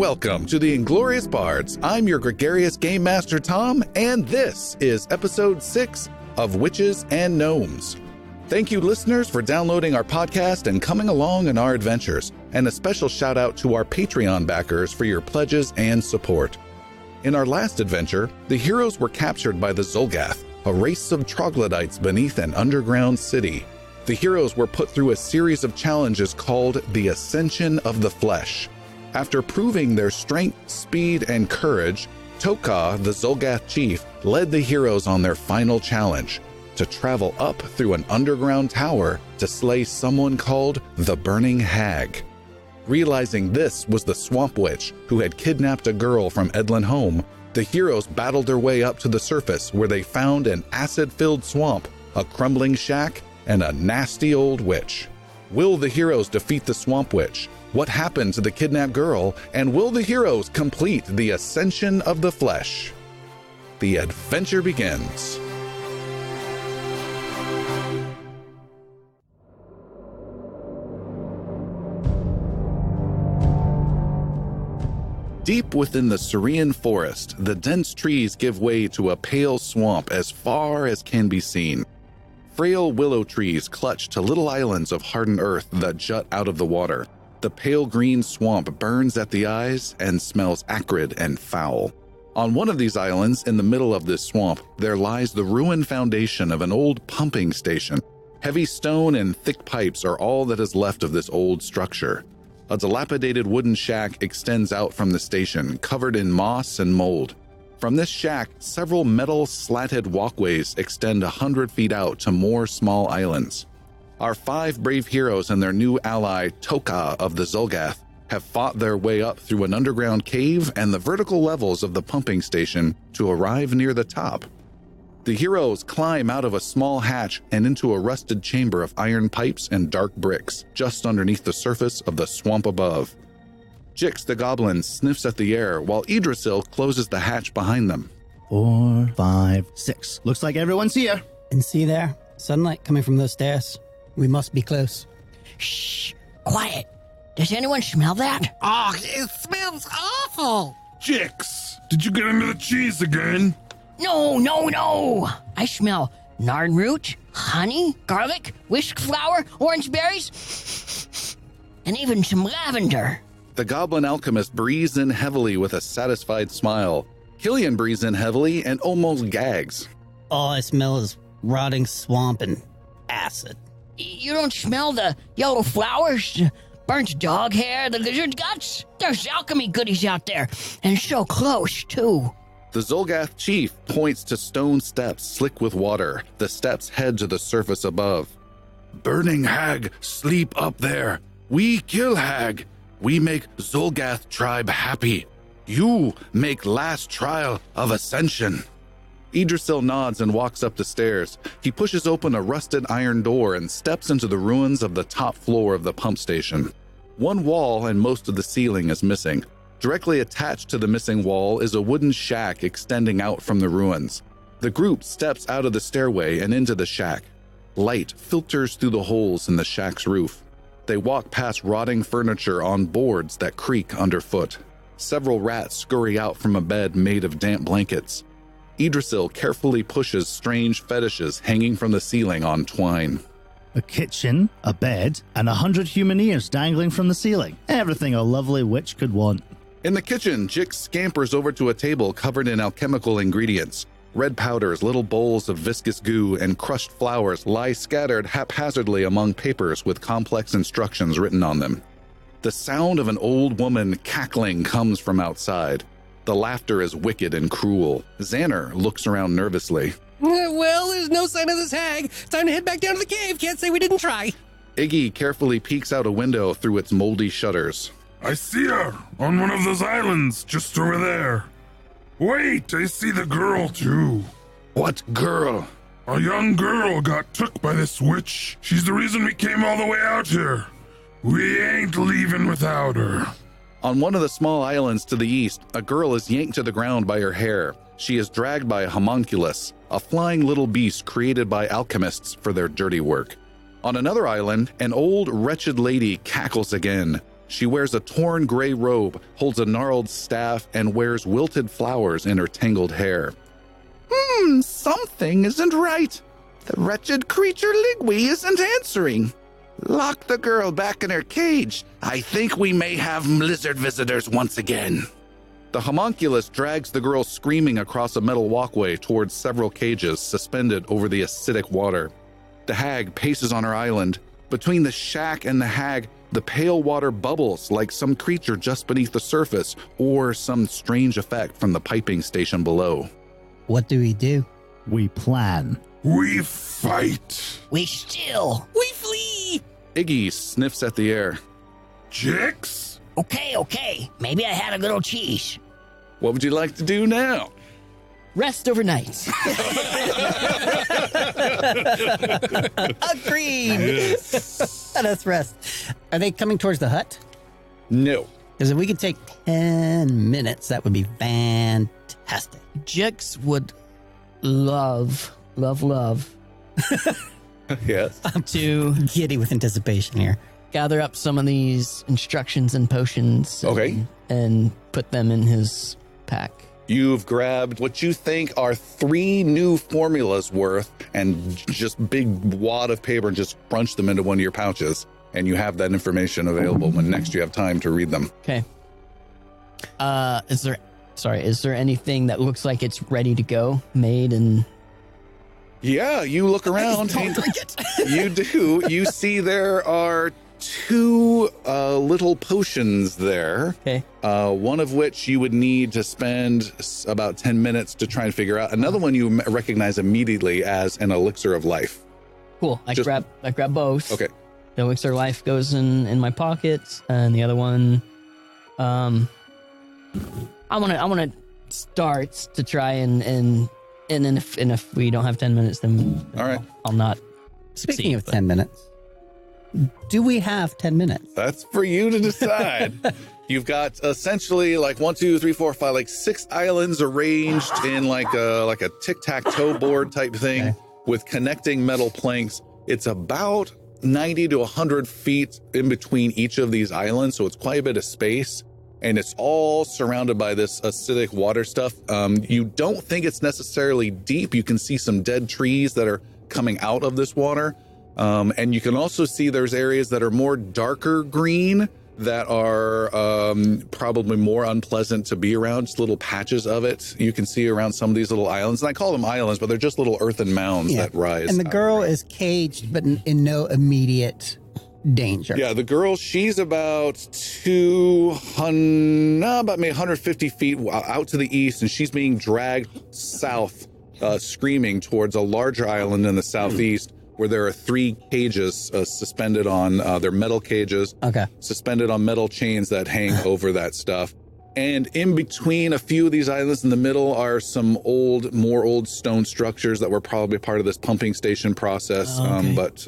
Welcome to the Inglorious Bards. I'm your gregarious Game Master Tom, and this is episode 6 of Witches and Gnomes. Thank you, listeners, for downloading our podcast and coming along in our adventures, and a special shout out to our Patreon backers for your pledges and support. In our last adventure, the heroes were captured by the Zolgath, a race of troglodytes beneath an underground city. The heroes were put through a series of challenges called the Ascension of the Flesh. After proving their strength, speed, and courage, Toka, the Zolgath chief, led the heroes on their final challenge, to travel up through an underground tower to slay someone called the Burning Hag. Realizing this was the Swamp Witch who had kidnapped a girl from Edlan Home, the heroes battled their way up to the surface where they found an acid-filled swamp, a crumbling shack, and a nasty old witch. Will the heroes defeat the Swamp Witch? What happened to the kidnapped girl? And will the heroes complete the Ascension of the Flesh? The adventure begins. Deep within the Syrian forest, the dense trees give way to a pale swamp as far as can be seen. Frail willow trees clutch to little islands of hardened earth that jut out of the water. The pale green swamp burns at the eyes and smells acrid and foul. On one of these islands, in the middle of this swamp, there lies the ruined foundation of an old pumping station. Heavy stone and thick pipes are all that is left of this old structure. A dilapidated wooden shack extends out from the station, covered in moss and mold. From this shack, several metal slatted walkways extend 100 feet out to more small islands. Our 5 brave heroes and their new ally, Toka of the Zolgath, have fought their way up through an underground cave and the vertical levels of the pumping station to arrive near the top. The heroes climb out of a small hatch and into a rusted chamber of iron pipes and dark bricks, just underneath the surface of the swamp above. Jix the goblin sniffs at the air while Idrisil closes the hatch behind them. 4, 5, 6. Looks like everyone's here. And see there? Sunlight coming from those stairs. We must be close. Shh! Quiet! Does anyone smell that? Oh, it smells awful! Jix, did you get into the cheese again? No! I smell nard root, honey, garlic, whisk flour, orange berries, and even some lavender. The goblin alchemist breathes in heavily with a satisfied smile. Killian breathes in heavily and almost gags. All I smell is rotting swamp and acid. You don't smell the yellow flowers, burnt dog hair, the lizard guts? There's alchemy goodies out there, and so close, too. The Zolgath chief points to stone steps slick with water. The steps head to the surface above. Burning Hag, sleep up there. We kill Hag. We make Zolgath tribe happy. You make last trial of ascension. Idrisil nods and walks up the stairs. He pushes open a rusted iron door and steps into the ruins of the top floor of the pump station. One wall and most of the ceiling is missing. Directly attached to the missing wall is a wooden shack extending out from the ruins. The group steps out of the stairway and into the shack. Light filters through the holes in the shack's roof. They walk past rotting furniture on boards that creak underfoot. Several rats scurry out from a bed made of damp blankets. Idrisil carefully pushes strange fetishes hanging from the ceiling on twine. A kitchen, a bed, and 100 human ears dangling from the ceiling. Everything a lovely witch could want. In the kitchen, Jix scampers over to a table covered in alchemical ingredients. Red powders, little bowls of viscous goo, and crushed flowers lie scattered haphazardly among papers with complex instructions written on them. The sound of an old woman cackling comes from outside. The laughter is wicked and cruel. Xander looks around nervously. Well, there's no sign of this hag. Time to head back down to the cave. Can't say we didn't try. Iggy carefully peeks out a window through its moldy shutters. I see her on one of those islands just over there. Wait, I see the girl too. What girl? A young girl got took by this witch. She's the reason we came all the way out here. We ain't leaving without her. On one of the small islands to the east, a girl is yanked to the ground by her hair. She is dragged by a homunculus, a flying little beast created by alchemists for their dirty work. On another island, an old, wretched lady cackles again. She wears a torn gray robe, holds a gnarled staff, and wears wilted flowers in her tangled hair. Something isn't right. The wretched creature Ligwy isn't answering. Lock the girl back in her cage. I think we may have lizard visitors once again. The homunculus drags the girl screaming across a metal walkway towards several cages suspended over the acidic water. The hag paces on her island. Between the shack and the hag, the pale water bubbles like some creature just beneath the surface or some strange effect from the piping station below. What do we do? We plan. We fight. We still. We flee! Iggy sniffs at the air. Chicks? Okay. Maybe I had a little cheese. What would you like to do now? Rest overnight. Agreed! Let us rest. Are they coming towards the hut? No. Because if we could take 10 minutes, that would be fantastic. Jix would love Yes. to Giddy with anticipation here. gather up some of these instructions and potions. Okay. And put them in his pack. You've grabbed what you think are 3 new formulas worth and just big wad of paper and just crunch them into one of your pouches. And you have that information available when next you have time to read them. Okay. Is there anything that looks like it's ready to go, made and... Yeah, you look around. You do. You see there are 2 little potions there. Okay. One of which you would need to spend about 10 minutes to try and figure out. Another one you recognize immediately as an elixir of life. Cool. I grab both. Okay. The elixir of life goes in my pocket, and the other one, I want to start to try and if we don't have 10 minutes, then All right. I'll not succeed. Speaking of 10 minutes, do we have 10 minutes? That's for you to decide. You've got essentially like 1, 2, 3, 4, 5, like 6 islands arranged in like a tic-tac-toe board type thing with connecting metal planks. It's about 90 to 100 feet in between each of these islands, so it's quite a bit of space, and it's all surrounded by this acidic water stuff. You don't think it's necessarily deep. You can see some dead trees that are coming out of this water, and you can also see there's areas that are more darker green that are probably more unpleasant to be around, just little patches of it. You can see around some of these little islands, and I call them islands, but they're just little earthen mounds that rise. And the girl is caged, but in no immediate danger. Yeah, the girl, she's about 150 feet out to the east, and she's being dragged south, screaming towards a larger island in the southeast, where there are 3 cages suspended on, they're metal cages, suspended on metal chains that hang over that stuff. And in between a few of these islands in the middle are some more old stone structures that were probably part of this pumping station process. But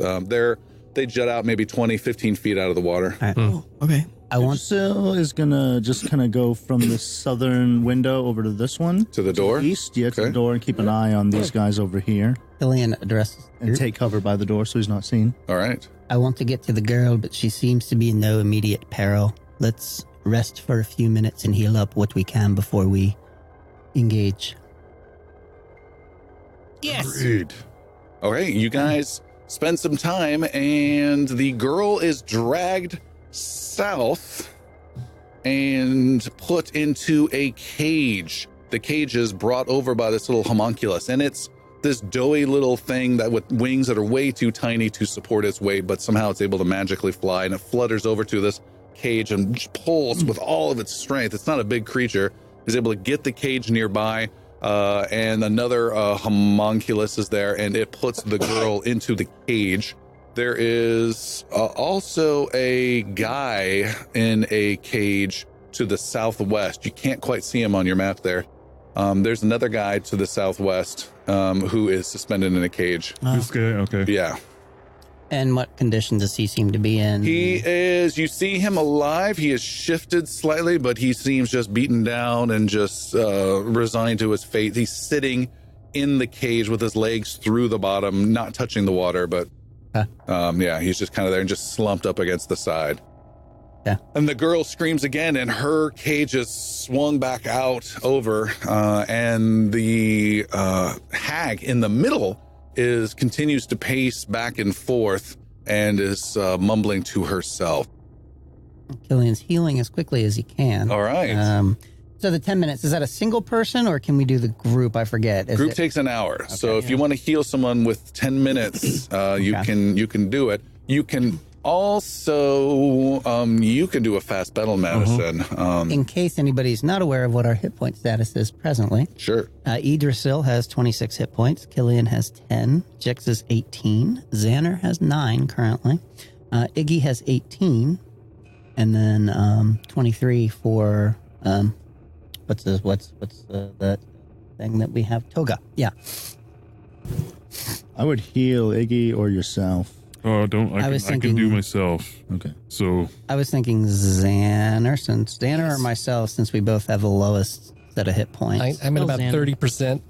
they jut out maybe 20, 15 feet out of the water. Okay. Sil is gonna just kind of go from the southern window over to this one. To the door? East, to the door, and keep an eye on these guys over here. Killian addresses and take cover by the door so he's not seen. All right. I want to get to the girl, but she seems to be in no immediate peril. Let's rest for a few minutes and heal up what we can before we engage. Yes. Agreed. Okay, you guys spend some time, and the girl is dragged south and put into a cage. The cage is brought over by this little homunculus, and it's this doughy little thing that with wings that are way too tiny to support its weight, but somehow it's able to magically fly, and it flutters over to this cage and pulls with all of its strength. It's not a big creature. Is able to get the cage nearby, and another homunculus is there, and it puts the girl into the cage. There is also a guy in a cage to the southwest. You can't quite see him on your map there. There's another guy to the southwest who is suspended in a cage. This guy, okay. Yeah. And what condition does he seem to be in? He is, you see him alive. He is shifted slightly, but he seems just beaten down and just resigned to his fate. He's sitting in the cage with his legs through the bottom, not touching the water, but yeah, he's just kind of there and just slumped up against the side. Yeah. And the girl screams again, and her cage is swung back out over, and the hag in the middle continues to pace back and forth and is mumbling to herself. Killian's healing as quickly as he can. All right. So the 10 minutes, is that a single person or can we do the group? I forget. Group takes an hour. Okay, so if you want to heal someone with 10 minutes, you can do it. You can also you can do a fast battle medicine. In case anybody's not aware of what our hit point status is presently. Sure. Idrisil has 26 hit points. Killian has 10. Jix is 18. Xander has 9 currently. Iggy has 18. And then 23 for what's that thing that we have? Toga. Yeah. I would heal Iggy or yourself. Oh, I can do myself. Okay. So I was thinking Xander or myself, since we both have the lowest set of hit points. I'm at about 30%.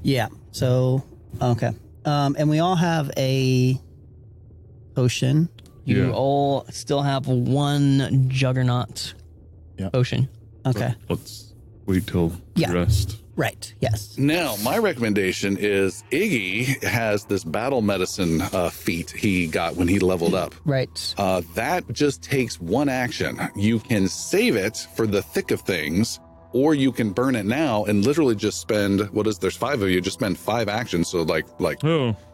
Yeah. So okay. And we all have a potion. You all still have one juggernaut potion. Okay. Let's wait till the rest. Right. Yes. Now, my recommendation is Iggy has this battle medicine feat he got when he leveled up. Right. That just takes one action. You can save it for the thick of things, or you can burn it now and literally just spend, there's 5 of you, just spend 5 actions. So like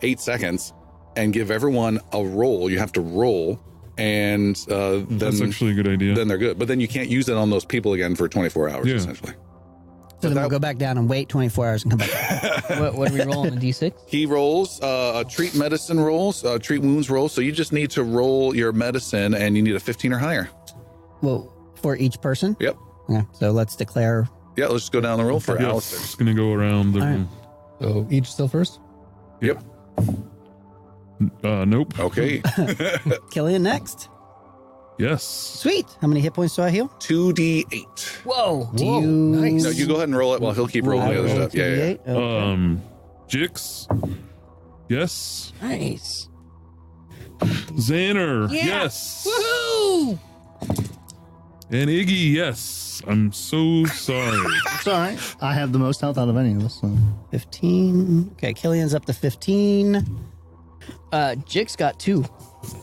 8 seconds and give everyone a roll. You have to roll. And then that's actually a good idea. Then they're good. But then you can't use it on those people again for 24 hours, essentially. So then we'll go back down and wait 24 hours and come back. What do we roll on the D6? He rolls treat medicine rolls, treat wounds rolls. So you just need to roll your medicine and you need a 15 or higher. Well, for each person? Yep. Yeah. So let's declare. Yeah, let's just go down the roll for Alistair. Just going to go around the room. So each still first? Yep. Nope. Okay. Killian next. Yes. Sweet. How many hit points do I heal? 2d8. Whoa. Nice. No, you go ahead and roll it while he'll keep rolling the other stuff. Yeah. Okay. Jix. Yes. Nice. Xander. Yes. Woohoo! And Iggy. Yes. I'm so sorry. It's all right. I have the most health out of any of us. So. 15. Okay, Killian's up to 15. Jix got 2.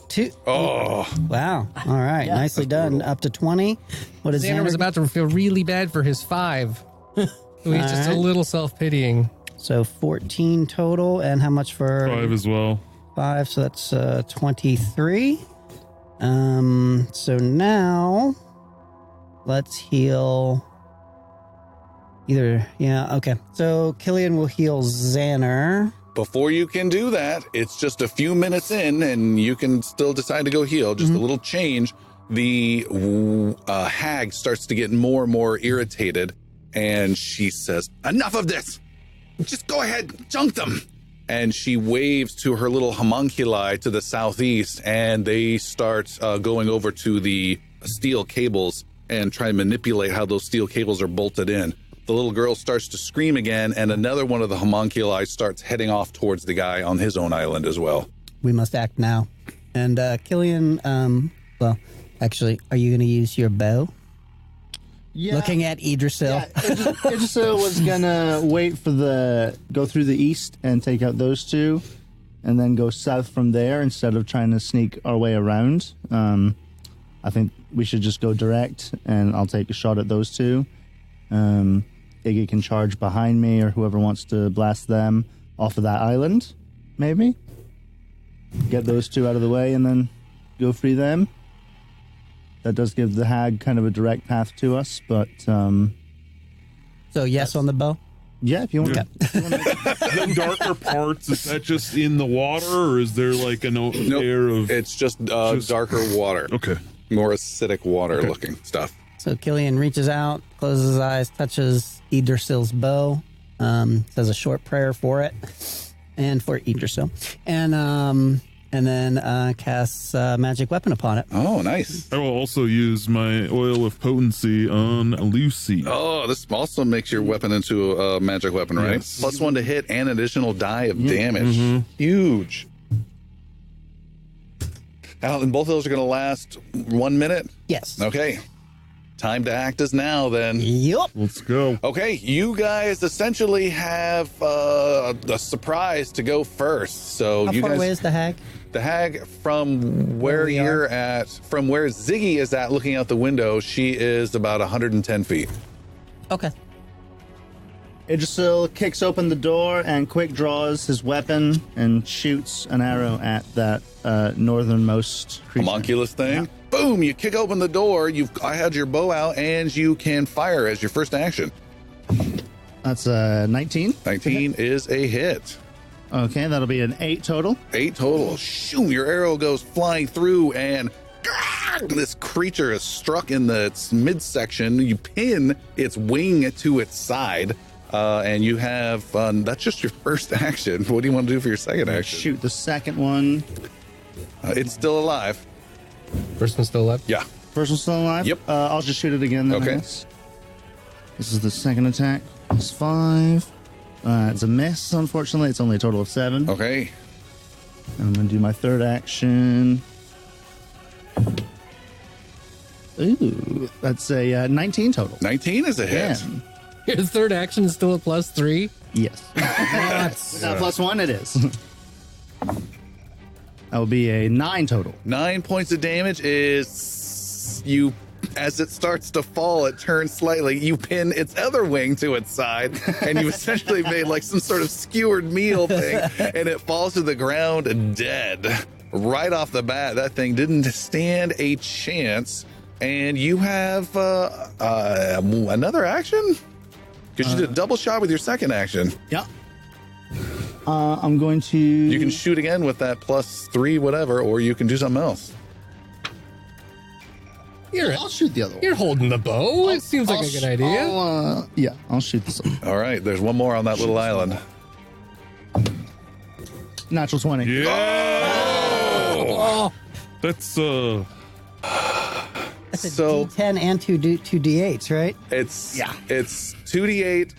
2. Oh. Wow. All right. Yeah. Nicely done. Up to 20. What is Xander was about to feel really bad for his 5. He's just a little self-pitying. So 14 total. And how much for 5 as well. 5? So that's 23. So now let's heal either. Yeah. Okay. So Killian will heal Xander. Before you can do that, it's just a few minutes in and you can still decide to go heal. Just a little change. The hag starts to get more and more irritated and she says, "Enough of this. Just go ahead, junk them." And she waves to her little homunculi to the southeast and they start going over to the steel cables and try and manipulate how those steel cables are bolted in. The little girl starts to scream again, and another one of the homunculi starts heading off towards the guy on his own island as well. We must act now. And Killian, well, actually, are you going to use your bow? Yeah. Looking at Idrisil. Yeah, Idrisil was going to wait for go through the east and take out those two, and then go south from there instead of trying to sneak our way around. I think we should just go direct, and I'll take a shot at those two. Iggy can charge behind me, or whoever wants to blast them off of that island, maybe. Get those two out of the way and then go free them. That does give the hag kind of a direct path to us, but... So yes on the bow? Yeah, if you want. Yeah. The darker parts, is that just in the water, or is there like an air of... It's just darker water. Okay. More acidic water looking stuff. So Killian reaches out, closes his eyes, touches Idrisil's bow, says a short prayer for it, and for Idrisil, and then casts magic weapon upon it. Oh, nice. I will also use my oil of potency on Lucy. Oh, this also makes your weapon into a magic weapon, right? Yes. +1 to hit and additional die of damage. Huge. And both of those are going to last 1 minute? Yes. Okay. Time to act is now, then. Yup. Let's go. Okay, you guys essentially have a surprise to go first. So How you far guys, away is the hag? the hag from where we you're are? at, from where Ziggy is at, looking out the window, she is about 110 feet. Okay. Idrisil kicks open the door and quick draws his weapon and shoots an arrow at that northernmost creature. Homunculus thing. Boom! You kick open the door. I had your bow out, and you can fire as your first action. That's a 19. 19 is a hit. Okay, that'll be an 8 total. 8 total. Shoom! Your arrow goes flying through, and this creature is struck in its midsection. You pin its wing to its side, and you have that's just your first action. What do you want to do for your second action? Shoot the second one. It's still alive. First one's still alive. Yeah. First one's still alive? Yep. I'll just shoot it again then, I Okay. guess. This is the second attack. It's 5. It's a miss, unfortunately. It's only a total of 7. Okay. I'm going to do my third action. Ooh, that's a 19 total. 19 is a hit. Damn. Your third action is still a +3. Yes. +1, it is. That will be a 9 total. 9 points of damage is you. As it starts to fall, it turns slightly. You pin its other wing to its side, and you essentially made like some sort of skewered meal thing, and it falls to the ground dead. Right off the bat, that thing didn't stand a chance. And you have another action? Because you did a double shot with your second action. Yeah. I'm going to... You can shoot again with that +3 whatever, or you can do something else. I'll shoot the other one. You're holding the bow. It seems like a good idea. I'll shoot this one. All right, there's one more on that little island. Natural 20. Yeah. Oh, That's That's a So- D10 and two D8s, right? It's 2d8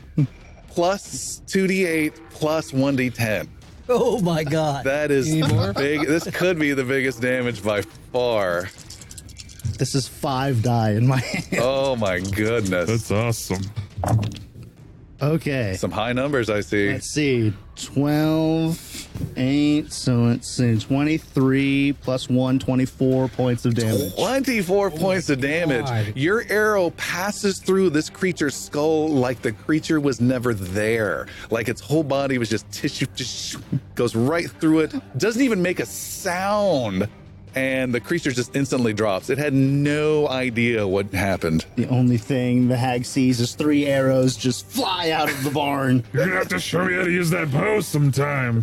plus 2d8 plus 1d10. Oh my god. That is You need more? big. This could be the biggest damage by far. This is 5 die in my hand. Oh my goodness. that's awesome. Okay. Some high numbers I see. Let's see. 12, 8, so let's see. 23 plus 1, 24 points of damage. 24 points of damage. God. Your arrow passes through this creature's skull like the creature was never there. Like its whole body was just tissue, just goes right through it. Doesn't even make a sound. And the creature just instantly drops. It had no idea what happened. The only thing the hag sees is 3 arrows just fly out of the barn. You're gonna have to show me how to use that bow sometime.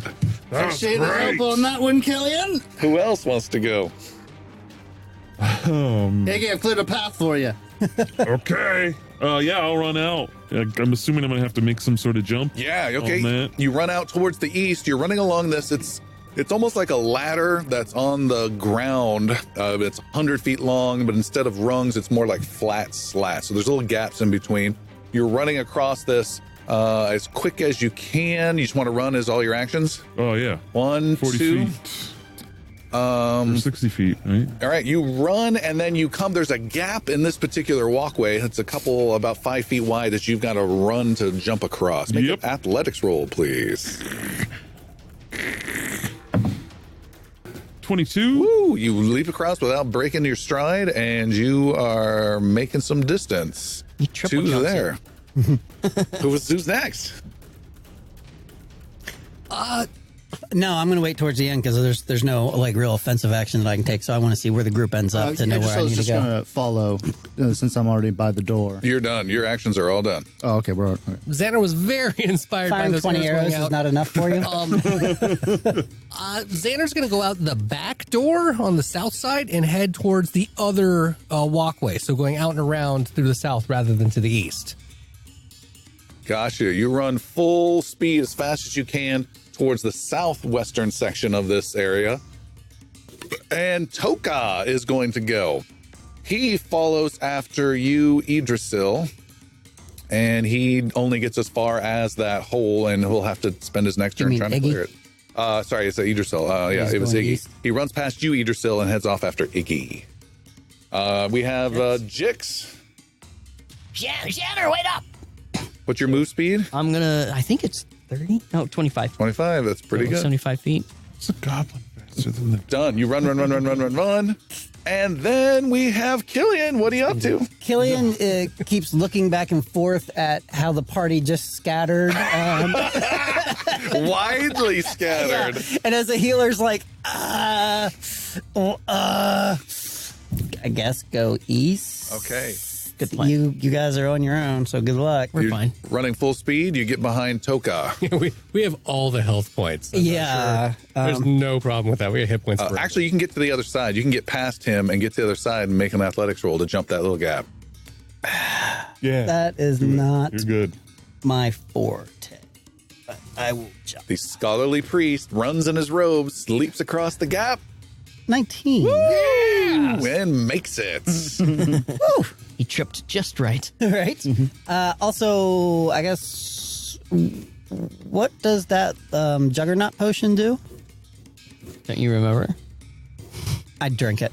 That was Appreciate the great. help on that one, Killian. Who else wants to go? Iggy, I've cleared a path for you. Okay. Yeah, I'll run out. I'm assuming I'm gonna have to make some sort of jump. Yeah, okay. On that. You run out towards the east. You're running along this. It's almost like a ladder that's on the ground. It's 100 feet long, but instead of rungs, it's more like flat slats. So there's little gaps in between. You're running across this as quick as you can. You just want to run as all your actions. Oh yeah. 1, 40 2. feet. Or 60 feet, right? All right, you run and then you come. There's a gap in this particular walkway. It's a couple about 5 feet wide that you've got to run to jump across. Make Yep. an athletics roll, please. 22. Woo! You leap across without breaking your stride, and you are making some distance. You triple Two's jumped there. Who's next? No, I'm going to wait towards the end because there's no like real offensive action that I can take. So I want to see where the group ends up to know where I was need to just go. going to follow since I'm already by the door. You're done. Your actions are all done. Oh, okay. We're okay. Xander was very inspired by Firing those 20 arrows going is out. not enough for you. Xander's going to go out the back door on the south side and head towards the other walkway. So going out and around through the south rather than to the east. Gotcha. You run full speed as fast as you can towards the southwestern section of this area. And Toka is going to go. He follows after you, Idrisil, and he only gets as far as that hole, and he'll have to spend his next turn mean trying to Iggy? clear it. Sorry, it's Idrisil. Yeah, He's it was going Iggy. east. He runs past you, Idrisil, and heads off after Iggy. We have Jix. Xander, wait up! What's your move speed? I think it's 30? No, 25. 25. That's pretty good. 75 feet. It's a goblin faster than the Done. You run. And then we have Killian. What are you up to? Killian keeps looking back and forth at how the party just scattered. Widely scattered. Yeah. And as a healer's like, I guess go east. Okay. Good plan. You guys are on your own, so good luck. We're fine. Running full speed, you get behind Toka. we have all the health points. I'm not Yeah. sure. There's no problem with that. We have hit points. for Actually, you can get to the other side. You can get past him and get to the other side and make an athletics roll to jump that little gap. Yeah. That is not You're good. my forte. But I will jump. The scholarly priest runs in his robes, leaps across the gap, 19. and makes it. He tripped just right. Right? Also, I guess, what does that Juggernaut potion do? Don't you remember? I drink it.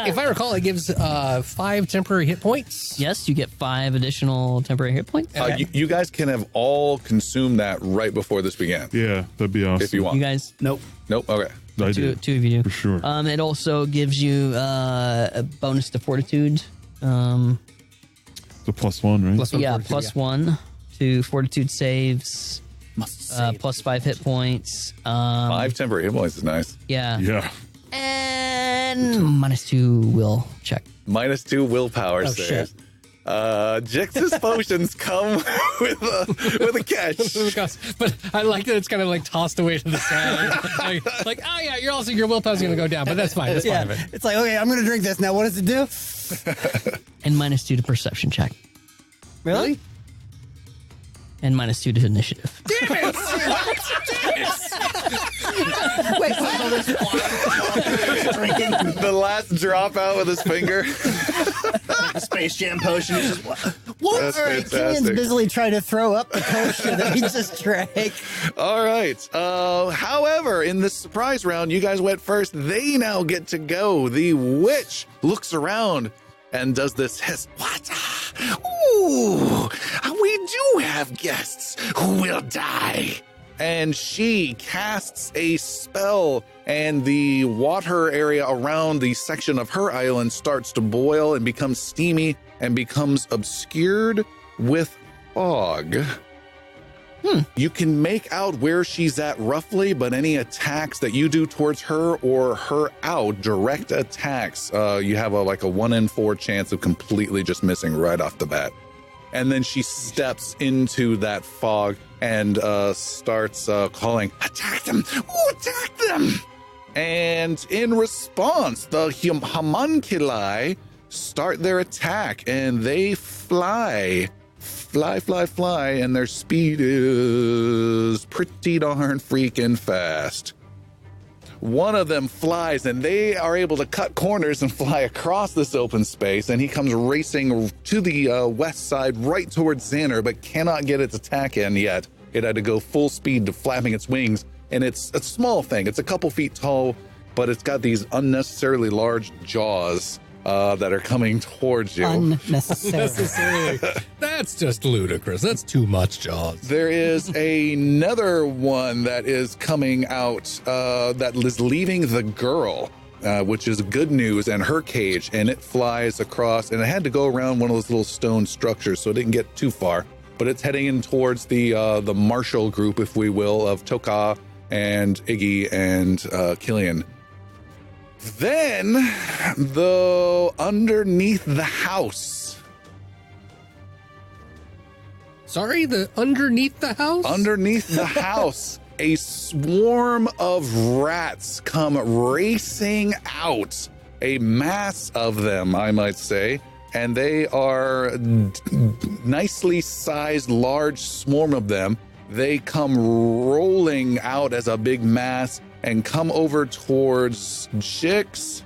If I recall, it gives 5 temporary hit points. Yes, you get 5 additional temporary hit points. You guys can have all consumed that right before this began, Yeah, that'd be awesome. if you want. You guys, Nope. Nope. Okay. I two do. of you do. For sure. It also gives you a bonus to fortitude. It's a +1, right? Plus one Yeah, fortitude, plus 1 to fortitude saves. Plus 5 hit points. 5 temporary hit points is nice. Yeah. Yeah. And minus 2 will check. -2 willpower Oh, saves. shit. Jix's potions come with a catch. But I like that it's kind of like tossed away to the side. like, oh yeah, your willpower's going to go down, but that's fine. That's Yeah. fine of it. It's like, okay, I'm going to drink this. Now, what does it do? And minus 2 to perception check. Really? And minus 2 to initiative. Wait, Drinking The last dropout with his finger. the Space Jam potion. He's just, what? That's All right, Killian's fantastic. busily trying to throw up the potion that he just drank. All right. However, in this surprise round, you guys went first. They now get to go. The witch looks around and does this hiss. What? Ooh, we do have guests who will die. And she casts a spell, and the water area around the section of her island starts to boil and becomes steamy and becomes obscured with fog. You can make out where she's at roughly, but any attacks that you do towards her or her out, direct attacks, you have a 1 in 4 chance of completely just missing right off the bat. And then she steps into that fog and starts calling, "Attack them! Ooh, attack them!" And in response, the homunculi start their attack, and they fly, and their speed is pretty darn freaking fast. One of them flies, and they are able to cut corners and fly across this open space, and he comes racing to the west side right towards Xander, but cannot get its attack in yet. It had to go full speed to flapping its wings, and it's a small thing. It's a couple feet tall, but it's got these unnecessarily large jaws that are coming towards you. Unnecessary. That's just ludicrous. That's too much, Jaws. There is another one that is coming out that is leaving the girl, which is good news, and her cage, and it flies across, and it had to go around one of those little stone structures, so it didn't get too far. But it's heading in towards the martial group, if we will, of Toka and Iggy and Killian. Then, though, underneath the house. Sorry, the underneath the house? Underneath the house, a swarm of rats come racing out. A mass of them, I might say. And they are nicely sized, large swarm of them. They come rolling out as a big mass and come over towards Jix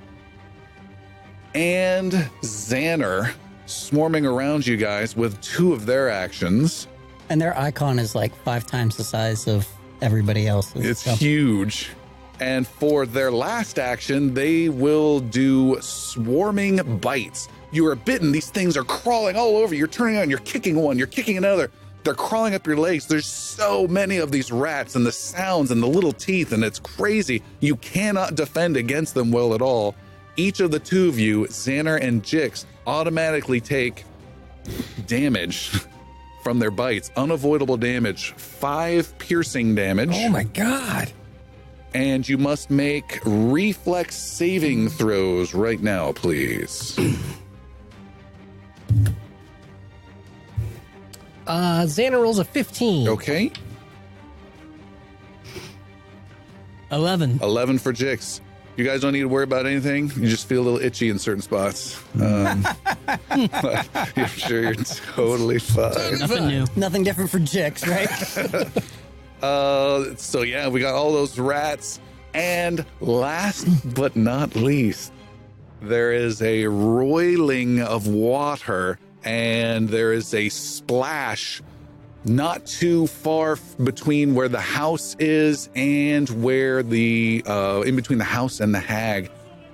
and Xander, swarming around you guys with 2 of their actions. And their icon is like 5 times the size of everybody else's. It's huge. And for their last action, they will do swarming bites. You are bitten. These things are crawling all over. You're turning on, you're kicking one, you're kicking another. They're crawling up your legs. There's so many of these rats and the sounds and the little teeth, and it's crazy. You cannot defend against them well at all. Each of the two of you, Xander and Jix, automatically take damage from their bites. Unavoidable damage. 5 piercing damage. Oh my God. And you must make reflex saving throws right now, please. Xander rolls a 15. Okay. 11. 11 for Jix. You guys don't need to worry about anything. You just feel a little itchy in certain spots. I'm sure you're totally fine. Nothing new. Nothing different for Jix, right? So yeah, we got all those rats. And last but not least, there is a roiling of water and there is a splash not too far between where the house is and where the in between the house and the hag,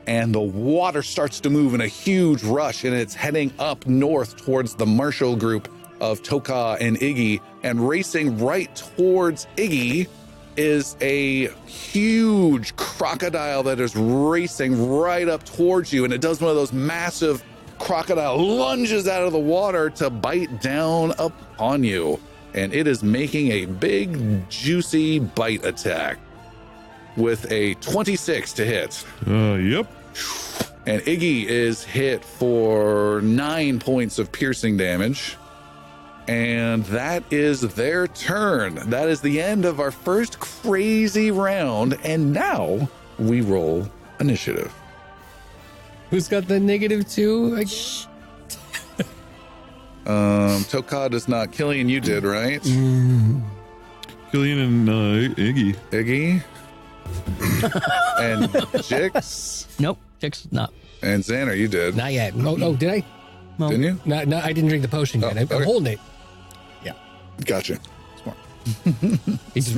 and the water starts to move in a huge rush and it's heading up north towards the Marshall group of Toka and Iggy, and racing right towards Iggy is a huge crocodile that is racing right up towards you, and it does one of those massive crocodile lunges out of the water to bite down upon you, and it is making a big juicy bite attack with a 26 to hit. Yep. And Iggy is hit for 9 points of piercing damage. And that is their turn. That is the end of our first crazy round. And now we roll initiative. Who's got the -2? Tokad is not. Killian, you did, right? Killian and Iggy. Iggy. And Jix. Nope. Jix not. And Xander, you did. Not yet. Oh, did I? Well, Didn't you? No, I didn't drink the potion yet. Oh, I'm okay. holding it. Gotcha. Smart.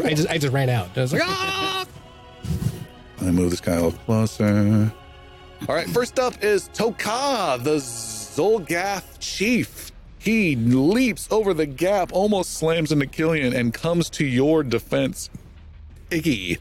I just ran out. I was like, ah! Let me move this guy a little closer. All right, first up is Toka, the Zolgath chief. He leaps over the gap, almost slams into Killian, and comes to your defense, Iggy,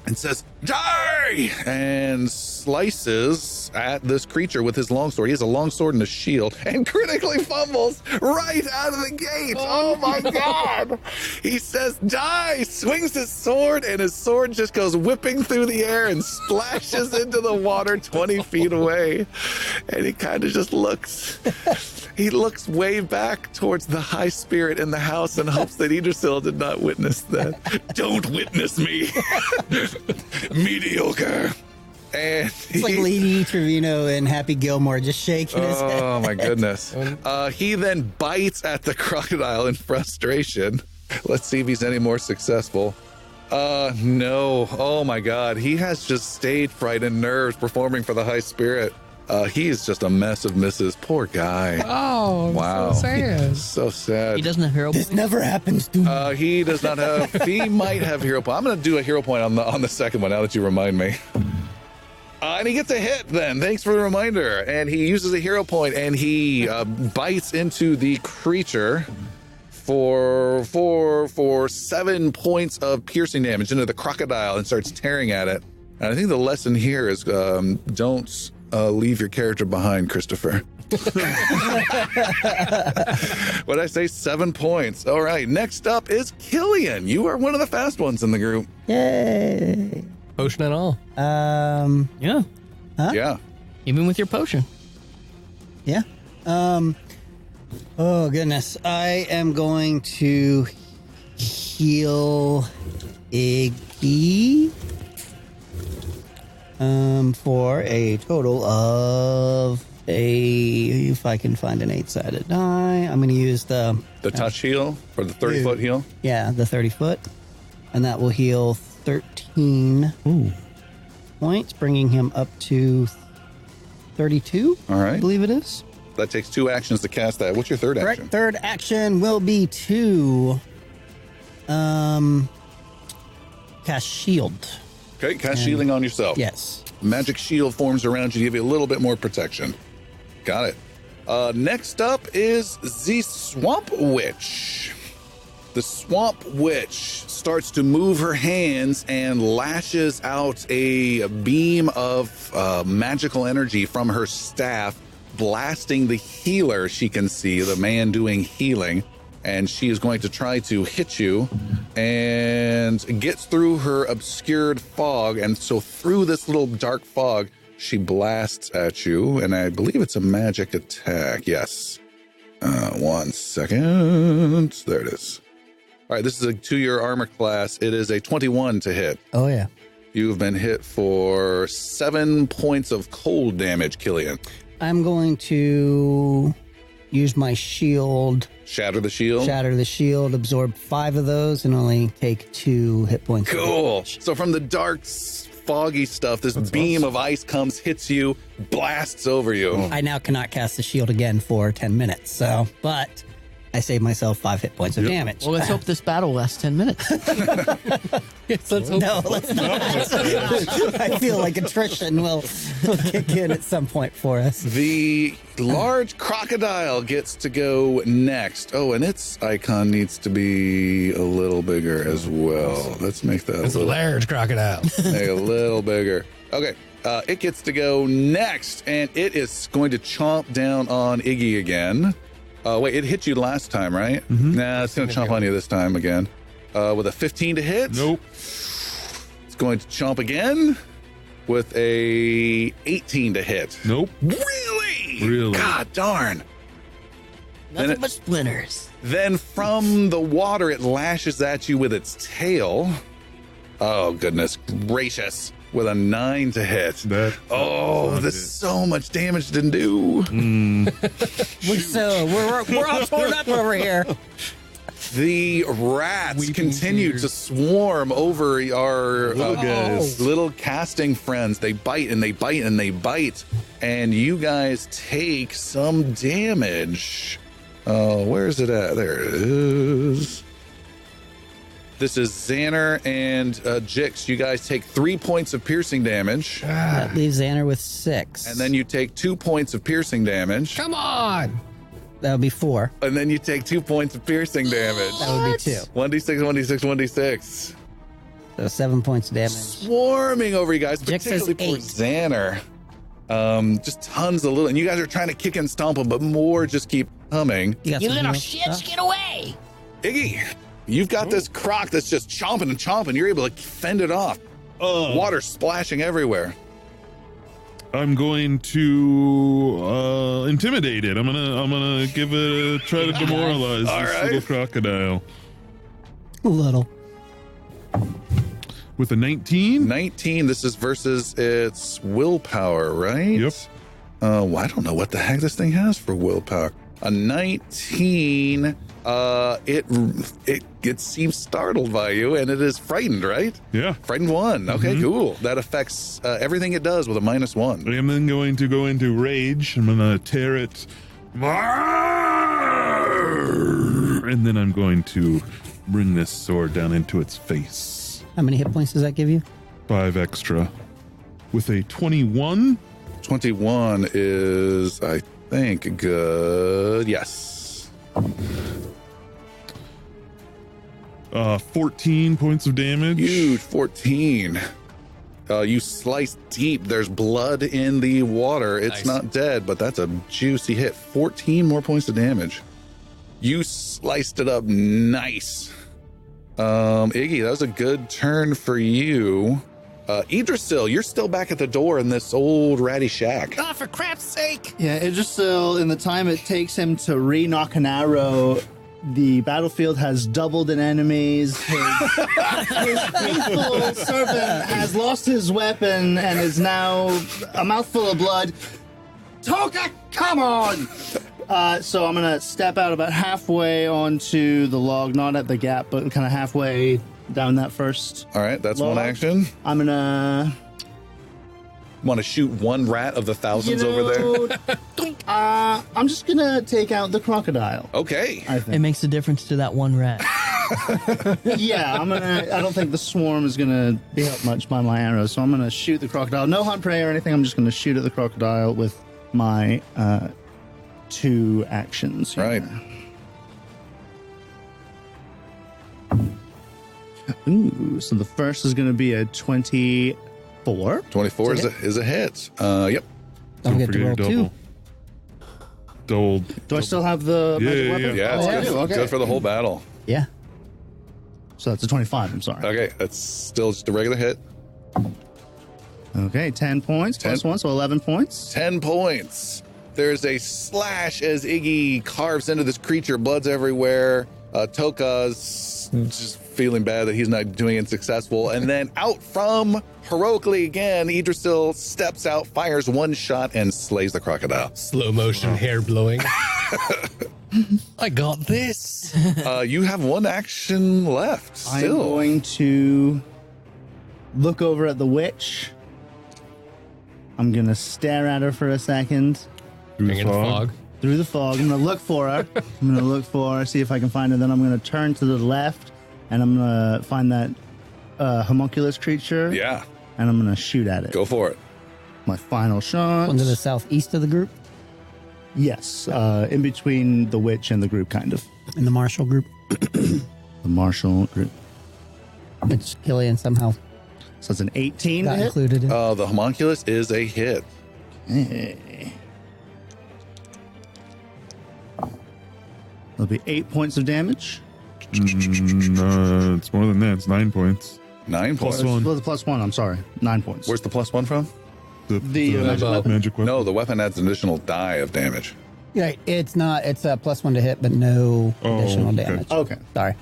and says, "Die!" and slices at this creature with his longsword. He has a longsword and a shield, and critically fumbles right out of the gate. Oh my God. He says, "Die!" swings his sword, and his sword just goes whipping through the air and splashes into the water 20 feet away. And he kind of just looks. He looks way back towards the high spirit in the house and hopes that Idrisil did not witness that. Don't witness me. Mediocre. And It's like Lady Trevino and Happy Gilmore just shaking his head. oh my goodness. He then bites at the crocodile in frustration. Let's see if he's any more successful. No. Oh my God. He has just stage fright and nerves performing for the high spirit. He is just a mess of misses. Poor guy. Oh, Wow. so sad. So sad. he doesn't have hero This points. never happens to me. He does not have. He might have hero point. I'm going to do a hero point on the second one now that you remind me. And he gets a hit then. Thanks for the reminder. And he uses a hero point and he bites into the creature for 7 points of piercing damage into the crocodile and starts tearing at it. And I think the lesson here is don't leave your character behind, Christopher. What'd I say? 7 points. All right. Next up is Killian. You are one of the fast ones in the group. Yay. Potion and all. Yeah. Huh? Yeah. Even with your potion. Yeah. Oh goodness. I am going to heal Iggy. For a total of if I can find an 8-sided die, I'm going to use the touch heal or the 30-foot heal. Yeah, the 30-foot. And that will heal 13 points, bringing him up to 32. All right. I believe it is. that takes 2 actions to cast that. What's your third Right, action? third action will be to cast shield. Okay, cast shielding on yourself. Yes. Magic shield forms around you to give you a little bit more protection. Got it. Next up is the Swamp Witch. The Swamp Witch starts to move her hands and lashes out a beam of magical energy from her staff, blasting the healer she can see, the man doing healing. And she is going to try to hit you and gets through her obscured fog. And so through this little dark fog, she blasts at you. And I believe it's a magic attack. Yes. 1 second. There it is. All right, this is to your armor class. It is a 21 to hit. Oh, yeah. You've been hit for 7 points of cold damage, Killian. I'm going to use my shield, Shatter the shield. shatter the shield, absorb 5 of those, and only take 2 hit points. Cool. So from the dark, foggy stuff, this beam of ice comes, hits you, blasts over you. I now cannot cast the shield again for 10 minutes. So, but I saved myself 5 hit points of damage. Well, let's hope this battle lasts 10 minutes. Yes, let's hope. No, let's not. I feel like attrition will kick in at some point for us. The large crocodile gets to go next. Oh, and its icon needs to be a little bigger as well. Let's make that It's a large crocodile. make it a little bigger. Okay. It gets to go next, and it is going to chomp down on Iggy again. Wait, it hit you last time, right? Nah, it's going to chomp on you this time again. With a 15 to hit. Nope. It's going to chomp again with a 18 to hit. Nope. Really? Really? God darn. Nothing but splinters. Then from the water, it lashes at you with its tail. Oh, goodness gracious. With a 9 to hit. This is so much damage to do. We're all torn up over here. The rats continue to swarm over our little casting friends. They bite and they bite and they bite. And you guys take some damage. Where is it at? There it is. This is Xander and Jix. You guys take 3 points of piercing damage. That leaves Xander with 6. And then you take 2 points of piercing damage. Come on. That would be 4. And then you take 2 points of piercing damage. That would be 2. 1d6, 1d6, 1d6. So 7 points of damage. Swarming over you guys, Jix says particularly poor Xander. Just tons of little, and you guys are trying to kick and stomp them, but more just keep coming. got You some little heal shits, stuff? get away! Iggy, you've got this croc that's just chomping and chomping. You're able to fend it off. Water splashing everywhere. I'm going to intimidate it. I'm gonna give it a try to demoralize this little crocodile. A little. With a 19. 19, this is versus its willpower, right? Yep. I don't know what the heck this thing has for willpower. A 19, it seems startled by you, and it is frightened, right? Yeah. Frightened 1. Okay, cool. That affects everything it does with a -1. I am then going to go into rage. I'm gonna tear it. And then I'm going to bring this sword down into its face. How many hit points does that give you? 5 extra. With a 21. 21 is, I think, good. Yes. 14 points of damage. Huge 14. You slice deep. There's blood in the water. It's not dead, but that's a juicy hit. 14 more points of damage. You sliced it up nice. Iggy, that was a good turn for you. Idrisil, you're still back at the door in this old ratty shack. Oh, for crap's sake. Yeah, Idrisil, in the time it takes him to re-knock an arrow, the battlefield has doubled in enemies. His faithful servant has lost his weapon and is now a mouthful of blood. Toka, come on! So I'm going to step out about halfway onto the log, not at the gap, but kind of halfway down that first. All right, that's log. one action. I'm going to Want to shoot one rat of the thousands over there? I'm just gonna take out the crocodile. Okay. I It think. makes a difference to that one rat. Yeah, I don't think the swarm is gonna be helped much by my arrows, so I'm gonna shoot the crocodile. No hunt prey or anything. I'm just gonna shoot at the crocodile with my 2 actions. here. Right. Ooh, so the first is gonna be a 24. 24 is a hit. Yep. Don't get to forget roll your 2. Double. Do I still have the Yeah, magic yeah, weapon? Yeah, it's Oh, I good. do, okay. Good for the whole battle. Yeah. So that's a 25. I'm sorry. Okay, that's still just a regular hit. Okay, 10 points plus 1, so 11 points. 10 points. There's a slash as Iggy carves into this creature. Blood's everywhere. Toka's just feeling bad that he's not doing it successful. And then out from heroically again, Idrisil steps out, fires one shot, and slays the crocodile. Slow motion hair blowing. I got this. You have one action left. I'm Still. going to look over at the witch. I'm going to stare at her for a second Bring in fog. through the fog. I'm going to look for her. I'm going to look for her, see if I can find her. Then I'm going to turn to the left, and I'm going to find that homunculus creature. Yeah, And I'm going to shoot at it. go for it. My final shot. One to the southeast of the group, Yes, in between the witch and the group, kind of. in the Marshall group, The Marshall group. which Killian somehow So it's an 18 to got hit. included in. The homunculus is a hit. Hey. There'll be 8 points of damage. It's more than that. It's 9 points. 9 Plus points. one. Well, the plus 1, I'm sorry. 9 points. Where's the plus 1 from? The magic bow. weapon? Magic weapon. No, the weapon adds an additional die of damage. Right, it's not. It's a +1 to hit, but no Oh, additional okay. damage. Okay. Sorry,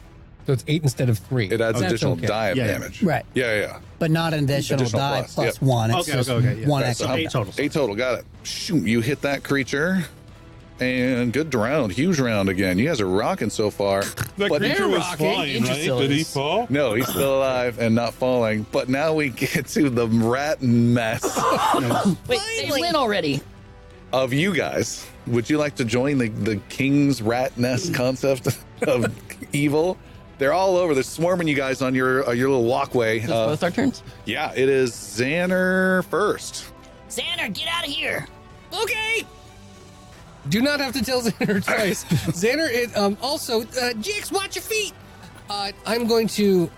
So it's 8 instead of 3. It adds That's additional okay. die of Yeah, yeah. damage. right, Yeah. but not an additional, Additional die plus, plus yep. 1. It's Okay, just okay, yeah. one Okay, extra. so 8 total. 8 total. Got it. Shoot, you hit that creature. And good round. Huge round again. You guys are rocking so far. That But- creature was rocking. flying, right? Did he fall? No, he's still alive and not falling. But now we get to the rat mess Wait, they win already. of you guys. Would you like to join the king's rat nest concept of evil? They're all over. They're swarming you guys on your little walkway. Is this both our turns? Yeah, it is Xander first. Xander, get out of here. Okay. Do not have to tell Xander twice. Xander, also, Jix, watch your feet. I'm going to.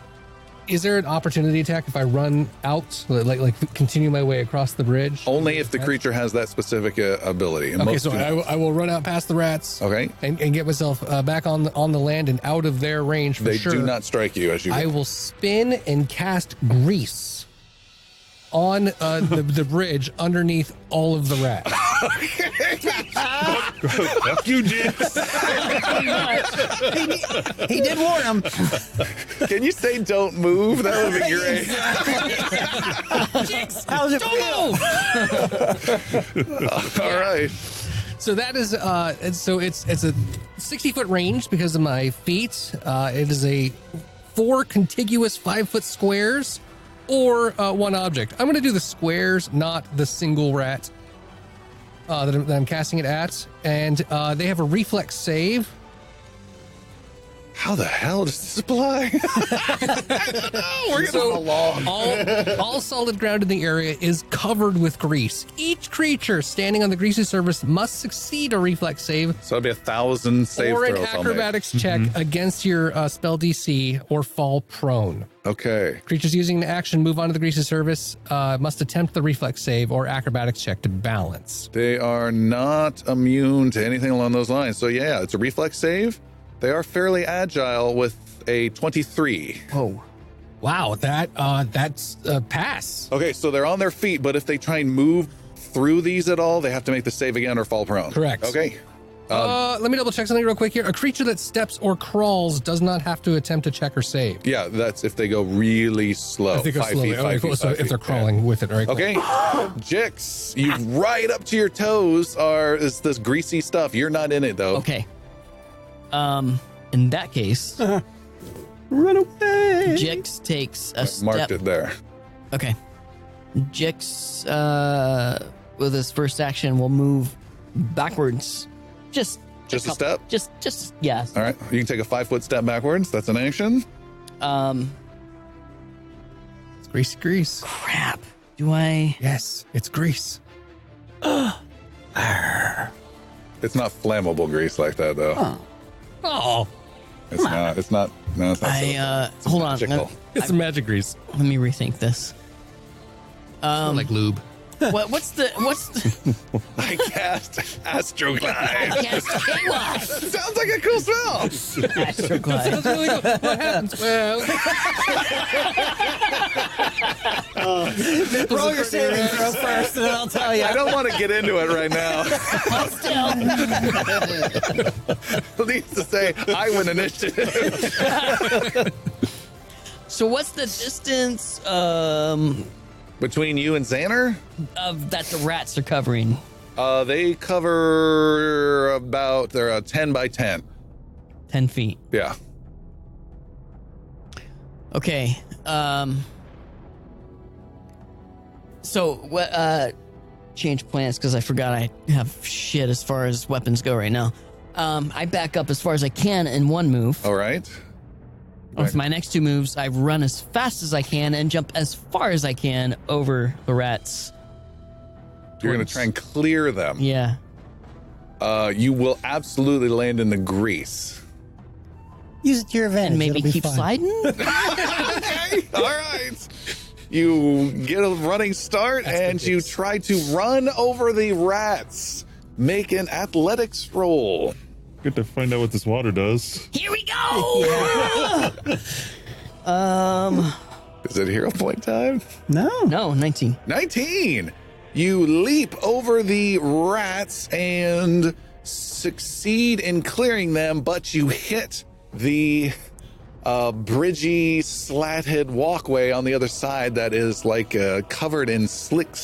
Is there an opportunity attack if I run out, like continue my way across the bridge? Only if the creature has that specific ability. And Okay, most so do not. I will run out past the rats. Okay. And get myself back on the land and out of their range for They sure. do not strike you as you I go. will spin and cast grease on the bridge underneath all of the rats. Fuck you, Jinx. He did warn him. Can you say don't move? That would be great. How's it feel? All right. So that is and so it's a 60-foot range because of my feet. It is a 4 contiguous 5-foot squares or 1 object. I'm going to do the squares, not the single rat that I'm casting it at. And they have a reflex save. How the hell does this apply? We're So all solid ground in the area is covered with grease. Each creature standing on the greasy surface must succeed a reflex save So it'd be 1,000 save or an throws. I'll make. acrobatics check against your spell DC or fall prone. Okay. Creatures using an action move onto the greasy surface must attempt the reflex save or acrobatics check to balance. They are not immune to anything along those lines. So yeah, it's a reflex save. They are fairly agile with a 23. Oh, Wow, that's a pass. Okay, so they're on their feet, but if they try and move through these at all, they have to make the save again or fall prone. Correct. Okay. Let me double check something real quick here. A creature that steps or crawls does not have to attempt to check or save. Yeah, that's if they go really slow. If they go 5 slowly. feet, Oh, 5 feet, so 5 if feet. they're crawling with it, all right? Cool. Okay. Jix, you right up to your toes is this greasy stuff. You're not in it though. Okay. In that case, run away! Jix takes a Marked step. it there. Okay. Jix, with his first action, will move backwards. Just a step? Just yeah. All right. You can take a 5-foot step backwards. That's an action. It's grease. Crap. Do I? Yes, it's grease. It's not flammable grease like that, though. Oh, It's not. It's not. No, it's not. Hold on. magical. it's magic grease. Let me rethink this. Like lube. What's the I cast Astroglide. Yes, KY. Sounds like a cool spell. Astroglide. Really good. What happens? Well, Roll your saving throw first, and then I'll tell you. I don't want to get into it right now. Needs to say I win initiative. So what's the distance Between you and Xander, of that the rats are covering? they cover about they're 10 by 10. 10 feet. Yeah. Okay. So what? Change plans because I forgot I have shit as far as weapons go right now. I back up as far as I can in one move. All right. With my next two moves, I run as fast as I can and jump as far as I can over the rats. You're going to try and clear them. Yeah. You will absolutely land in the grease. Use it to your advantage. And maybe It'll be keep fine. sliding? Okay. All right. You get a running start and you try to run over the rats. Make an athletics roll. Good to find out what this water does. Here we go! Is it hero point time? No. No, 19. 19. You leap over the rats and succeed in clearing them, but you hit the bridgy, slatted walkway on the other side that is like covered in slick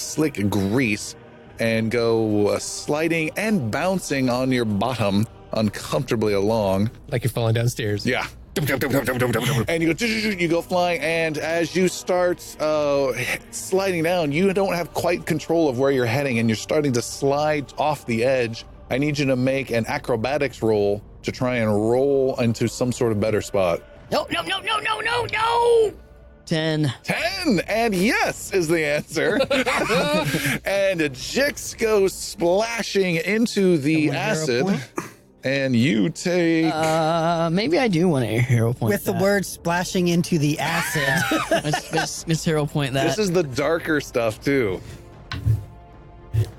grease and go sliding and bouncing on your bottom uncomfortably along. like you're falling downstairs. Yeah. And you go flying, and as you start sliding down, you don't have quite control of where you're heading, and you're starting to slide off the edge. I need you to make an acrobatics roll to try and roll into some sort of better spot. No. 10. 10, and yes is the answer. And Jix goes splashing into the acid, and you take... Maybe I do want a hero point. With the word splashing into the acid. Let's hero point that. This is the darker stuff, too.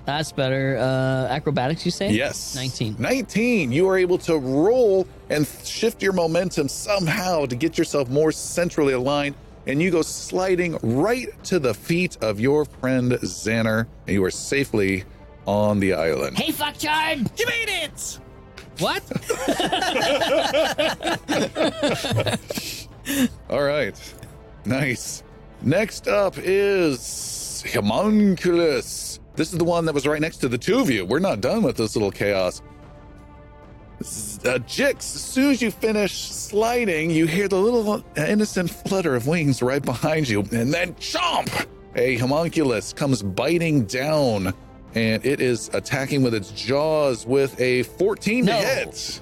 That's better. Acrobatics, you say? Yes. 19. 19. You are able to roll and shift your momentum somehow to get yourself more centrally aligned, and you go sliding right to the feet of your friend Xander, and you are safely on the island. Hey, fuckchard! You made it! What? All right. Nice. Next up is Homunculus. This is the one that was right next to the two of you. We're not done with this little chaos. Jix, as soon as you finish sliding, you hear the little innocent flutter of wings right behind you, and then chomp! A homunculus comes biting down, and it is attacking with its jaws with a 14 to hit.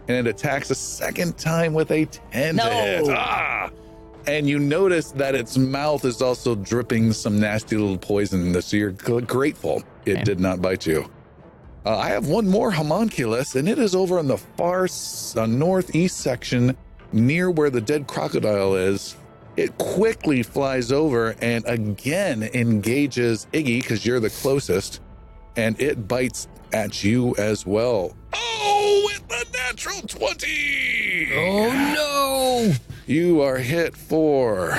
And it attacks a second time with a 10 to hit. Ah! And you notice that its mouth is also dripping some nasty little poison, so you're grateful it did not bite you. I have one more homunculus, and it is over in the far northeast section near where the dead crocodile is. It quickly flies over and again engages Iggy, because you're the closest, and it bites at you as well. Oh, with the natural 20! Oh, no! You are hit for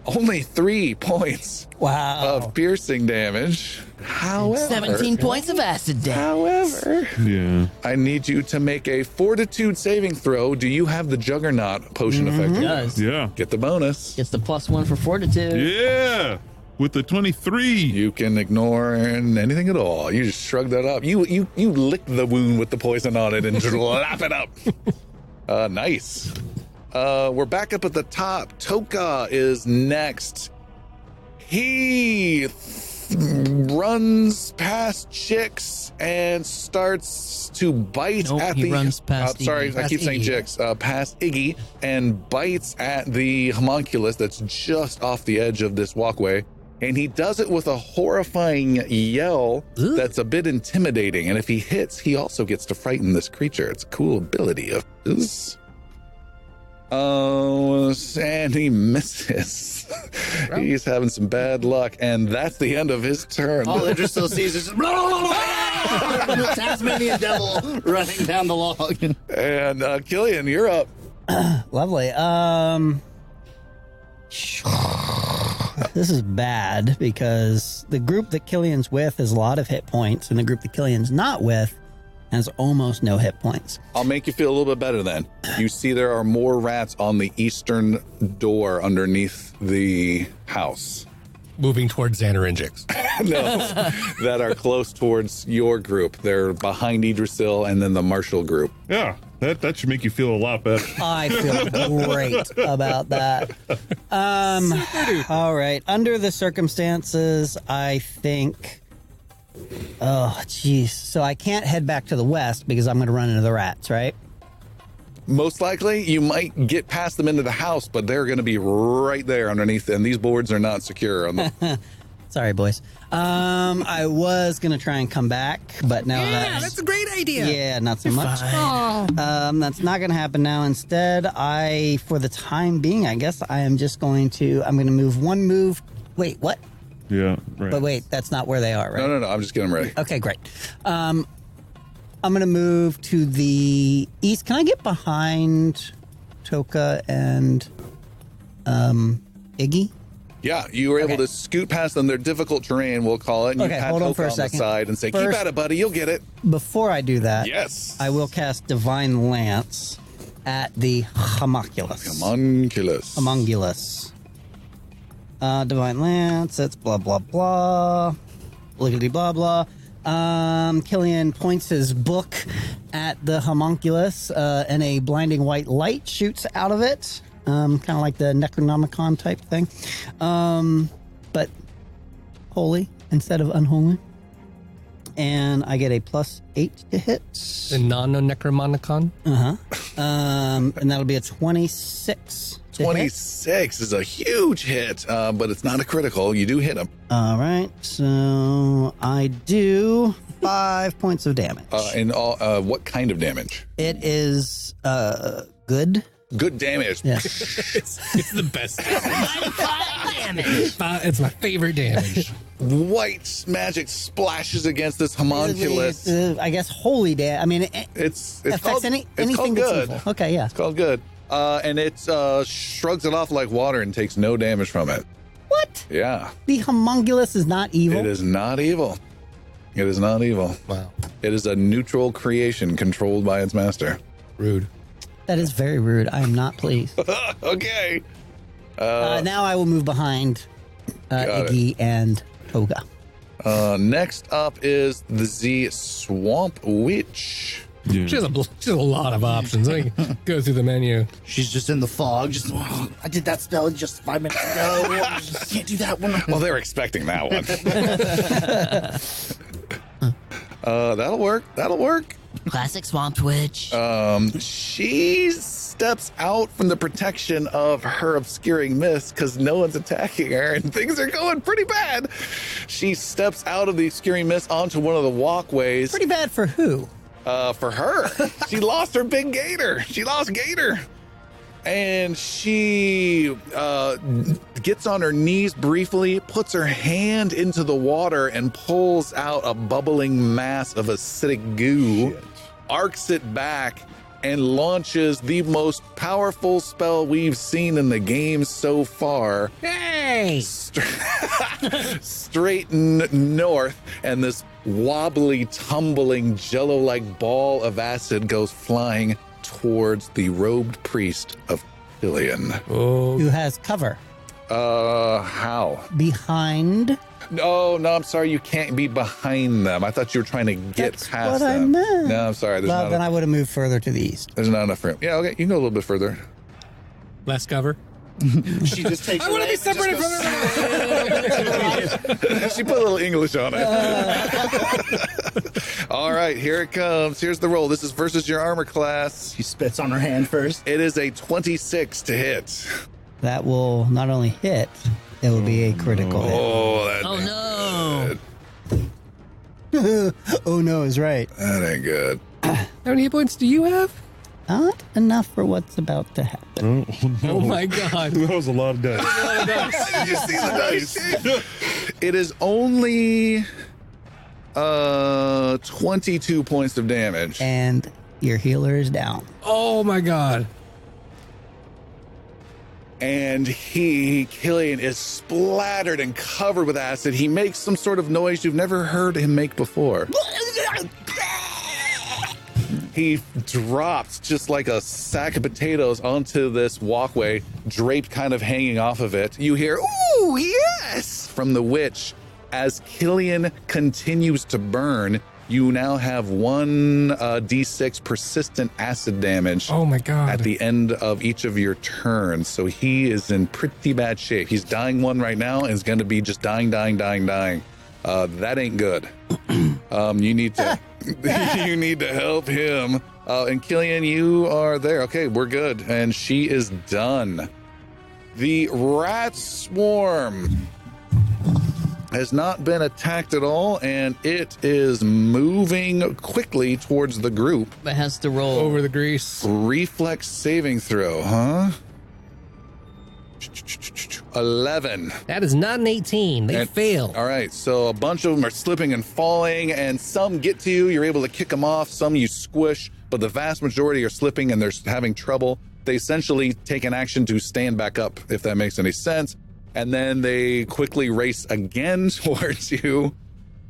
only 3 points of piercing damage. However, 17 points of acid damage. However, Yeah. I need you to make a fortitude saving throw. Do you have the Juggernaut potion effect? It does. Yeah. Get the bonus. Gets the +1 for fortitude. Yeah. With the 23. You can ignore anything at all. You just shrug that up. You lick the wound with the poison on it and just lap it up. Nice. We're back up at the top. Toka is next. He runs past Chicks and starts to bite Nope, at he the. runs past sorry, Iggy. I keep Past saying Iggy. Chicks. Past Iggy and bites at the homunculus that's just off the edge of this walkway. And he does it with a horrifying yell Ooh. that's a bit intimidating. And if he hits, he also gets to frighten this creature. It's a cool ability of his. Oh, and he misses. He's having some bad luck, and that's the end of his turn. All Idris still sees is just the Tasmanian devil running down the log. And Killian, you're up. Lovely. This is bad because the group that Killian's with has a lot of hit points, and the group that Killian's not with has almost no hit points. I'll make you feel a little bit better then. You see there are more rats on the eastern door underneath the house. Moving towards Xander and Jix. No, that are close towards your group. They're behind Idrisil and then the Marshall group. Yeah, that should make you feel a lot better. I feel great about that. All right. Under the circumstances, I think. Oh, geez. So I can't head back to the west because I'm going to run into the rats, right? Most likely, you might get past them into the house, but they're going to be right there underneath, and these boards are not secure. On the- Sorry, boys. I was going to try and come back, but now That's a great idea. yeah, not so much. Oh. That's not going to happen now. Instead, for the time being, I guess I'm going to move one move. Wait, what? Yeah, right. But wait, that's not where they are, right? No, I'm just getting them ready. Okay, great. I'm going to move to the east. Can I get behind Toka and Iggy? Yeah, you were able Okay. to scoot past them. They're difficult terrain, we'll call it. And Okay, you pat hold on Hoka for a the second. side and say, keep First- at it, buddy. You'll get it. Before I do that, Yes. I will cast Divine Lance at the homunculus. Homunculus. Divine Lance, it's blah, blah, blah. Bliggity, blah, blah. Killian points his book at the homunculus, and a blinding white light shoots out of it. Kind of like the Necronomicon type thing. But holy instead of unholy. And I get a +8 to hit. The non-necromonicon. And that'll be a 26 to hit. 26 is a huge hit, but it's not a critical. You do hit him. All right, so I do 5 points of damage. And what kind of damage? It is good. Good damage. Yeah. It's the best damage. It's my favorite damage. White magic splashes against this homunculus. I guess holy damage. I mean, it It's affects called, anything it's called that's good. evil. Okay, yeah. It's called good. And it shrugs it off like water and takes no damage from it. What? Yeah. The homunculus is not evil? It is not evil. It is not evil. Wow. It is a neutral creation controlled by its master. Rude. That is very rude. I am not pleased. Okay. Now I will move behind Got Iggy and Toga. Next up is the Swamp Witch. Yeah. She has a lot of options. Let me go through the menu. She's just in the fog. Just, I did that spell just 5 minutes ago. Can't do that one. Well, they're expecting that one. That'll work. That'll work. Classic Swamp Witch. She steps out from the protection of her obscuring mist because no one's attacking her and things are going pretty bad. She steps out of the obscuring mist onto one of the walkways. Pretty bad for who? For her. She lost her big gator. She lost Gator. And she gets on her knees briefly, puts her hand into the water and pulls out a bubbling mass of acidic goo, arcs it back, and launches the most powerful spell we've seen in the game so far. Hey! Straight north, and this wobbly, tumbling, jello-like ball of acid goes flying towards the robed priest of Killian. Who has cover? How? Behind. No, I'm sorry. You can't be behind them. I thought you were trying to get That's past what I them. meant. No, I'm sorry. Well, then I would have moved further to the east. There's not enough room. Yeah, okay. You can go a little bit further. Less cover. She just takes. I want to be separated from everyone. She put a little English on it. All right, here it comes. Here's the roll. This is versus your armor class. She spits on her hand first. It is a 26 to hit. That will not only hit, it will be a critical hit. Oh, that Oh ain't no! good. Oh no is right. That ain't good. How many hit points do you have? Not enough for what's about to happen. Oh my god. That was a lot of dice. You see the dice? It is only 22 points of damage. And your healer is down. Oh my god. And Killian is splattered and covered with acid. He makes some sort of noise you've never heard him make before. He drops just like a sack of potatoes onto this walkway, draped kind of hanging off of it. You hear, "Ooh, yes!" from the witch. As Killian continues to burn, you now have 1 d6 persistent acid damage. Oh my god. At the end of each of your turns. So he is in pretty bad shape. He's dying 1 right now and is going to be just dying. That ain't good. You need to you need to help him. And Killian, you are there. Okay, we're good. And she is done. The rat swarm has not been attacked at all, and it is moving quickly towards the group. It has to roll. over the grease. Reflex saving throw, huh? 11. That is not an 18. They And- fail. All right, so a bunch of them are slipping and falling, and some get to you. You're able to kick them off. Some you squish, but the vast majority are slipping and they're having trouble. They essentially take an action to stand back up, if that makes any sense. And then they quickly race again towards you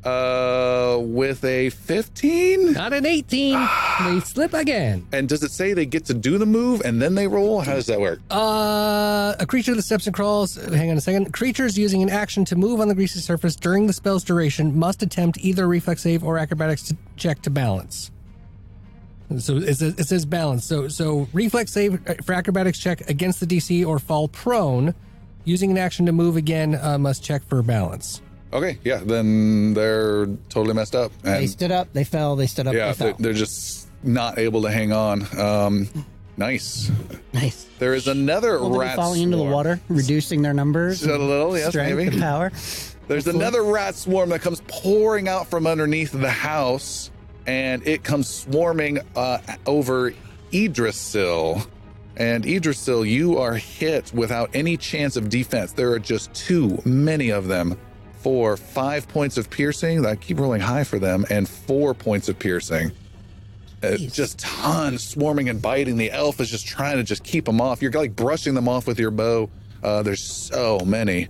with a 15. Not an 18. They slip again. And does it say they get to do the move and then they roll? How does that work? A creature that steps and crawls. Hang on a second. Creatures using an action to move on the greasy surface during the spell's duration must attempt either a reflex save or acrobatics check to balance. So it says balance. So reflex save for acrobatics check against the DC or fall prone. Using an action to move again must check for balance. Okay, yeah, then they're totally messed up. They And stood up, they fell, they stood up, yeah, they fell. they're just not able to hang on. Nice. Nice. There is another Will they be rat falling into the swarm. water, reducing their numbers? A little, yes, strength maybe. and power. There's another rat swarm that comes pouring out from underneath the house, and it comes swarming over Idrisil. And Idrisil, you are hit without any chance of defense. There are just too many of them for 5 points of piercing. I keep rolling high for them, and 4 points of piercing. Just tons swarming and biting. The elf is just trying to just keep them off. You're like brushing them off with your bow. There's so many.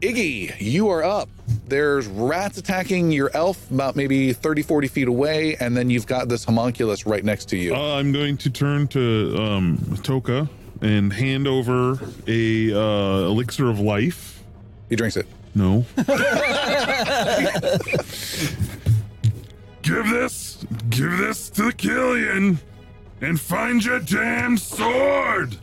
Iggy, you are up. There's rats attacking your elf about maybe 30, 40 feet away, and then you've got this homunculus right next to you. I'm going to turn to Toka and hand over a elixir of life. He drinks it. No. Give this to the Killian and find your damn sword.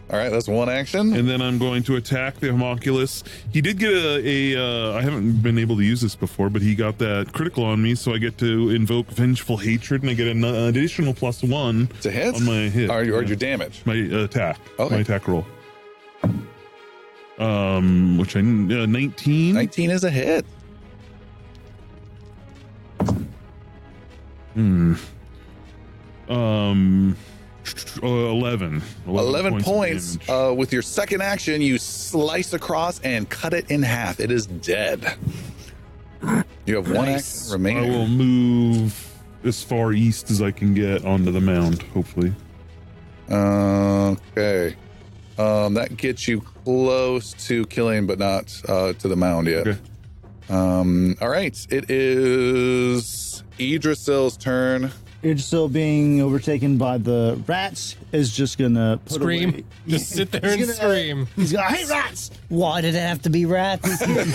All right, that's one action. And then I'm going to attack the homunculus. He did get I haven't been able to use this before, but he got that critical on me, so I get to invoke vengeful hatred, and I get an additional +1 To hit? on my hit. Or Yeah. your damage. My attack. Okay. My attack roll. Which 19. 19 is a hit. 11. 11 of points. damage. With your second action, you slice across and cut it in half. It is dead. You have one action I remaining. will move as far east as I can get onto the mound, hopefully. Okay. That gets you close to Killian, but not to the mound yet. Okay. All right. It is Idrisil's turn. Idrisil being overtaken by the rats is just gonna put Scream. away- Just sit there and He's gonna- scream. He's gonna, hey rats! Why did it have to be rats? He's going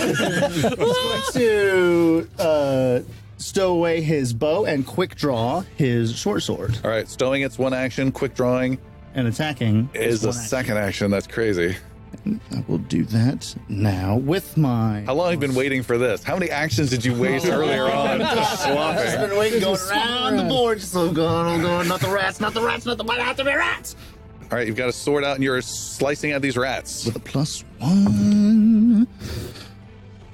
to stow away his bow and quick draw his short sword. All right. Stowing, it's one action. Quick drawing And attacking is a one action. second action. That's crazy. And I will do that now with my... How long have you been waiting for this? How many actions did you waste earlier on swapping? I've been waiting, going around the board. So I'm going, not the rats, not the rats, not the rats. All right, you've got a sword out and you're slicing at these rats. With a +1,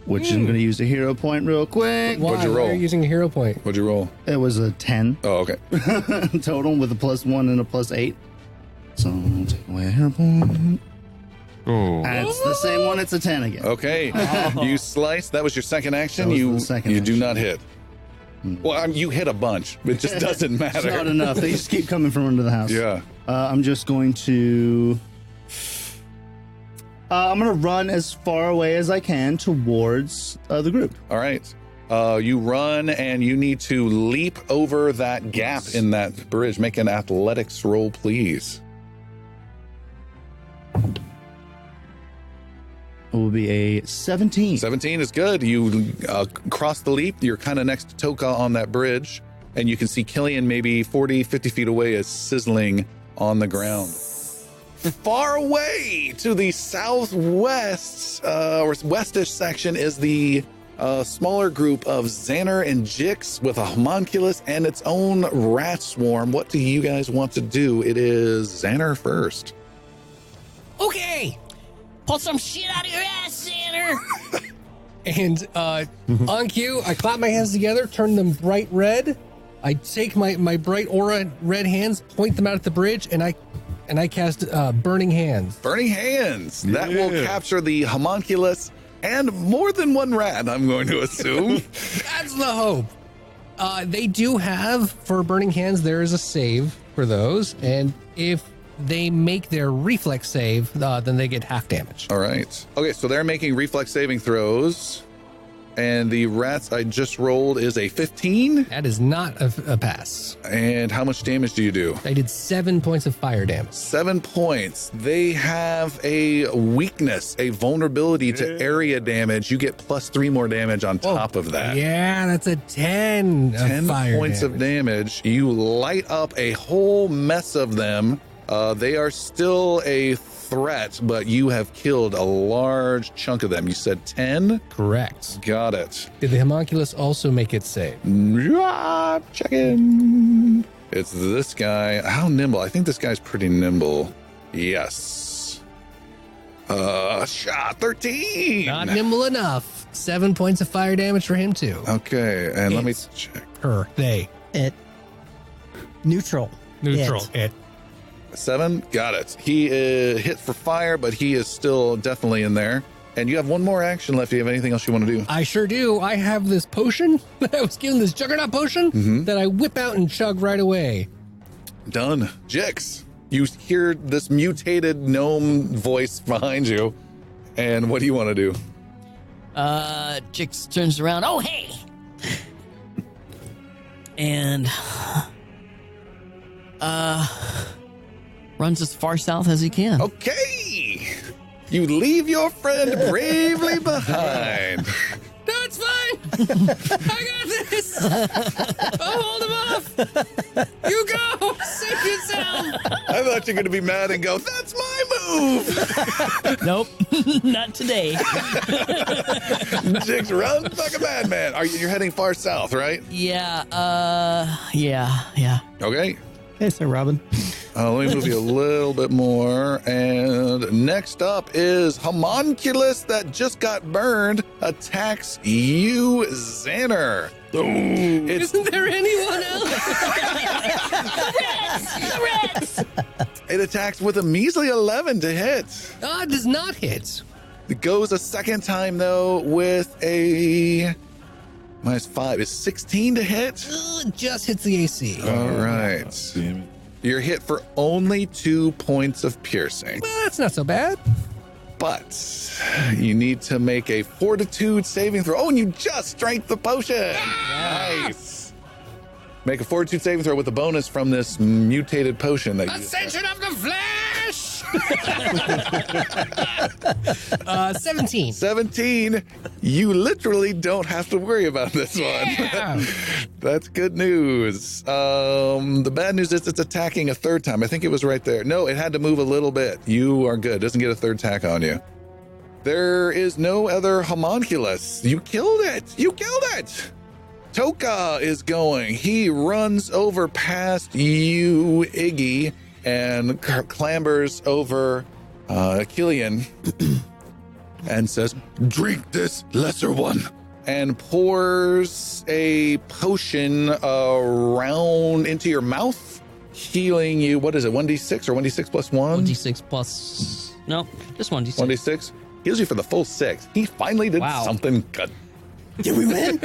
which I'm going to use a hero point real quick. Why? What'd you roll? Why are you using a hero point? What'd you roll? It was a 10 Oh, okay. total with a +1 and a +8. So I'll take away a hero point. Oh. It's the same one. It's a 10 again. Okay. You slice. That was your second action. That was You the second you do action. not hit. Well, you hit a bunch. It just doesn't It's matter. not enough. They just keep coming from under the house. Yeah. I'm just going to... I'm going to run as far away as I can towards the group. All right. You run and you need to leap over that gap in that bridge. Make an athletics roll, please. It will be a 17. 17 is good. You cross the leap. You're kind of next to Toka on that bridge, and you can see Killian maybe 40, 50 feet away is sizzling on the ground. Far away to the southwest or westish section is the smaller group of Xander and Jix with a homunculus and its own rat swarm. What do you guys want to do? It is Xander first. Okay. Pull some shit out of your ass, Xander. And on cue, I clap my hands together, turn them bright red. I take my bright aura red hands, point them out at the bridge, and I cast Burning Hands. Burning Hands. That will Yeah. capture the homunculus and more than one rat, I'm going to assume. That's the hope. They do have, for Burning Hands, there is a save for those, and if they make their reflex save, then they get half damage. All right. Okay, so they're making reflex saving throws. And the rats I just rolled is a 15. That is not a pass. And how much damage do you do? I did 7 points of fire damage. 7 points. They have a weakness, a vulnerability to area damage. You get +3 more damage on top of that. Yeah, that's a 10 of 10 fire points damage. of damage. You light up a whole mess of them. They are still a threat, but you have killed a large chunk of them. You said 10? Correct. Got it. Did the homunculus also make it save? Check in. It's this guy. How nimble? I think this guy's pretty nimble. Yes. Shot 13. Not nimble enough. 7 points of fire damage for him too. Okay, and let me It's- check. They. It. Neutral. Neutral. It. 7. Got it. He hit for fire, but he is still definitely in there. And you have one more action left. Do you have anything else you want to do? I sure do. I have this potion that I was given, this juggernaut potion that I whip out and chug right away. Done. Jix, you hear this mutated gnome voice behind you. And what do you want to do? Jix turns around. Oh, hey. And runs as far south as he can. Okay. You leave your friend bravely behind. No, it's fine. I got this. I'll hold him off. You go. Save yourself. I thought you were going to be mad and go, that's my move. Nope, not today. Jix runs like a madman. You're heading far south, right? Yeah, yeah. Okay. Okay, so Robin. Let me move you a little bit more. And next up is Homunculus that just got burned attacks you, Xander. It's, Isn't there anyone else? The rats! it attacks with a measly 11 to hit. It does not hit. It goes a second time, though, with a -5. Is 16 to hit? Just hits the AC. All right. Damn it. You're hit for only 2 points of piercing. Well, that's not so bad. But you need to make a fortitude saving throw. Oh, and you just drank the potion. Nice. Make a fortitude saving throw with a bonus from this mutated potion that you Ascension of the Flesh! 17. 17. You literally don't have to worry about this one. That's good news. The bad news is it's attacking a third time. I think it was right there. No, it had to move a little bit. You are good. Doesn't get a third attack on you. There is no other homunculus. You killed it. You killed it. Toka is going. He runs over past you, Iggy, and clambers over Killian and says, "Drink this, lesser one," and pours a potion around into your mouth, healing you. What is it, 1d6 or 1d6 plus 1? 1d6 plus... No, just 1d6. 1d6? Heals you for the full 6. He finally did something good. Did we win?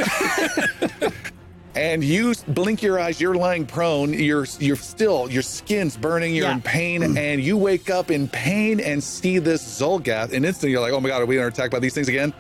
And you blink your eyes, you're lying prone, you're still, your skin's burning, you're in pain, and you wake up in pain and see this Zolgath, and instantly you're like, oh my god, are we attacked by these things again?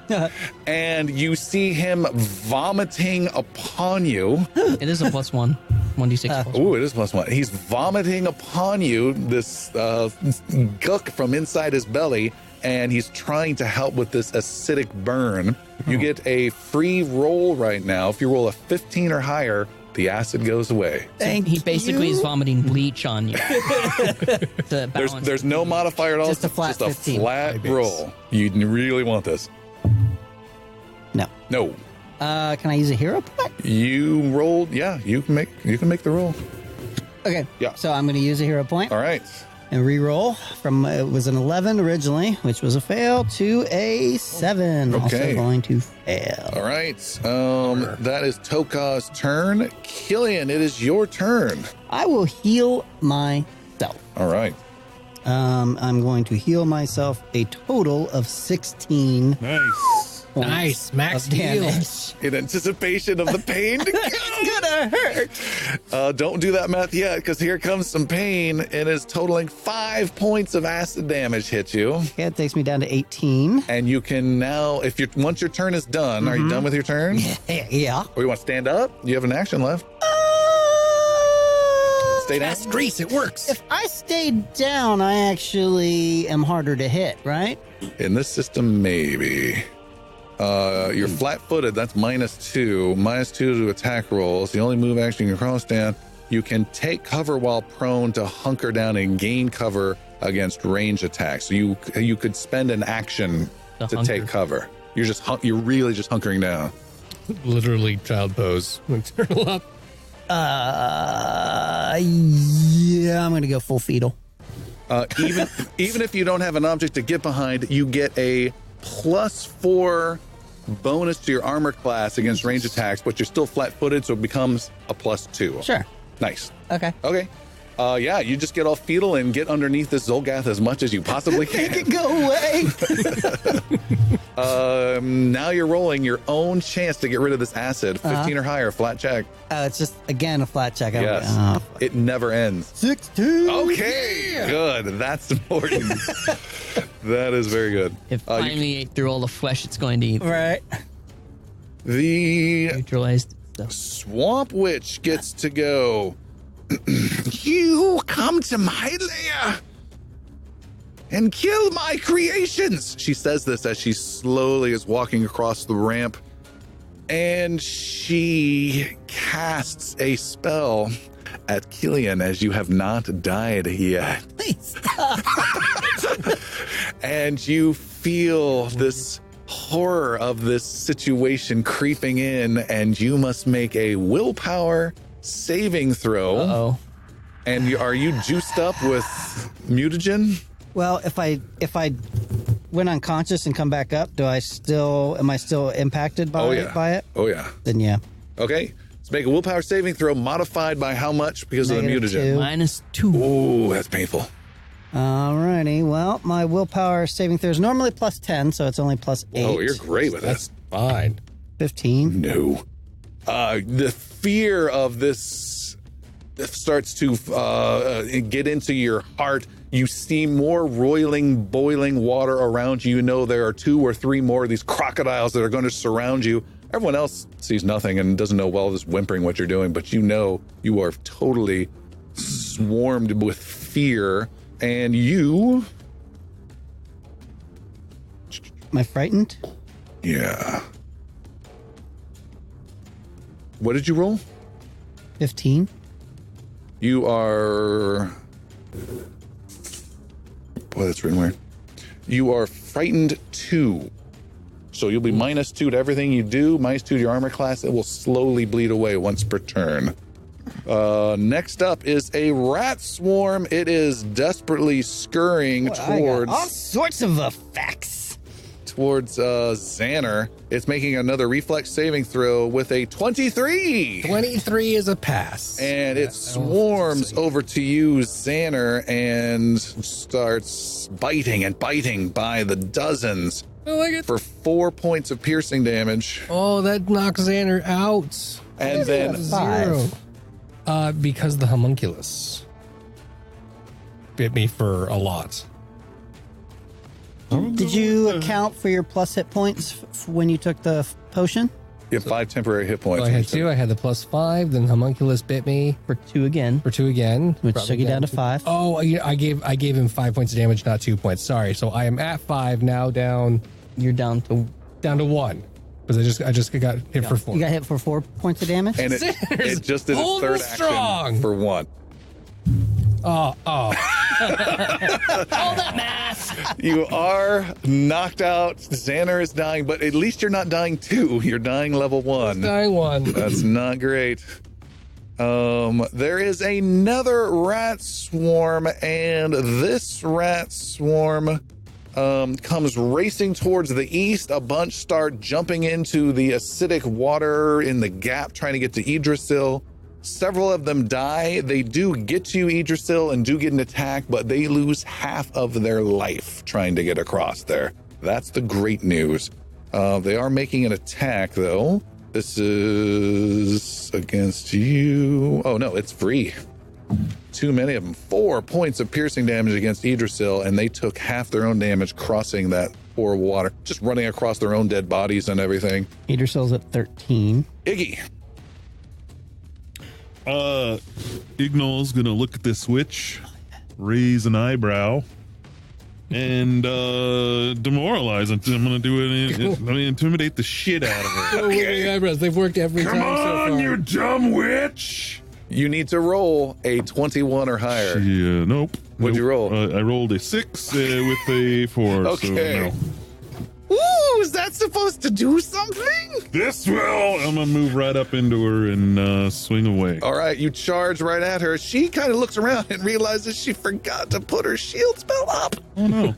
And you see him vomiting upon you. It is a plus 1. 1d6 plus 1. Ooh, it is plus 1. He's vomiting upon you, this gook from inside his belly, and he's trying to help with this acidic burn. You get a free roll right now. If you roll a 15 or higher, the acid goes away. He basically is vomiting bleach on you. There's no modifier at all. Just a flat 15. Flat roll. You really want this? No. No. Can I use a hero point? You rolled. Yeah, you can make the roll. Okay. Yeah. So I'm going to use a hero point. All right. And re-roll from, it was an 11 originally, which was a fail, to a 7. Okay. Also going to fail. All right. That is Toka's turn. Killian, it is your turn. I will heal myself. All right. I'm going to heal myself a total of 16 Nice. points Nice, max of damage. In anticipation of the pain. It's gonna hurt. Don't do that math yet, because here comes some pain. It is totaling 5 points of acid damage hit you. Okay, it takes me down to 18. And you can now, once your turn is done, are you done with your turn? Yeah. Or you want to stand up? You have an action left. Stay down. Fast grease, it works. If I stayed down, I actually am harder to hit, right? In this system, maybe. You're flat-footed. That's -2. -2 to attack rolls. The only move action you can cross down. You can take cover while prone to hunker down and gain cover against range attacks. So you could spend an action to take cover. You're really just hunkering down. Literally child pose. Turtle up. Yeah, I'm gonna go full fetal. Even if you don't have an object to get behind, you get a +4 bonus to your armor class against range attacks, but you're still flat-footed, so it becomes a +2. Sure. Nice. Okay. Okay. Yeah, you just get all fetal and get underneath this Zolgath as much as you possibly can. Make it go away. Now you're rolling your own chance to get rid of this acid. 15 or higher, flat check. It's just, again, a flat check. Yes. It never ends. 16. Okay, good. That's important. That is very good. It finally ate through all the flesh it's going to eat. Right. The Neutralized stuff. Swamp Witch gets to go. You come to my lair and kill my creations. She says this as she slowly is walking across the ramp, and she casts a spell at Killian as you have not died yet. Please. And you feel this horror of this situation creeping in, and you must make a willpower saving throw. Uh-oh. And are you juiced up with mutagen? Well, if I went unconscious and come back up, am I still impacted by it? Oh yeah. Then yeah. Okay. Let's make a willpower saving throw modified by how much because of the mutagen? -2. Ooh, that's painful. Alrighty. Well, my willpower saving throw is normally +10, so it's only +8. Oh, you're great with That's that. fine. 15. No. The fear of this starts to get into your heart. You see more roiling, boiling water around you. You know there are 2 or 3 more of these crocodiles that are going to surround you. Everyone else sees nothing and doesn't know, well, just whimpering what you're doing, but you know you are totally swarmed with fear, And you... Am I frightened? Yeah. What did you roll? 15. You are... Boy, that's written weird. You are frightened 2. So you'll be -2 to everything you do, -2 to your armor class. It will slowly bleed away once per turn. Next up is a rat swarm. It is desperately scurrying towards... all sorts of effects. Towards Xander. It's making another reflex saving throw with a 23. 23 is a pass. And it swarms over to you, Xander, and starts biting and biting by the dozens. I like it. For 4 points of piercing damage. Oh, that knocks Xander out. And then 0. Because the homunculus bit me for a lot. Did you account for your plus hit points when you took the potion? you have 5 temporary hit points. So I had 2. I had the +5. Then homunculus bit me For 2 again. for 2 again, Which brought took me you down to 5. Oh, I gave him 5 points of damage, not 2 points. Sorry. So I am at 5 now, down You're down to 1 because I just got hit for 4. You got hit for 4 points of damage? And it just did its Hold third strong. action for 1. Oh. all that math. You are knocked out. Xander is dying, but at least you're not dying 2. You're dying level 1. Dying 1. That's not great. There is another rat swarm, and this rat swarm comes racing towards the east. A bunch start jumping into the acidic water in the gap, trying to get to Idrisil. Several of them die. They do get to Idrisil and do get an attack, but they lose half of their life trying to get across there. That's the great news. They are making an attack, though. This is against you. Oh, no, it's free. Too many of them. 4 points of piercing damage against Idrisil, and they took half their own damage crossing that poor water, just running across their own dead bodies and everything. Idrisil's at 13. Iggy. Ignol's gonna look at this witch, raise an eyebrow, and demoralize it. I'm gonna do it. I'm gonna intimidate the shit out of her. Oh, wiggling eyebrows. They've worked every Come time so on, far. you dumb witch! You need to roll a 21 or higher. Yeah, nope. What'd you roll? I rolled a 6 with a 4. Okay. So no. Ooh, is that supposed to do something? This will. I'm gonna move right up into her and swing away. All right, you charge right at her. She kind of looks around and realizes she forgot to put her shield spell up. Oh no!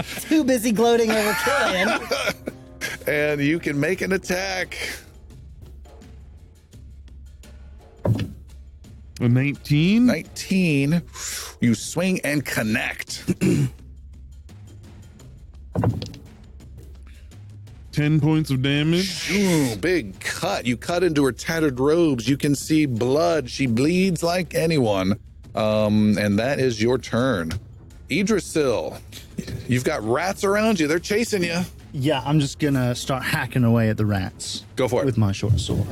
She Too busy gloating over killing. And you can make an attack. A 19. 19. You swing and connect. 10 points of damage. Ooh, big cut. You cut into her tattered robes. You can see blood. She bleeds like anyone. And that is your turn. Idrisil, you've got rats around you. They're chasing you. Yeah, I'm just gonna start hacking away at the rats. Go for it. With my short sword.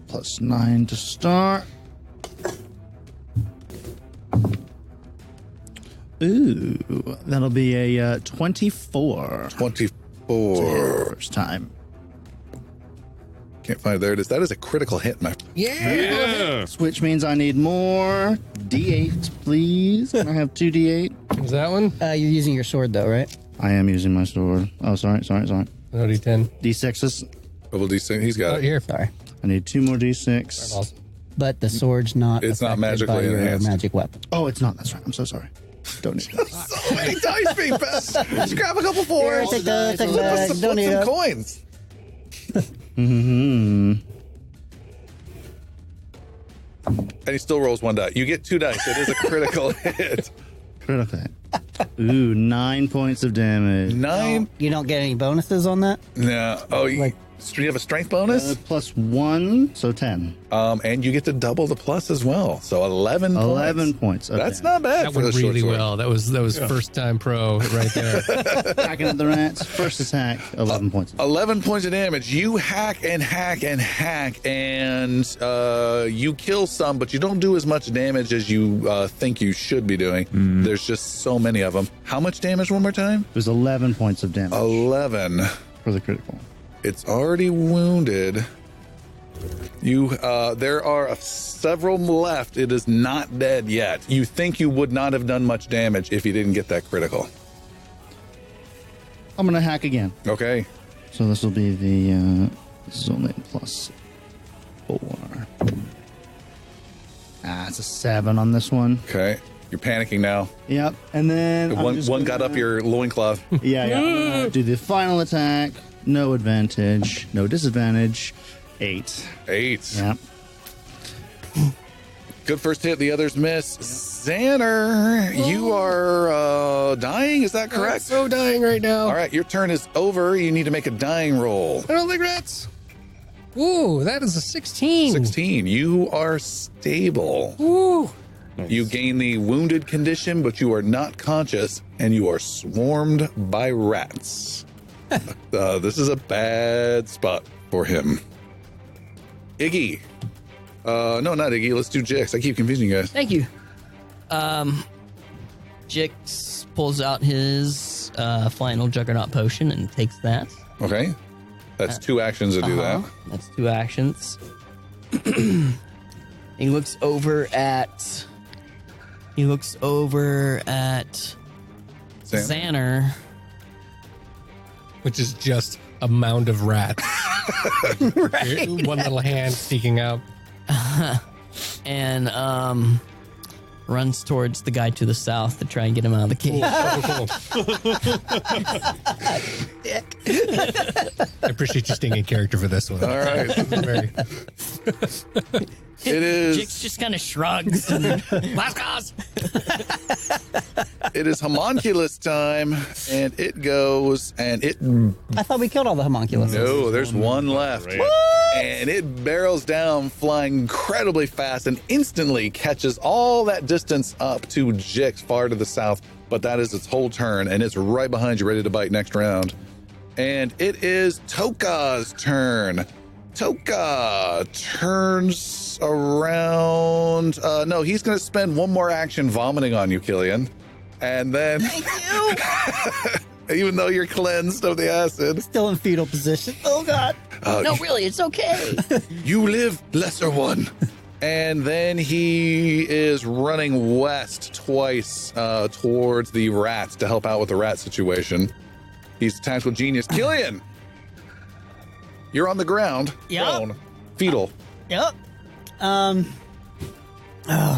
+9 to start. Ooh, that'll be a 24. 24. First time. Can't find it. There it is. That is a critical hit, my. Yeah. Which means I need more D8, please. Can I have 2 D8? Is that one? You're using your sword, though, right? I am using my sword. Oh, sorry. No, D10. D6s. Double D6. He's got Oh, it. here. Sorry. I need 2 more D6. Awesome. But the sword's not. It's not affected by magically your enhanced. magic weapon. Oh, it's not. That's right. I'm so sorry. Don't need that. So many dice being passed. Just grab a couple fours. Take the Flip bag. some, Don't need some it. coins. Mm-hmm. And he still rolls 1 die. You get 2 dice. It is a critical hit. Critical. Ooh, 9 points of damage. 9. You don't get any bonuses on that? No. Oh, Like Do you have a strength bonus? +1, so 10. And you get to double the plus as well. So 11 points. 11 points. Okay. That's not bad That for the went short really sword. well. That was first time pro right there. Attacking at the rats. First attack, 11 points. 11 points of damage. You hack and hack and hack, and you kill some, but you don't do as much damage as you think you should be doing. There's just so many of them. How much damage one more time? There's 11 points of damage 11. for the critical. It's already wounded. There are several left. It is not dead yet. You think you would not have done much damage if you didn't get that critical. I'm going to hack again. Okay. So this will be the, this is only +4. It's a 7 on this one. Okay. You're panicking now. Yep. And then One got up your loincloth. Yeah. I'm gonna do the final attack. No advantage. No disadvantage. 8. 8. Yep. Good first hit. The others miss. Xander, you are dying. Is that I'm correct? so dying right now. All right. Your turn is over. You need to make a dying roll. I don't like rats. Ooh, that is a 16. 16. You are stable. Ooh. You gain the wounded condition, but you are not conscious, and you are swarmed by rats. This is a bad spot for him. Iggy. No, not Iggy. Let's do Jix. I keep confusing you guys. Thank you. Jix pulls out his final Juggernaut potion and takes that. Okay. That's 2 actions to do that. That's 2 actions. He looks over at Xander. Which is just a mound of rats. Right. One little hand sticking out. And runs towards the guy to the south to try and get him out of the cave. I appreciate you staying in character for this one. All right. Very- It is. Jix just kind of shrugs. And, last cause. It is homunculus time, and it goes, and it. I thought we killed all the homunculus. No, there's one left. And it barrels down, flying incredibly fast, and instantly catches all that distance up to Jix far to the south. But that is its whole turn, and it's right behind you, ready to bite next round. And it is Toka's turn. Toka turns around. No, he's going to spend one more action vomiting on you, Killian. And then, even though you're cleansed of the acid, Still in fetal position. Oh, God. No, really, it's okay. you live, lesser one. And then he is running west twice towards the rats to help out with the rat situation. He's attacked with genius. Killian, you're on the ground. Yep. Prone, fetal. Yep. Oh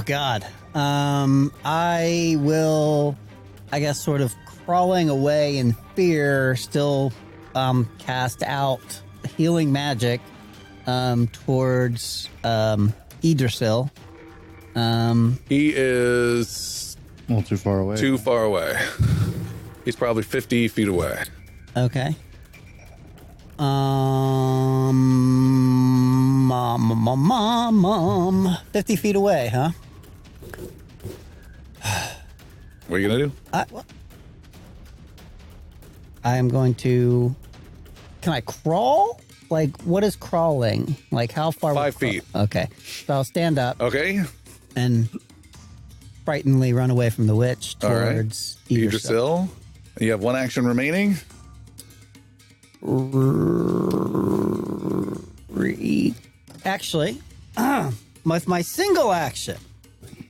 God. I will, I guess, sort of crawling away in fear, still cast out healing magic towards Idrisil. He is Well, too far away. too far away. He's probably 50 feet away. Okay. 50 feet away, huh? What are you gonna do? I am going to. Can I crawl? Like, what is crawling? Like, how far? 5 feet. Okay. So I'll stand up Okay. and frightenedly run away from the witch All right. towards Idrisil. Idrisil. You have one action remaining. Actually, with my single action,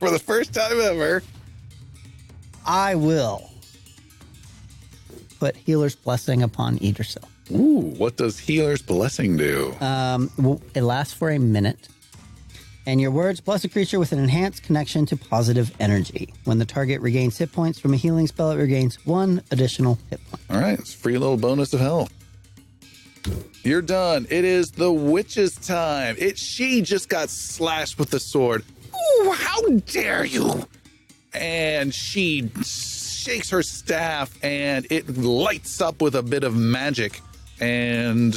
For the first time ever. I will put Healer's Blessing upon Idrisil. Ooh, what does Healer's Blessing do? It lasts for a minute. And your words bless a creature with an enhanced connection to positive energy. When the target regains hit points from a healing spell, it regains 1 additional hit point. All right, it's a free little bonus of health. You're done. It is the witch's time. She just got slashed with the sword. Ooh, how dare you! And she shakes her staff, and it lights up with a bit of magic. And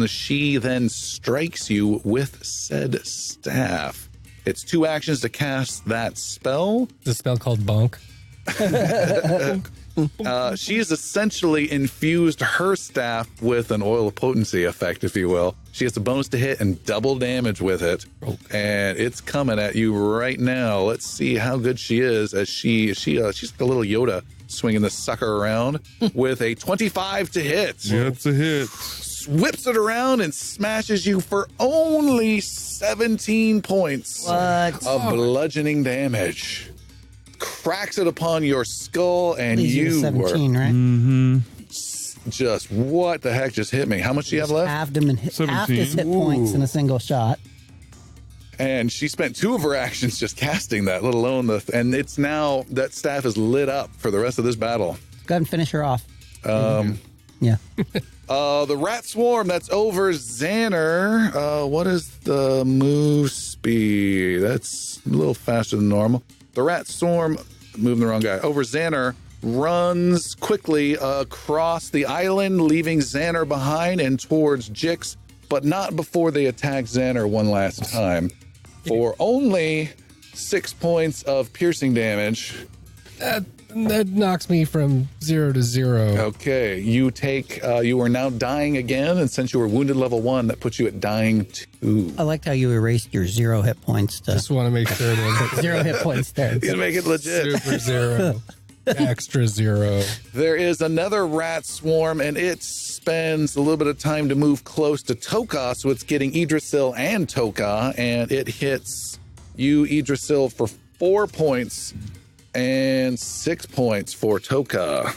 she then strikes you with said staff. It's 2 actions to cast that spell. The spell called Bonk. She has essentially infused her staff with an oil of potency effect, if you will. She gets a bonus to hit and double damage with it. And it's coming at you right now. Let's see how good she is as she's like a little Yoda swinging the sucker around with a 25 to hit. Yeah, it's a hit. Whips it around and smashes you for only 17 points of bludgeoning damage. Cracks it upon your skull, and Leaves you you with 17, were right? just, what the heck just hit me? How much do you have left? Halved him and half 17. his hit points in a single shot. And she spent 2 of her actions just casting that, let alone and it's now, that staff is lit up for the rest of this battle. Go ahead and finish her off. Yeah. The rat swarm that's over Xander. What is the move speed? That's a little faster than normal. The rat swarm, moving the wrong guy, over Xander, runs quickly across the island, leaving Xander behind and towards Jix, but not before they attack Xander one last time for only 6 points of piercing damage. That knocks me from 0 to 0. Okay, you are now dying again, and since you were wounded level 1, that puts you at dying 2. I liked how you erased your 0 hit points to Just want to make sure that 0 hit points there. You make it legit. super 0, extra 0. There is another rat swarm, and it spends a little bit of time to move close to Toka, so it's getting Idrisil and Toka, and it hits you, Idrisil, for 4 points and 6 points for Toka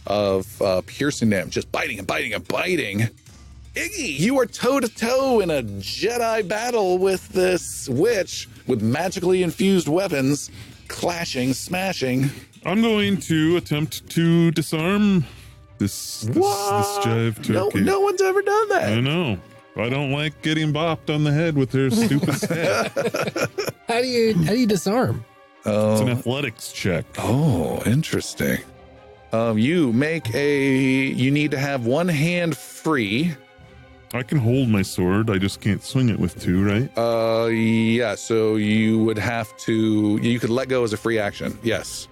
of piercing damage, just biting and biting and biting. Iggy, you are toe-to-toe in a Jedi battle with this witch with magically infused weapons, clashing, smashing. I'm going to attempt to disarm this jive turkey. No one's ever done that. I know. I don't like getting bopped on the head with her stupid staff. How do you disarm? It's an athletics check. Oh, interesting. You need to have one hand free. I can hold my sword. I just can't swing it with 2, right? Yeah, so you could let go as a free action. Yes.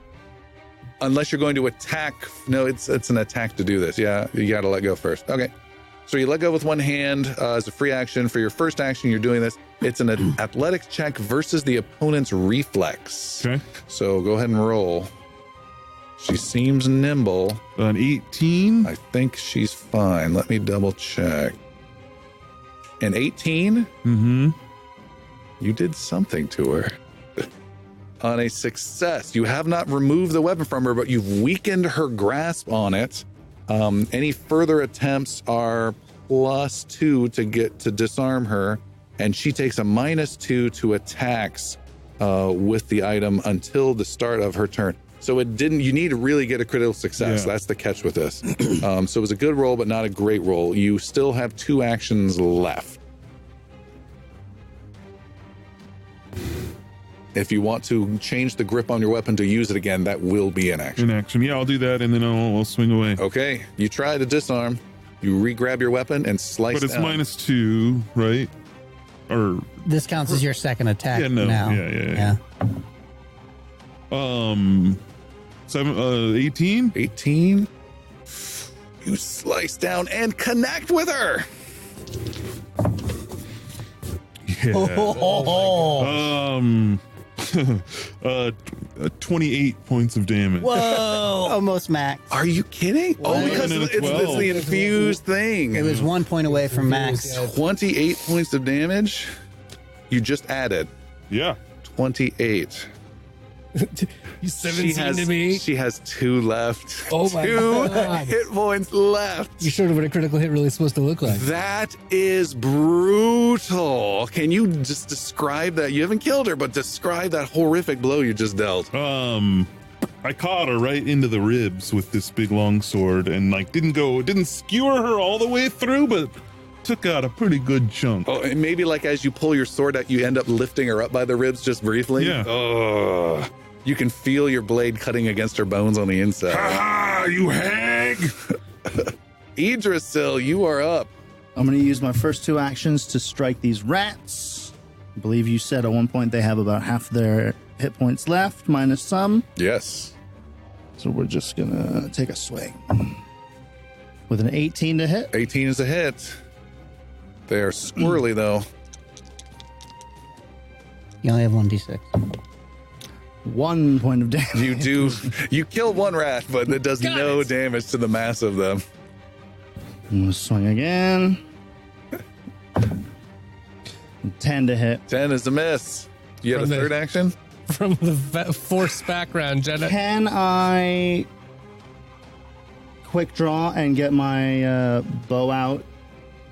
Unless you're going to attack. No, it's an attack to do this. Yeah, you got to let go first. Okay. So you let go with one hand as a free action. For your first action, you're doing this. It's an athletics check versus the opponent's reflex. Okay. So go ahead and roll. She seems nimble. An 18. I think she's fine. Let me double check. An 18? Mm-hmm. You did something to her. On a success, you have not removed the weapon from her, but you've weakened her grasp on it. Any further attempts are +2 to disarm her, and she takes a -2 to attacks with the item until the start of her turn. So you need to really get a critical success. Yeah. That's the catch with this. So it was a good roll, but not a great roll. You still have 2 actions left. If you want to change the grip on your weapon to use it again, that will be an action. In action. Yeah, I'll do that, and then I'll swing away. Okay, you try to disarm. You re-grab your weapon and slice But it's down. -2, right? Or This counts as your second attack Yeah, no. now. Yeah. 18. 18. You slice down and connect with her. Yeah. 28 points of damage. Whoa! Almost max. Are you kidding? Oh, because And a it's 12. the infused thing. It was 1 point away from max. 28 points of damage. You just added Yeah. 28. You 17 to me. She has 2 left. Oh my 2 God. hit points left. You showed her what a critical hit really is supposed to look like. That is brutal. Can you just describe that? You haven't killed her, but describe that horrific blow you just dealt. I caught her right into the ribs with this big long sword, and didn't skewer her all the way through, but took out a pretty good chunk. Oh, and maybe as you pull your sword out, you end up lifting her up by the ribs just briefly. Yeah. Oh, you can feel your blade cutting against her bones on the inside. Ha! You hag! Idrisil, you are up. I'm going to use my first 2 actions to strike these rats. I believe you said at one point they have about half their hit points left, minus some. Yes. So we're just going to take a swing. With an 18 to hit. 18 is a hit. They are squirrely, though. You only have 1d6. 1 point of damage. You kill one rat, but it does no damage to the mass of them. I'm going to swing again. 10 to hit. 10 is a miss. You have a From the- third action? From the forced background, Jenna. Can I quick draw and get my bow out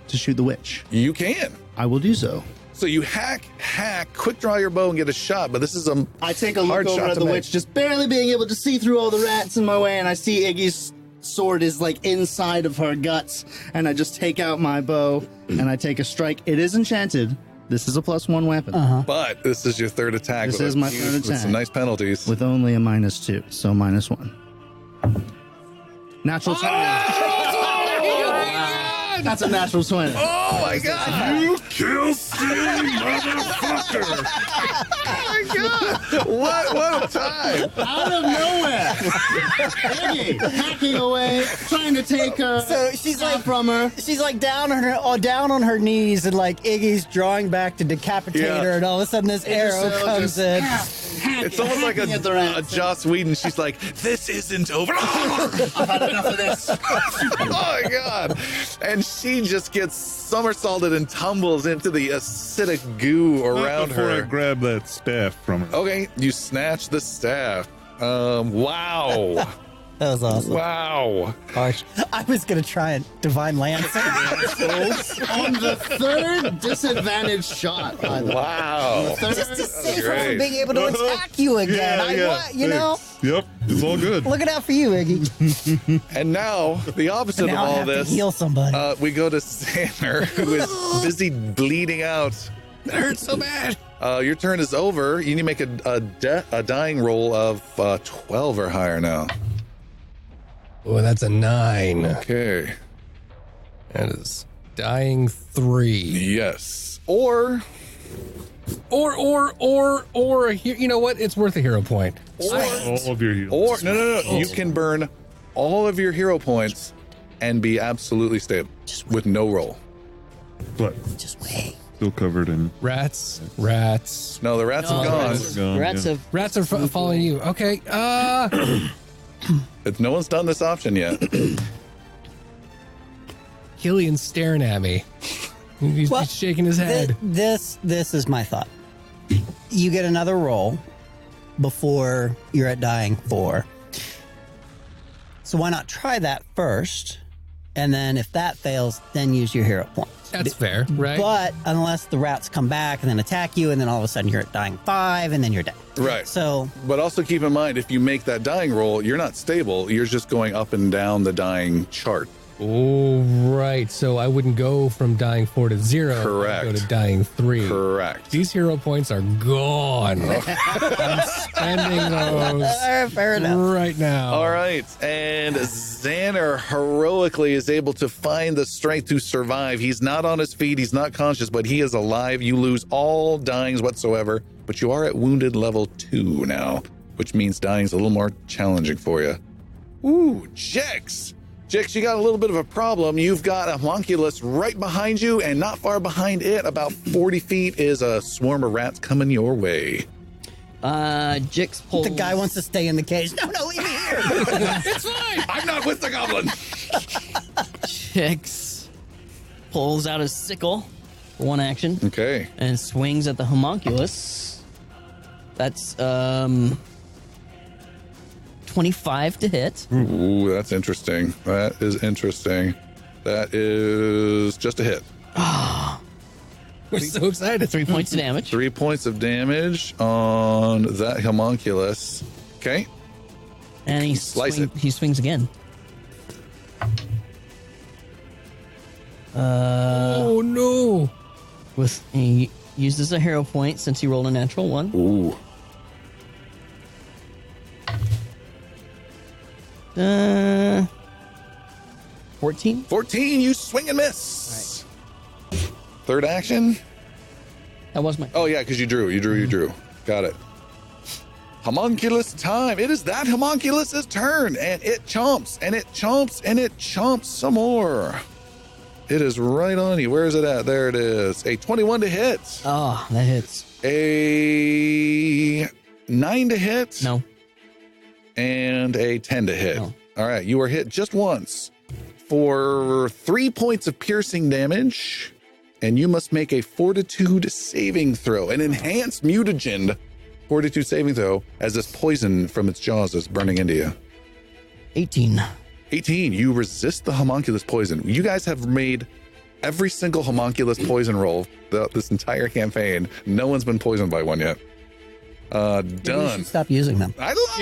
to shoot the witch? You can. I will do so. So you hack, quick draw your bow and get a shot, but this is a I take a hard look over shot at to the make. witch, just barely being able to see through all the rats in my way, and I see Iggy's sword is like inside of her guts, and I just take out my bow and I take a strike. It is enchanted. This is a +1 weapon But this is your third attack. This with is a my huge- third With some attack. nice penalties. with only a -2, so -1. Natural 20. That's a natural 20. Oh my god! You kill silly motherfucker! Oh my god! What a time! Out of nowhere, Iggy hacking away, trying to take her. So she's stuff like- from her. She's like down on her knees, and like Iggy's drawing back to decapitate Yeah. her, and all of a sudden this arrow So comes just in. It's almost like hacking at the a rats. Joss Whedon. She's like, "This isn't over." I've had enough of this. Oh my god! And she just gets somersaulted and tumbles into the acidic goo around Before I her. grab that staff from her. Okay, you snatch the staff. Wow. That was awesome. Wow. Harsh. I was gonna try a divine lance. On the third disadvantaged shot, by the way. Wow. Just to save her great. from being able to attack you again. You know, Thanks. Yep, it's all good. looking out for you, Iggy. And now, the opposite Now of I all have to this, heal somebody. we go to Xander, who is busy bleeding out. It hurts so bad. Your turn is over. You need to make a dying roll of 12 or higher now. Oh, that's a 9. Okay. That is dying 3. Yes. Or You know what? It's worth a hero point. All of your heals. no. You can burn all of your hero points and be absolutely stable with no roll. But Just wait. still covered in. Rats. No, the rats have gone. Rats have Rats are following you. Okay. No one's done this option yet. Killian's staring at me. He's Well, shaking his head. This is my thought. You get another roll before you're at dying 4. So why not try that first? And then if that fails, then use your hero points. That's fair, right? But unless the rats come back and then attack you, and then all of a sudden you're at dying 5, and then you're dead. Right. So But also keep in mind, if you make that dying roll, you're not stable. You're just going up and down the dying chart. Oh, right. So I wouldn't go from dying 4 to 0. Correct. I'd go to dying 3. Correct. These hero points are gone. I'm spending those fair enough. right now. All right. And Xander heroically is able to find the strength to survive. He's not on his feet. He's not conscious, but he is alive. You lose all dyings whatsoever, but you are at wounded level 2 now, which means dying's a little more challenging for you. Ooh, Jex. Jex, you got a little bit of a problem. You've got a homunculus right behind you, and not far behind it, about 40 feet, is a swarm of rats coming your way. Jix pulls. The guy wants to stay in the cage. No, leave me here. It's fine. I'm not with the goblin. Jix pulls out his sickle for one action Okay. and swings at the homunculus. That's 25 to hit. Ooh, that's interesting. That is interesting. That is just a hit. We're so excited. 3 points of damage. 3 points of damage on that homunculus. Okay. And he Slice it. He swings again. Oh, no. He uses a hero point since he rolled a natural 1. Ooh. 14. 14, you swing and miss. Third action. That was my. Oh, yeah, because you drew. Got it. Homunculus time. It is that homunculus's turn, and it chomps, and it chomps, and it chomps some more. It is right on you. Where is it at? There it is. A 21 to hit. Oh, that hits. A 9 to hit. No. And a 10 to hit. No. All right, you are hit just once for 3 points of piercing damage, and you must make a fortitude saving throw, an enhanced mutagen fortitude saving throw, as this poison from its jaws is burning into you. 18. 18, you resist the homunculus poison. You guys have made every single homunculus poison roll throughout this entire campaign. No one's been poisoned by one yet. Maybe we Done. should stop using them. I love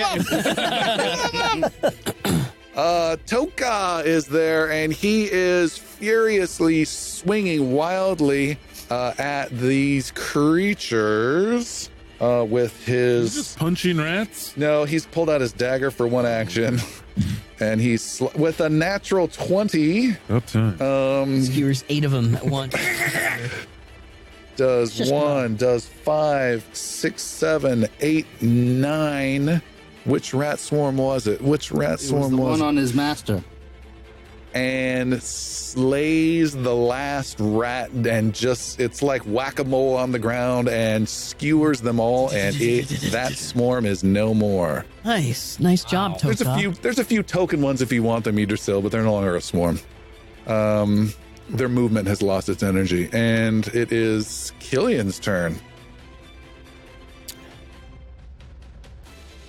them. Toka is there, and he is furiously swinging wildly at these creatures with his. Just punching rats. No, he's pulled out his dagger for one action, and he's with a natural 20. About time. Skewers 8 of them at once. Does Just 1, does 5, 6, 7, 8, 9. Which rat swarm was it? Which rat It was swarm the was one it? on his master. And slays the last rat, and just it's like whack-a-mole on the ground, and skewers them all, and that swarm is no more. Nice job, Toka. There's a few token ones if you want them, Idrisil, but they're no longer a swarm. Their movement has lost its energy, and it is Killian's turn.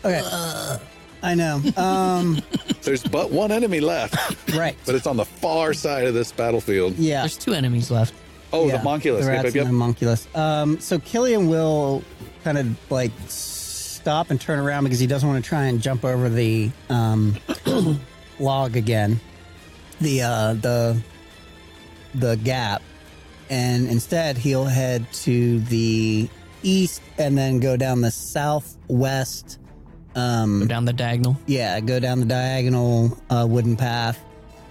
Okay. I know. There's but one enemy left, Right. but it's on the far side of this battlefield. Yeah. There's 2 enemies left. Oh, Yeah, the homunculus. The Yep, rats yep, and the homunculus. So Killian will kind of like stop and turn around because he doesn't want to try and jump over the log again. The gap, and instead he'll head to the east and then go down the southwest. Go down the diagonal. Yeah, go down the diagonal wooden path,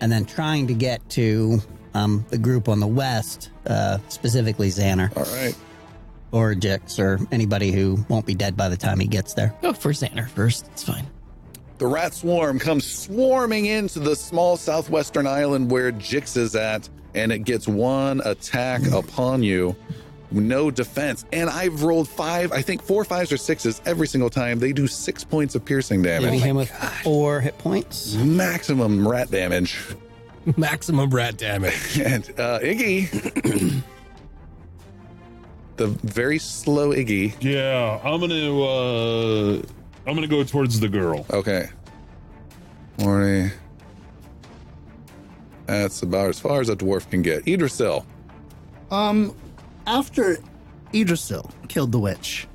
and then trying to get to the group on the west, specifically Xander All right. or Jix or anybody who won't be dead by the time he gets there. Go for Xander first. It's fine. The rat swarm comes swarming into the small southwestern island where Jix is at, and it gets one attack upon you. No defense. And I've rolled 4, 5s, or 6s every single time. They do 6 points of piercing Leaving damage. him with 4 hit points. Maximum rat damage. Maximum rat damage. And Iggy. The very slow Iggy. Yeah, I'm gonna go towards the girl. Okay. 40. That's about as far as a dwarf can get. Idrisil. After Idrisil killed the witch,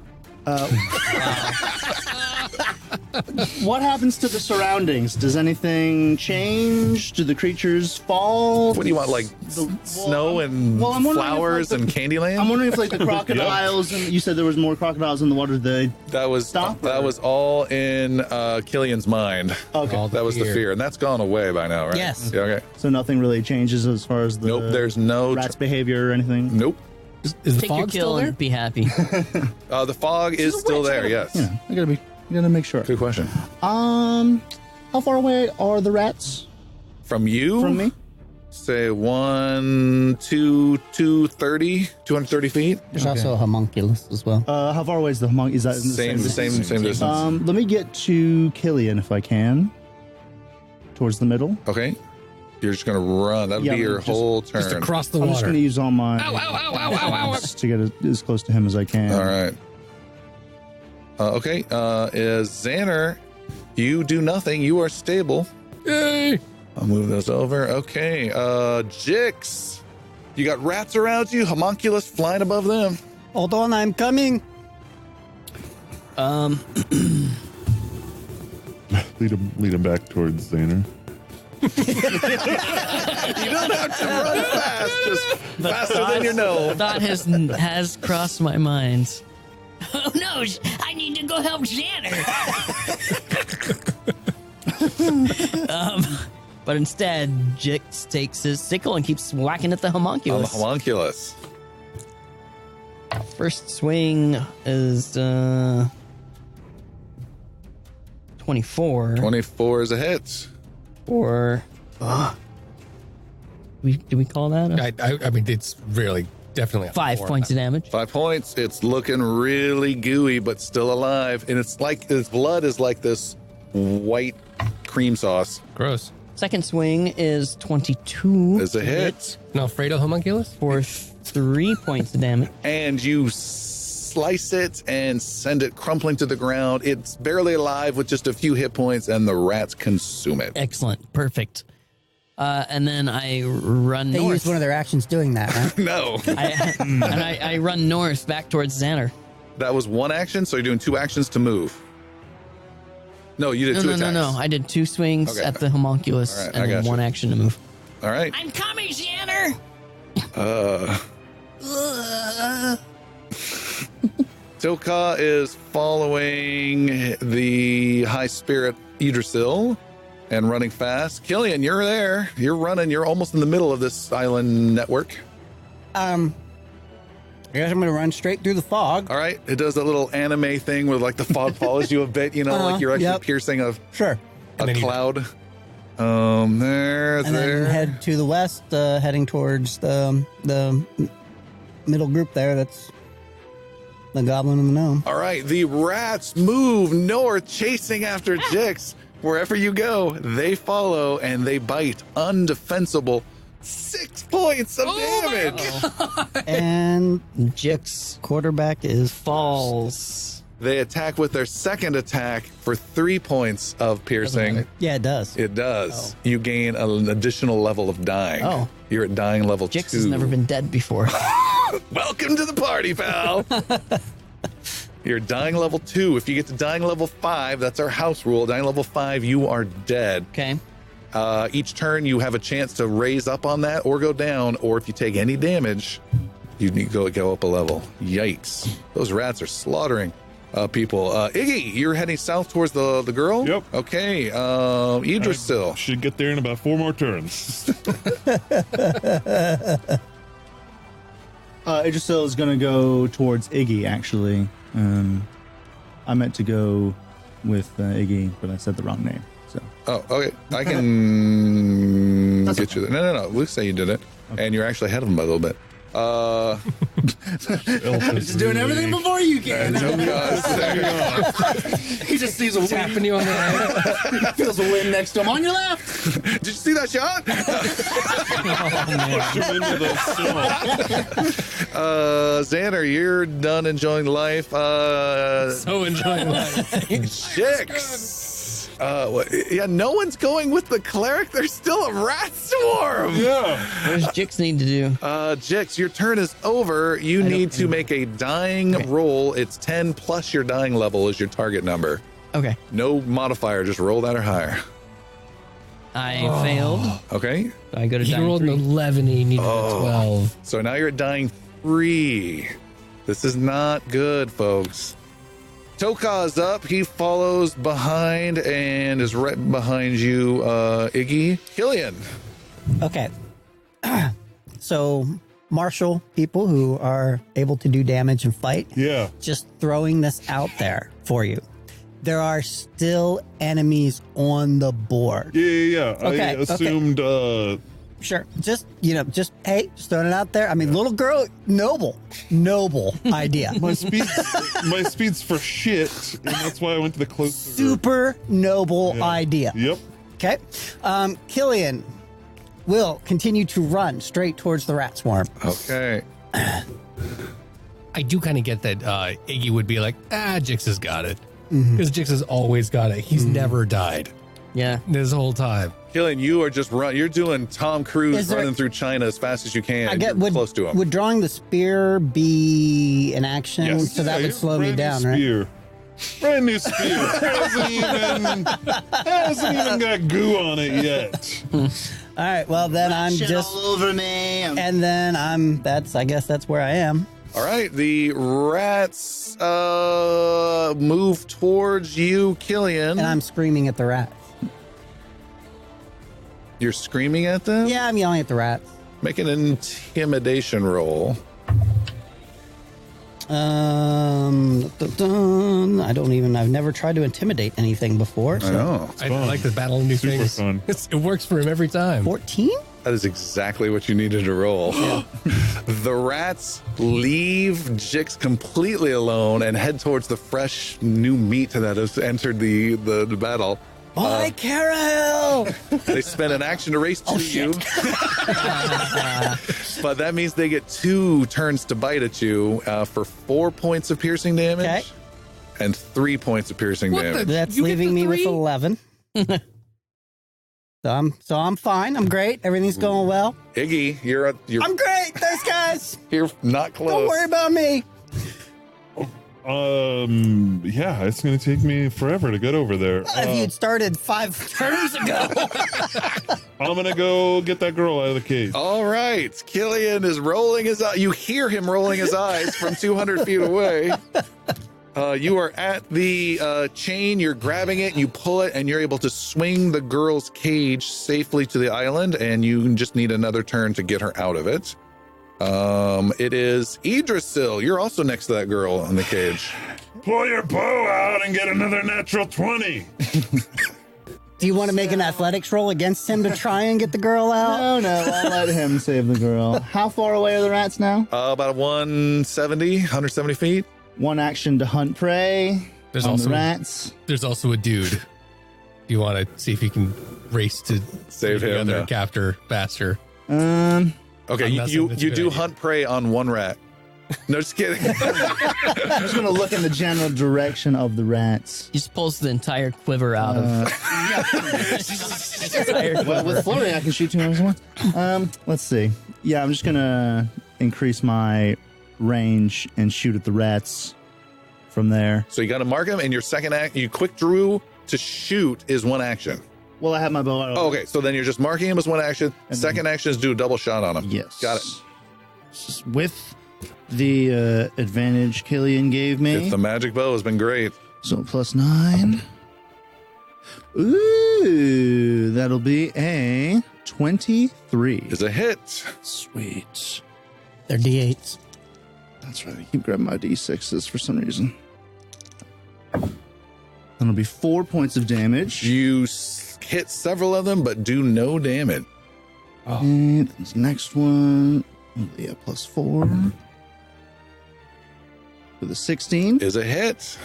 what happens to the surroundings? Does anything change? Do the creatures fall? What do you want, like snow and I'm wondering if, flowers like, and Candyland? I'm wondering if, like, the crocodiles, and you said there was more crocodiles in the water. That was Stop, that or- was all in Killian's mind. Okay, All That was the fear, and that's gone away by now, right? Yes. Yeah, okay. so nothing really changes as far as the Nope. There's no. rat's behavior or anything. Nope. Is the Take your fog still kill there? and be happy. The fog is still there. Yes. Yeah, I gotta make sure. Good question. How far away are the rats From you? from me? Say 230 feet. There's also a homunculus as well. How far away is the monk? Is that in the Same distance? distance. Let me get to Killian if I can. Towards the middle. Okay. You're just gonna run. That'll Yeah, be your just- whole Just turn. across the I'm just water. going to use all my Ow, ow, ow, ow, ow, ow, ow. to get as close to him as I can. All right. Okay. Is Xander, you do nothing. You are stable. Yay! I'll move those over. Okay. Jix, you got rats around you. Homunculus flying above them. Hold on, I'm coming. Lead him back towards Xander. You don't have to run fast. Just faster than your nose. Thought has crossed my mind. Oh no! I need to go help Xander. But instead, Jix takes his sickle and keeps whacking at the On the homunculus. homunculus. First swing is 24. 24 is a hit. Or do we call that I mean, it's really definitely a 5 4. points of damage? 5 points. It's looking really gooey, but still alive. And it's like his blood is like this white cream sauce. Gross. Second swing is 22. Is a hit. An Alfredo homunculus? For 3 points of damage. And you slice it and send it crumpling to the ground. It's barely alive with just a few hit points, and the rats consume it. Excellent. Perfect. And then I run They north. used one of their actions doing that, right? No, I run north back towards Xander. that was one action, so you're doing 2 actions to move. No, you did 2 attacks. No. I did 2 swings Okay. at the homunculus All right, I and then got you. 1 action to move. All right. I'm coming, Xander! Tilka is following the high spirit Idrisil and running fast. Killian, you're there. You're running. You're almost in the middle of this island network. I guess I'm going to run straight through the fog. All right. It does a little anime thing where like the fog follows you a bit, you know, like you're actually Yep. piercing a Sure. then you- cloud. There. And then head to the west, heading towards the middle group there. That's the goblin and the gnome. All right. The rats move north, chasing after Jix. Wherever you go, they follow and they bite. Undefensible. 6 points of damage. And Jix quarterback is falls. They attack with their second attack for 3 points of piercing. yeah, it does. It does. You gain an additional level of dying. Oh. You're at dying level Jix 2. has never been dead before. Welcome to the party, pal. You're dying level 2. If you get to dying level 5, that's our house rule. Dying level 5, you are dead. Okay. Each turn, you have a chance to raise up on that or go down, or if you take any damage, you need to go up a level. Yikes. Those rats are slaughtering people. Iggy, you're heading south towards the girl? Yep. Okay. Idrisil. Should get there in about 4 more turns. Idrisil is going to go towards Iggy, actually. I meant to go with Iggy, but I said the wrong name. So Oh, okay. I can That's get you there. No. We'll say you did it. And you're actually ahead of him by a little bit. just doing everything before you can. He just sees a wind, Tapping you on the head. feels a wind next to him on your left. Did you see that shot? Push him into the snow. Xander, you're done enjoying life. So enjoying life. Chicks. Yeah, no one's going with the cleric. There's still a rat swarm. Yeah. What does Jix need to do? Jix, your turn is over. You need to make a dying roll. It's 10 plus your dying level is your target number. Okay. No modifier, just roll that or higher. I failed. Okay. I go to He dying rolled an 3. 11. He needed a 12. So now you're at dying 3. This is not good, folks. Toka is up. He follows behind and is right behind you, Iggy. Killian. Okay. So, martial people who are able to do damage and fight, Yeah. just throwing this out there for you. There are still enemies on the board. Yeah. Okay, I assumed, Sure. Just, just throwing it out there. I mean, little girl, noble idea. my speed's for shit, and that's why I went to the closest. Super noble Yeah. idea. Yep. Okay. Killian will continue to run straight towards the rat swarm. Okay. I do kind of get that Iggy would be like, Jix has got it. Because Jix has always got it. He's never died Yeah. this whole time. Killian, you are just you're doing Tom Cruise Is there- running through China as fast as you can. I get You're would, close to him. would drawing the spear be an action? Yes. So that Yeah, would slow me brand new down, right? spear. Brand new spear. hasn't even got goo on it yet. All right. Well, then I'm Shit just, all over me. and then I guess that's where I am. All right, the rats move towards you, Killian. And I'm screaming at the rats. You're screaming at them? Yeah, I'm yelling at the rats. Make an intimidation roll. I've never tried to intimidate anything before. I So know. I like the battle of new Super things. fun. It works for him every time. 14? That is exactly what you needed to roll. The rats leave Jix completely alone and head towards the fresh new meat that has entered the battle. Boy, Carol! They spend an action to race to you. But that means they get 2 turns to bite at you for 4 points of piercing damage Okay. and 3 points of piercing What the- damage. That's You get leaving the me with 3? 11. So I'm fine. I'm great. Everything's going well. Iggy, you're I'm great. Thanks, guys. you're not close. Don't worry about me. Yeah, it's gonna take me forever to get over there. If you'd started 5 turns ago. I'm gonna go get that girl out of the cage. All right, Killian is rolling his eye. You hear him rolling his eyes from 200 feet away. You are at the chain, you're grabbing it, you pull it, and you're able to swing the girl's cage safely to the island, and you just need another turn to get her out of it. It is Idrisil. You're also next to that girl in the cage. Pull your bow out and get another natural 20. Do you want to make an athletics roll against him to try and get the girl out? No, I'll let him save the girl. How far away are the rats now? About 170 feet. One action to hunt prey There's on also the rats. there's also a dude. Do you want to see if he can race to Save the him, other yeah. captor faster? Okay, I'm messing you with you, do Iggy. hunt prey on one rat. No, just kidding. I'm just going to look in the general direction of the rats. He just pulls the entire quiver out of. Entire Well, with flurry, I can shoot 2 arrows at once. Let's see. Yeah, I'm just going to increase my range and shoot at the rats from there. So you got to mark him, and your second act, you quick drew to shoot is one action. Well, I have my bow arrow. Oh, okay, so then you're just marking him as one action. And Second action is do a double shot on him. Yes. Got it. With the advantage Killian gave me. It's the magic bow has been great. So +9. Ooh, that'll be a 23. Is a hit. Sweet. They're D8s. That's right. I keep grabbing my D6s for some reason. That'll be 4 points of damage. You hit several of them, but do no damage. And this next one. Oh, yeah, +4. With a 16. Is a hit.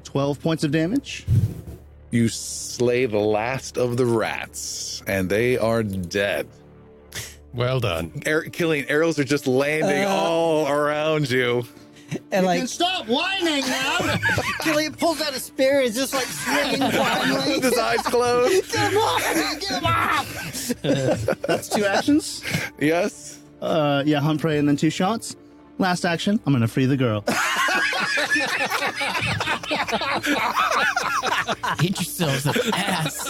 12 points of damage. You slay the last of the rats, and they are dead. Well done. Killing arrows are just landing all around you. And like, stop whining now. Killian pulls out a spear, is just like swinging blindly. With his eyes closed. Get him off! Get him off! That's 2 actions. Yes. Yeah, hunt prey and then 2 shots. Last action, I'm going to free the girl. Hate yourselves an ass.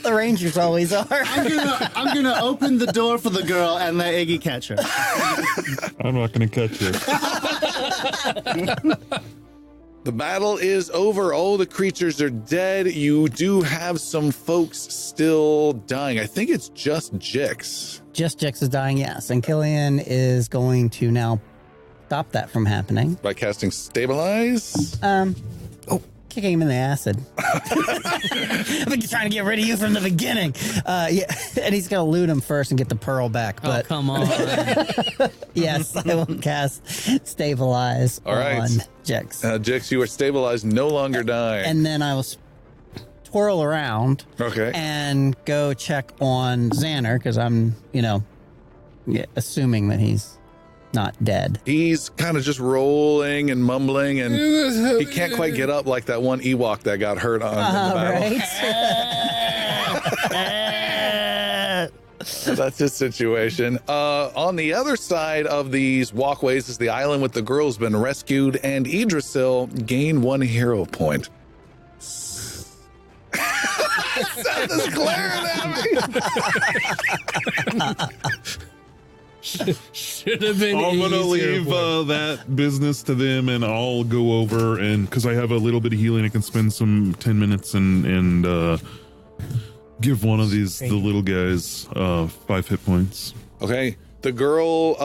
The Rangers always are. I'm gonna open the door for the girl and let Iggy catch her. I'm not gonna catch you. The battle is over. All the creatures are dead. You do have some folks still dying. I think it's just Jix. Just Jix is dying, yes. And Killian is going to now stop that from happening. By casting Stabilize. Kicking him in the acid. I've been trying to get rid of you from the beginning. Yeah, and he's going to loot him first and get the pearl back. Oh, But come on. yes, I will cast Stabilize All right. on Jix. Jix, you are stabilized, no longer dying. And then I will twirl around Okay. and go check on Xander because I'm, assuming that he's not dead. He's kind of just rolling and mumbling, and he can't quite get up like that one Ewok that got hurt on in the battle. Right? That's his situation. On the other side of these walkways is the island with the girl's been rescued, and Idrisil gained 1 hero point. Seth is glaring at me. Should have been. I'm gonna easier leave for- that business to them, and I'll go over and because I have a little bit of healing, I can spend some 10 minutes and give one of the little guys 5 hit points. Okay. The girl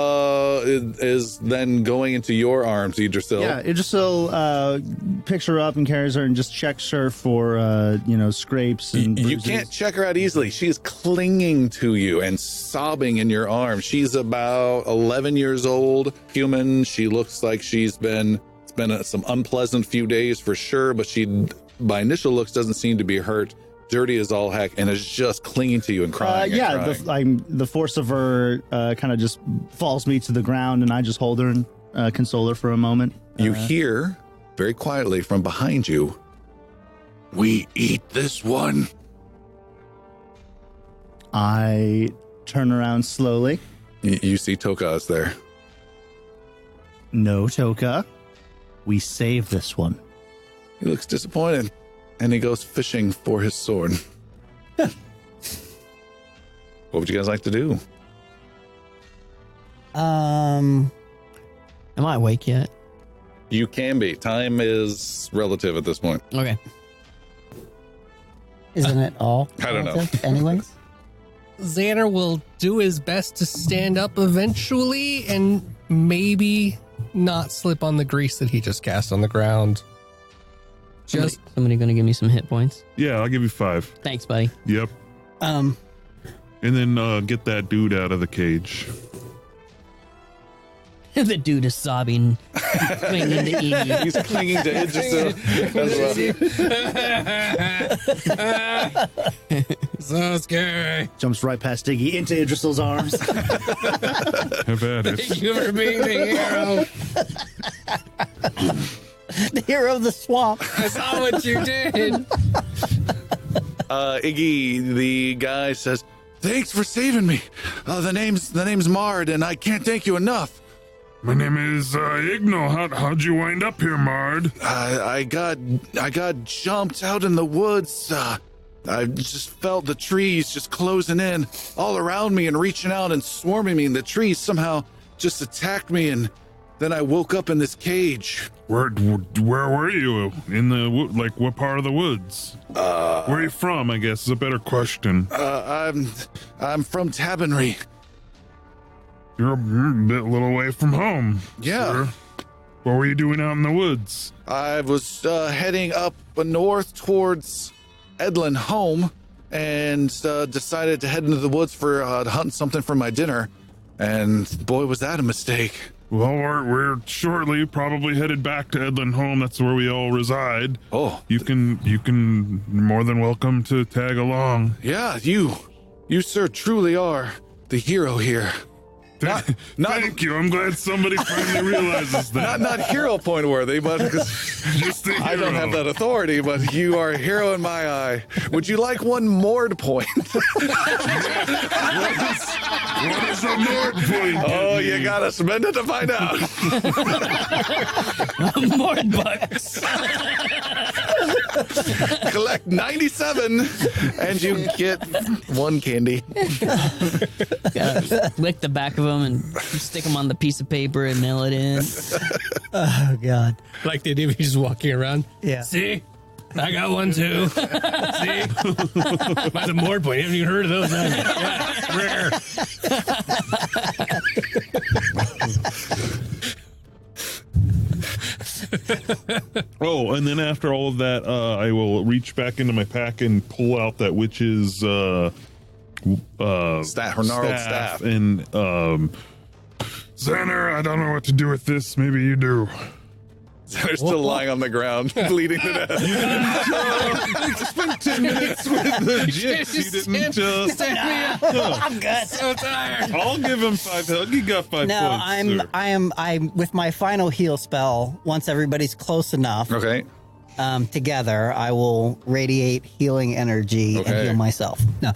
is then going into your arms, Idrisil. Yeah, Idrisil picks her up and carries her and just checks her for, scrapes and You bruises. can't check her out easily. She's clinging to you and sobbing in your arms. She's about 11 years old, human. She looks like it's been some unpleasant few days for sure, but she, by initial looks, doesn't seem to be hurt. Dirty as all heck, and is just clinging to you and crying. and crying. The force of her kind of just falls me to the ground, and I just hold her and console her for a moment. You hear very quietly from behind you, "We eat this one." I turn around slowly. You see Toka's there. No, Toka. We save this one. He looks disappointed, and he goes fishing for his sword. What would you guys like to do? Am I awake yet? You can be. Time is relative at this point. Okay. Isn't it all? I don't know. relative Anyways. Xander will do his best to stand up eventually and maybe not slip on the grease that he just cast on the ground. Somebody gonna give me some hit points. Yeah, I'll give you 5. Thanks, buddy. Yep. Um, And then get that dude out of the cage. The dude is sobbing, clinging to Iggy. He's clinging to Idrisil as well. So scary. Jumps right past Diggy into Idrisil's arms. Have at it. Thank you for being the hero. the hero of the swamp. I saw what you did. Iggy, the guy says, "Thanks for saving me. The name's Mard, and I can't thank you enough. My name is Igno. How'd you wind up here, Mard? I got jumped out in the woods. I just felt the trees just closing in all around me and reaching out and swarming me, and the trees somehow just attacked me, and then I woke up in this cage." Where were you? In the like what part of the woods? Where are you from? I guess is a better question. I'm from Tabernary. You're a little away from home. Yeah. Sir. What were you doing out in the woods? I was heading up north towards Edlan Home, and decided to head into the woods for to hunt something for my dinner. And boy, was that a mistake. Well, we're shortly probably headed back to Edlan Home. That's where we all reside. Oh, You can more than welcome to tag along. yeah, you sir truly are the hero here. Not Thank you. I'm glad somebody finally realizes that. not hero point worthy, but because Just a hero. I don't have that authority, but you are a hero in my eye. Would you like one Mord point? What is a Mord point? Oh, you gotta spend it to find out. More bucks. Collect 97, and you get 1 candy. Gotta lick the back of them and stick them on the piece of paper and mail it in. Oh God. Like they do, he's just walking around. Yeah. See? I got one too. See? By the Mord point. You haven't even heard of those, have you? Yeah, rare. Oh, and then after all of that, I will reach back into my pack and pull out that witch's Her gnarled staff. and Xander, I don't know what to do with this. Maybe you do. They're still lying on the ground, bleeding to death. You spent 10 minutes with the Jix. You didn't I'm good. So tired. I'll give him 5 health. You got 5 No, points. sir. I'm with my final heal spell. Once everybody's close enough Okay. together, I will radiate healing energy and Okay. heal myself. No,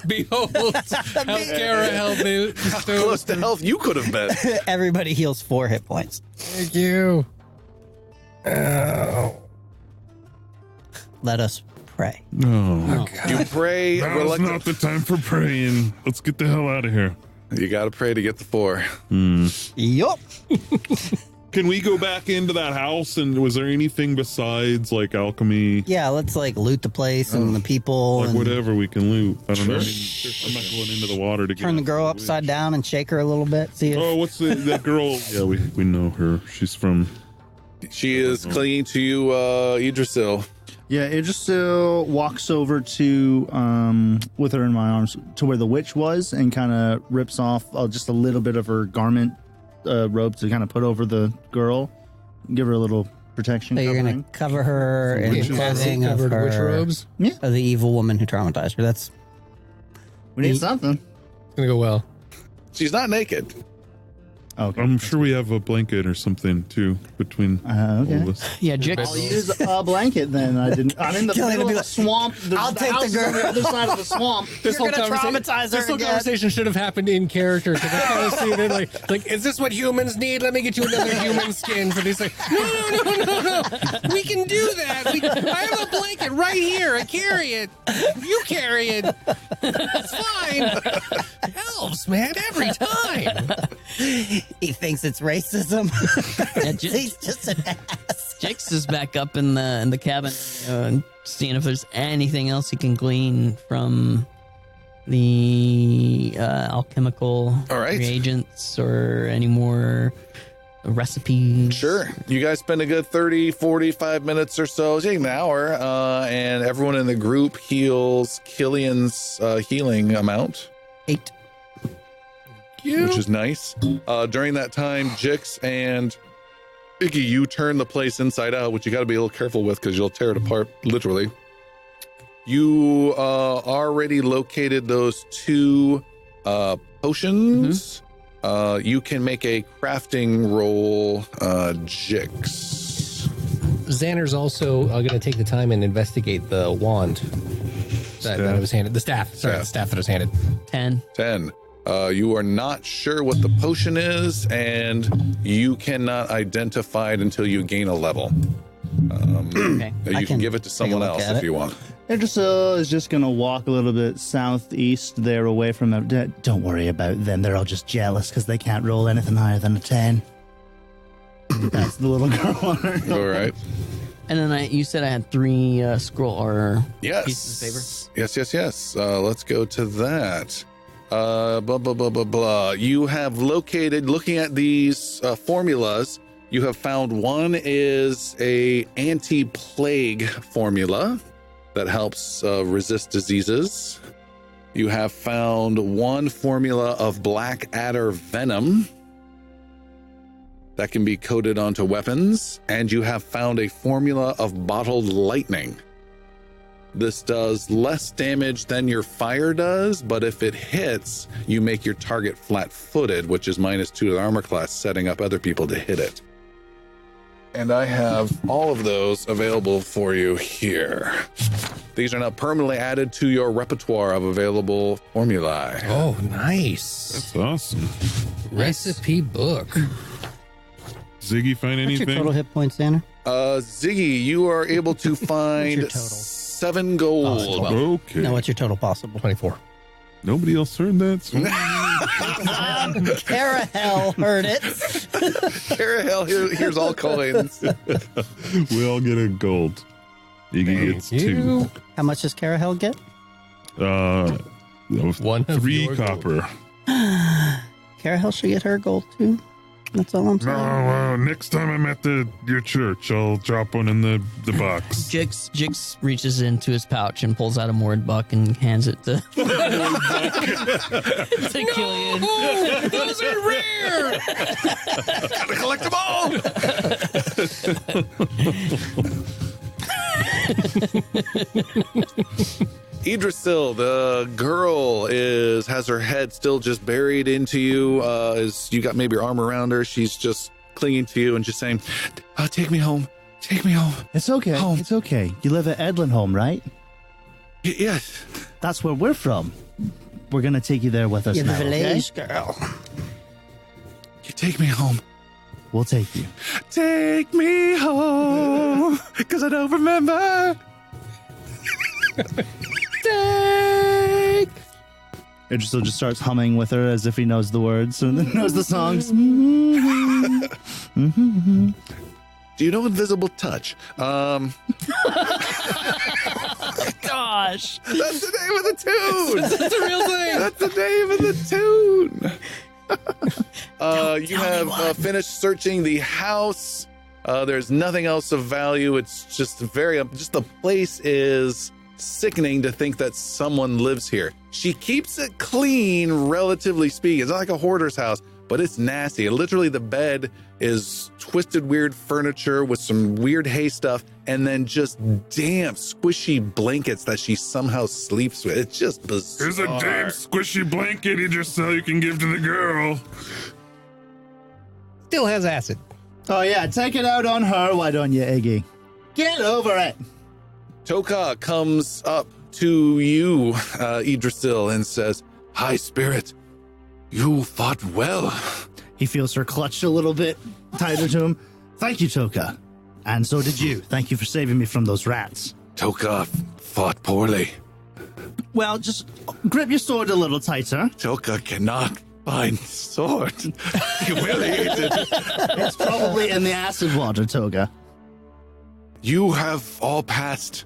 Behold, healthcare help me. Close to health you could have been. everybody heals 4 hit points. Thank you. Oh. Let us pray. No. You pray Now's not the time for praying. Let's get the hell out of here. You got to pray to get the 4. Yup. Can we go back into that house? And was there anything besides like alchemy? Yeah, let's like loot the place and the people. Like and whatever we can loot. I don't know. I mean, I'm not going into the water to turn the girl upside down and shake her a little bit. See if Oh, what's that girl? Yeah, we know her. She's from. She is clinging to you, Idrisil. Yeah, Idrisil walks over to, with her in my arms, to where the witch was and kind of rips off just a little bit of her garment robe to kind of put over the girl, give her a little protection. so you're going to cover her in Witch clothing of covered her, witch robes. of the evil woman who traumatized her. That's We need something. It's gonna go well. She's not naked. Okay. I'm sure we have a blanket or something too between Okay. all of us. Yeah, I'll Jix. use a blanket then. I'm in the Killian middle will of be the like, swamp. I'll take the house is girl. on the other side of the swamp. This You're gonna traumatize her This whole again. conversation should have happened in character because I kind of see it like, is this what humans need? Let me get you another human skin for this. Like, no. We can do that. I have a blanket right here. I carry it. You carry it. It's fine. Elves, man, every time. he thinks it's racism. Yeah, He's just an ass. Jix is back up in the cabin, and seeing if there's anything else he can glean from the alchemical All right. reagents or any more recipes. Sure. You guys spend a good 30, 45 minutes or so, take an hour, and everyone in the group heals Killian's healing amount, 8. which is nice. During that time, Jix and Iggy, you turn the place inside out, which you got to be a little careful with because you'll tear it apart, literally. You already located those 2 potions. You can make a crafting roll, Jix. Xander's also going to take the time and investigate the wand that I was handed. The staff. Sorry, the staff that I was handed. 10. 10. You are not sure what the potion is, and you cannot identify it until you gain a level. Okay. You can give it to someone look else at if it. you want. Idrisil is just going to walk a little bit southeast there away from them. Don't worry about them. They're all just jealous because they can't roll anything higher than a 10. That's the little girl on her. All right. And then you said I had 3 scroll or Yes. pieces of paper. Yes. Let's go to that. Blah, blah, blah, blah, blah. You have located, looking at these formulas, you have found one is a anti-plague formula that helps resist diseases. You have found one formula of black adder venom that can be coated onto weapons, and you have found a formula of bottled lightning. This does less damage than your fire does, but if it hits, you make your target flat-footed, which is -2 to the armor class, setting up other people to hit it. And I have all of those available for you here. These are now permanently added to your repertoire of available formulae. Oh, nice. That's awesome. Recipe book. Ziggy, find What's your anything? total hit points, Xander? Ziggy, you are able to find total? 7 gold. Okay. No, what's your total possible? 24. Nobody else heard that. So Carahel heard it. Hell, here's all coins. we all get a gold. Iggy gets 2. How much does Carahel get? One of 3 your copper. Carahel should get her gold too. That's all I'm No, saying. next time I'm at your church, I'll drop one in the box. Jix reaches into his pouch and pulls out a moored buck and hands it to, to Killian. Oh, those are rare. Gotta collect them all. Idrisil, the girl has her head still just buried into you. As you got maybe your arm around her, she's just clinging to you and just saying, "Take me home, take me home." It's okay. Home. It's okay. You live at Edlan Home, right? Yes. That's where we're from. We're going to take you there with us You're the now, okay? village girl. You take me home. We'll take you. Take me home, because I don't remember. Take. Idrisil just starts humming with her as if he knows the words and then knows the songs. Do you know Invisible Touch? Gosh. That's the name of the tune. That's a real thing. That's the name of the tune. You have finished searching the house. There's nothing else of value. It's just the place is sickening to think that someone lives here. She keeps it clean, relatively speaking. It's not like a hoarder's house, but it's nasty. Literally, the bed is twisted, weird furniture with some weird hay stuff, and then just damp, squishy blankets that she somehow sleeps with. It's just bizarre. Here's a damn squishy blanket you can give to the girl. Still has acid. Oh, yeah, take it out on her, why don't you, Iggy? Get over it. Toka comes up to you, Idrisil, and says, "High Spirit, you fought well." He feels her clutch a little bit tighter to him. Thank you, Toka. And so did you. Thank you for saving me from those rats. Toka fought poorly. Well, just grip your sword a little tighter. Toka cannot find sword. Humiliated. It's probably in the acid water, Toga. You have all passed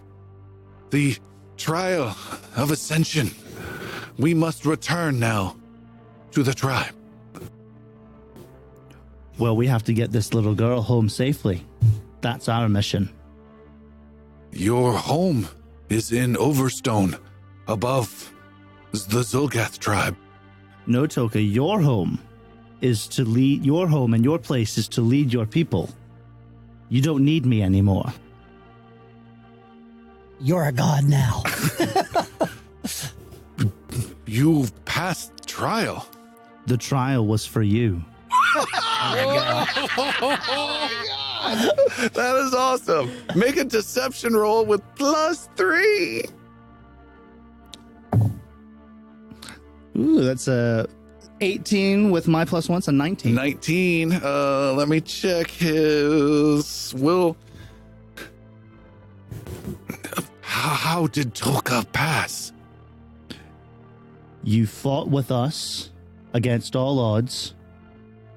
the trial of ascension. We must return now to the tribe. Well, we have to get this little girl home safely. That's our mission. Your home is in Overstone, above the Zulgath tribe. No, Toka, your home is to lead your home, and your place is to lead your people. You don't need me anymore. You're a god now. You passed trial. The trial was for you. That is awesome. Make a deception roll with +3. Ooh, that's a 18 with my +1, so 19. 19. Let me check his will. How did Toka pass? You fought with us against all odds.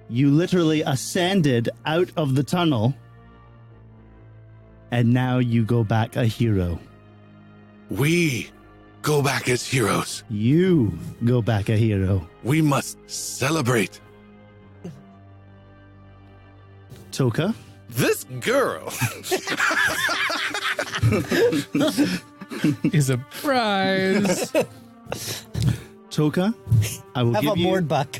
You literally ascended out of the tunnel. And now you go back a hero. We go back as heroes. You go back a hero. We must celebrate. Toka? This girl. Is a prize. Toka, I will Have give a you... board buck.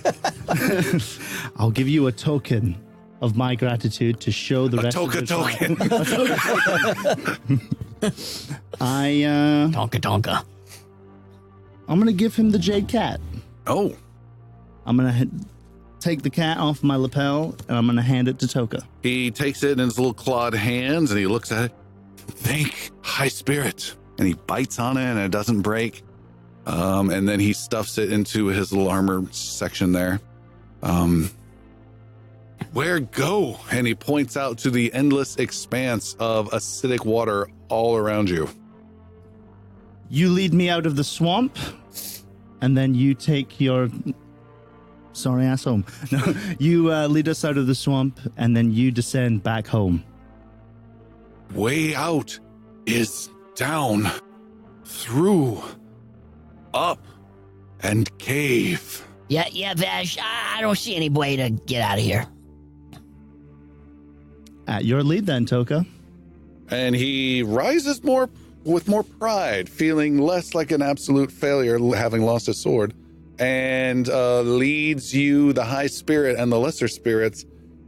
I'll give you a token of my gratitude to show the rest of the Token. Donka. I'm going to give him the jade cat. Oh, I'm going to take the cat off my lapel, and I'm going to hand it to Toka. he takes it in his little clawed hands and he looks at it. Thank High Spirit. And he bites on it and it doesn't break. And then he stuffs it into his little armor section there. Where go? And he points out to the endless expanse of acidic water all around you. You lead me out of the swamp, and then you take your... Sorry, ass home. No, you lead us out of the swamp, and then you descend back home. Way out is down, through, up, and cave. Yeah, Vash, I don't see any way to get out of here. At your lead then, Toka. And he rises with more pride, feeling less like an absolute failure, having lost his sword, and leads you, the High Spirit and the Lesser Spirits,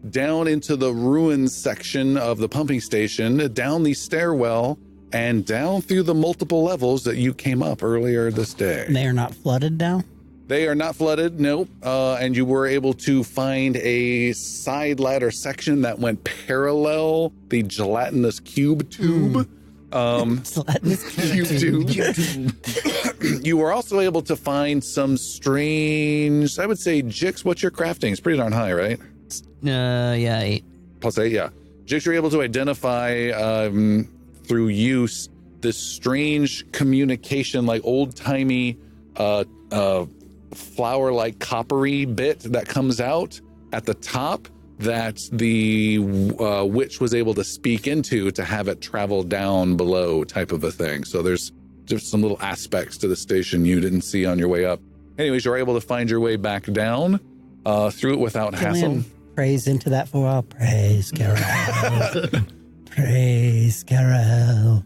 down into the ruins section of the pumping station, down the stairwell, and down through the multiple levels that you came up earlier this day. They are not flooded now? They are not flooded, nope. And you were able to find a side ladder section that went parallel the gelatinous cube tube. You were also able to find some strange, I would say, Jix, what's your crafting? It's pretty darn high, right? Yeah, 8. +8, yeah. Jix, you're able to identify through use this strange communication, like old-timey flower-like coppery bit that comes out at the top that the witch was able to speak into to have it travel down below type of a thing. So there's just some little aspects to the station you didn't see on your way up. Anyways, you're able to find your way back down through it without hassle. Praise into that for all. Praise Carol. Praise Carol.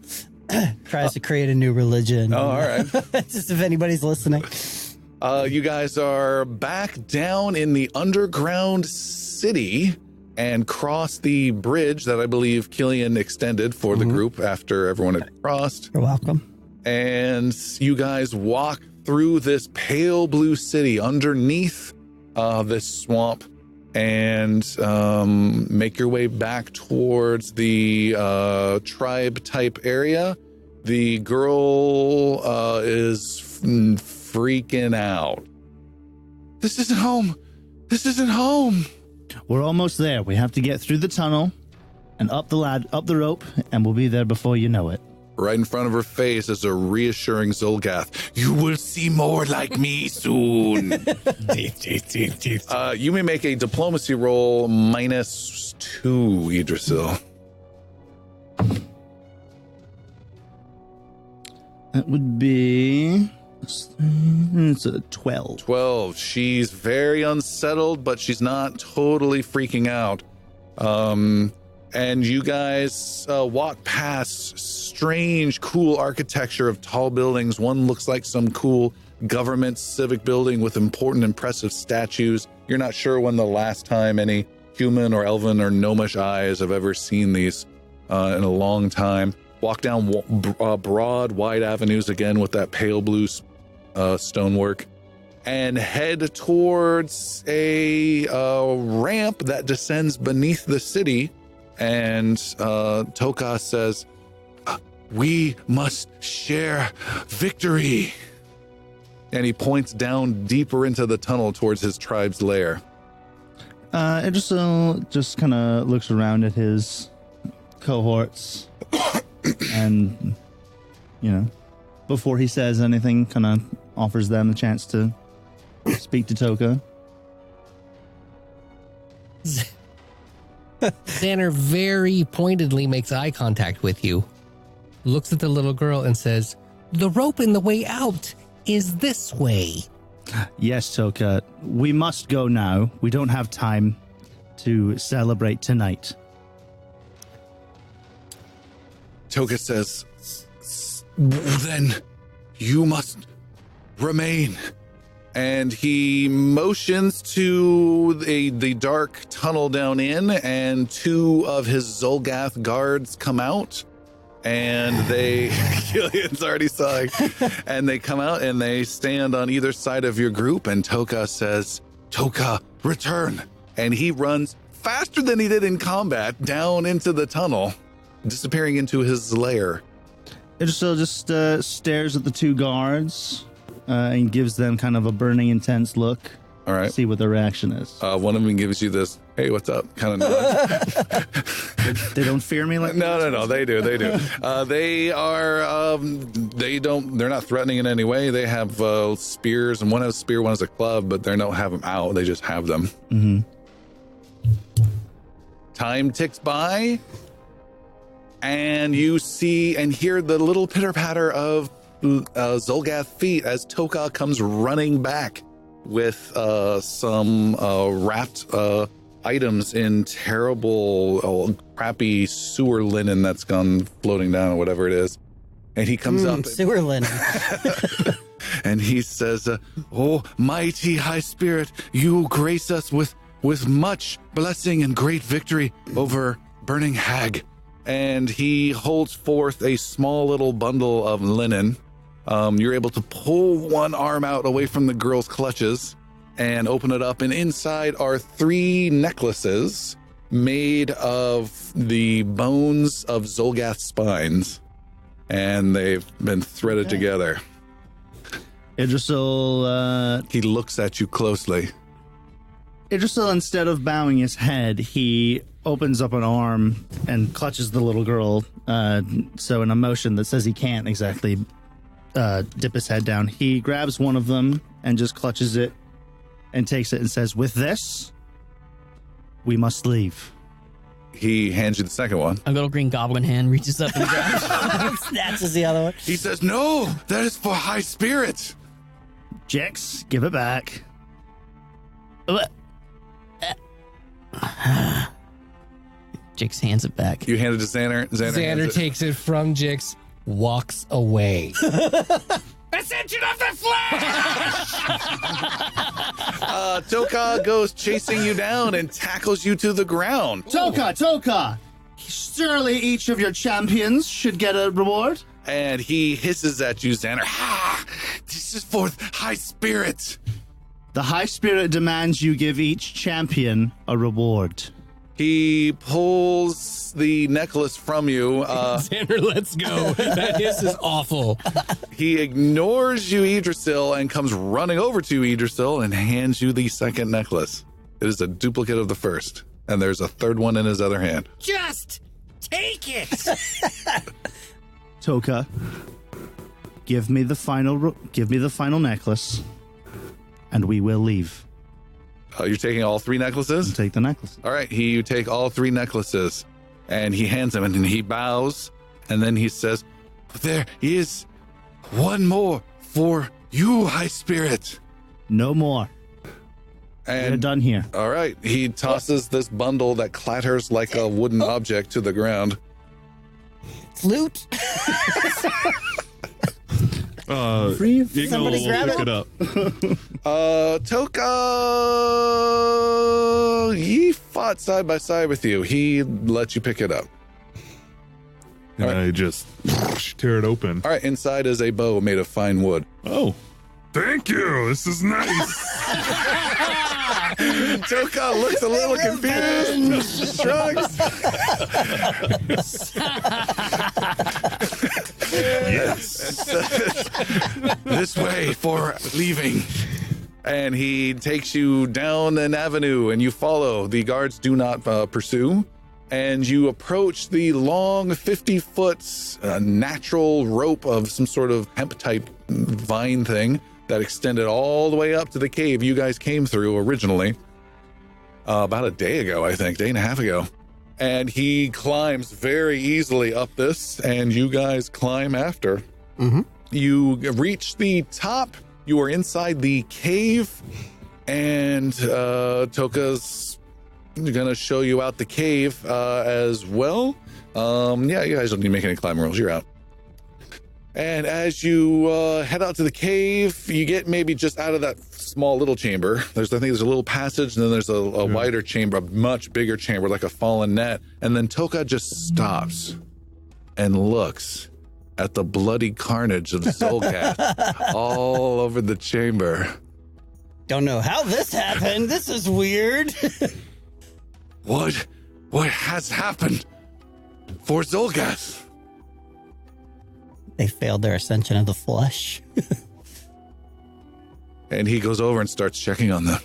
Tries to create a new religion. Oh, all right. Just if anybody's listening. You guys are back down in the underground city and cross the bridge that I believe Killian extended for the group after everyone had crossed. You're welcome. And you guys walk through this pale blue city underneath this swamp and make your way back towards the tribe type area. The girl is freaking out. This isn't home. This isn't home. We're almost there. We have to get through the tunnel and up the rope, and we'll be there before you know it. Right in front of her face is a reassuring Zolgath. You will see more like me soon. You may make a diplomacy roll -2, Idrisil. That would be... It's a 12. 12. She's very unsettled, but she's not totally freaking out. And you guys walk past strange, cool architecture of tall buildings. One looks like some cool government civic building with important, impressive statues. You're not sure when the last time any human or elven or gnomish eyes have ever seen these in a long time. Walk down broad, wide avenues again with that pale blue stonework and head towards a ramp that descends beneath the city. And Toka says, we must share victory. And he points down deeper into the tunnel towards his tribe's lair. Idrisil just kind of looks around at his cohorts and, before he says anything, kind of offers them the chance to speak to Toka. Xander very pointedly makes eye contact with you, looks at the little girl and says, the rope in the way out is this way. Yes, Toka, we must go now. We don't have time to celebrate tonight. Toka says, then you must remain. And he motions to the dark tunnel down in, and 2 of his Zolgath guards come out, and they, Killian's already sighing, and they come out and they stand on either side of your group, and Toka says, Toka, return. And he runs faster than he did in combat down into the tunnel, disappearing into his lair. Idrisil just stares at the 2 guards, and gives them kind of a burning, intense look. All right. See what their reaction is. One of them gives you this, hey, what's up? Kind of nod. They don't fear me like No, they do. They are, they're not threatening in any way. They have spears, and one has a spear, one has a club, but they don't have them out. They just have them. Mm-hmm. Time ticks by, and you see and hear the little pitter-patter of Zolgath feet as Toka comes running back with some wrapped items in terrible, crappy sewer linen that's gone floating down or whatever it is. And he comes up. Sewer linen. And he says, oh, mighty high spirit, you grace us with much blessing and great victory over burning hag. And he holds forth a small little bundle of linen. You're able to pull one arm out away from the girl's clutches and open it up. And inside are 3 necklaces made of the bones of Zolgath's spines. And they've been threaded together. Idrisil, He looks at you closely. Idrisil, instead of bowing his head, he opens up an arm and clutches the little girl. So in a motion that says he can't exactly dip his head down, he grabs one of them and just clutches it and takes it and says, "With this, we must leave." He hands you the second one. A little green goblin hand reaches up and grabs, snatches the other one. He says, "No, that is for high spirit." Jex, give it back. Jix hands it back. You hand it to Xander. Xander takes it from Jix, walks away. Ascension of the Flash! Toka goes chasing you down and tackles you to the ground. Toka! Surely each of your champions should get a reward? And he hisses at you, Xander. "Ha! This is for high spirit." The High Spirit demands you give each champion a reward. He pulls the necklace from you. Xander, let's go. That hiss is awful. He ignores you, Idrisil, and comes running over to you, Idrisil, and hands you the second necklace. It is a duplicate of the first, and there's a third one in his other hand. Just take it. Toka, give me the final necklace, and we will leave. You're taking all three necklaces? Take the necklace. All right, you take all three necklaces, and he hands them, and he bows, and then he says, "There is one more for you, High Spirit." No more. And We're done here. all right, he tosses this bundle that clatters like a wooden object to the ground. It's loot. Free? Ignos Somebody will grab pick it. it up. Toka, he fought side by side with you. He let you pick it up. And I just tear it open. All right, inside is a bow made of fine wood. Oh, thank you. This is nice. Toka looks a little confused, shrugs. Yes. This way for leaving. And he takes you down an avenue and you follow. The guards do not pursue. And you approach the long 50-foot natural rope of some sort of hemp-type vine thing that extended all the way up to the cave you guys came through originally. About a day ago, I think, day and a half ago. And he climbs very easily up this, and you guys climb after. Mm-hmm. You reach the top. You are inside the cave, and Toka's gonna show you out the cave as well. Yeah, you guys don't need to make any climbing rolls. You're out. And as you head out to the cave, you get maybe just out of that small little chamber. I think there's a little passage, and then there's a wider chamber, a much bigger chamber, like a fallen net. And then Toka just stops and looks at the bloody carnage of Zolgath all over the chamber. Don't know how this happened. This is weird. What has happened for Zolgath? They failed their ascension of the flesh. And he goes over and starts checking on them.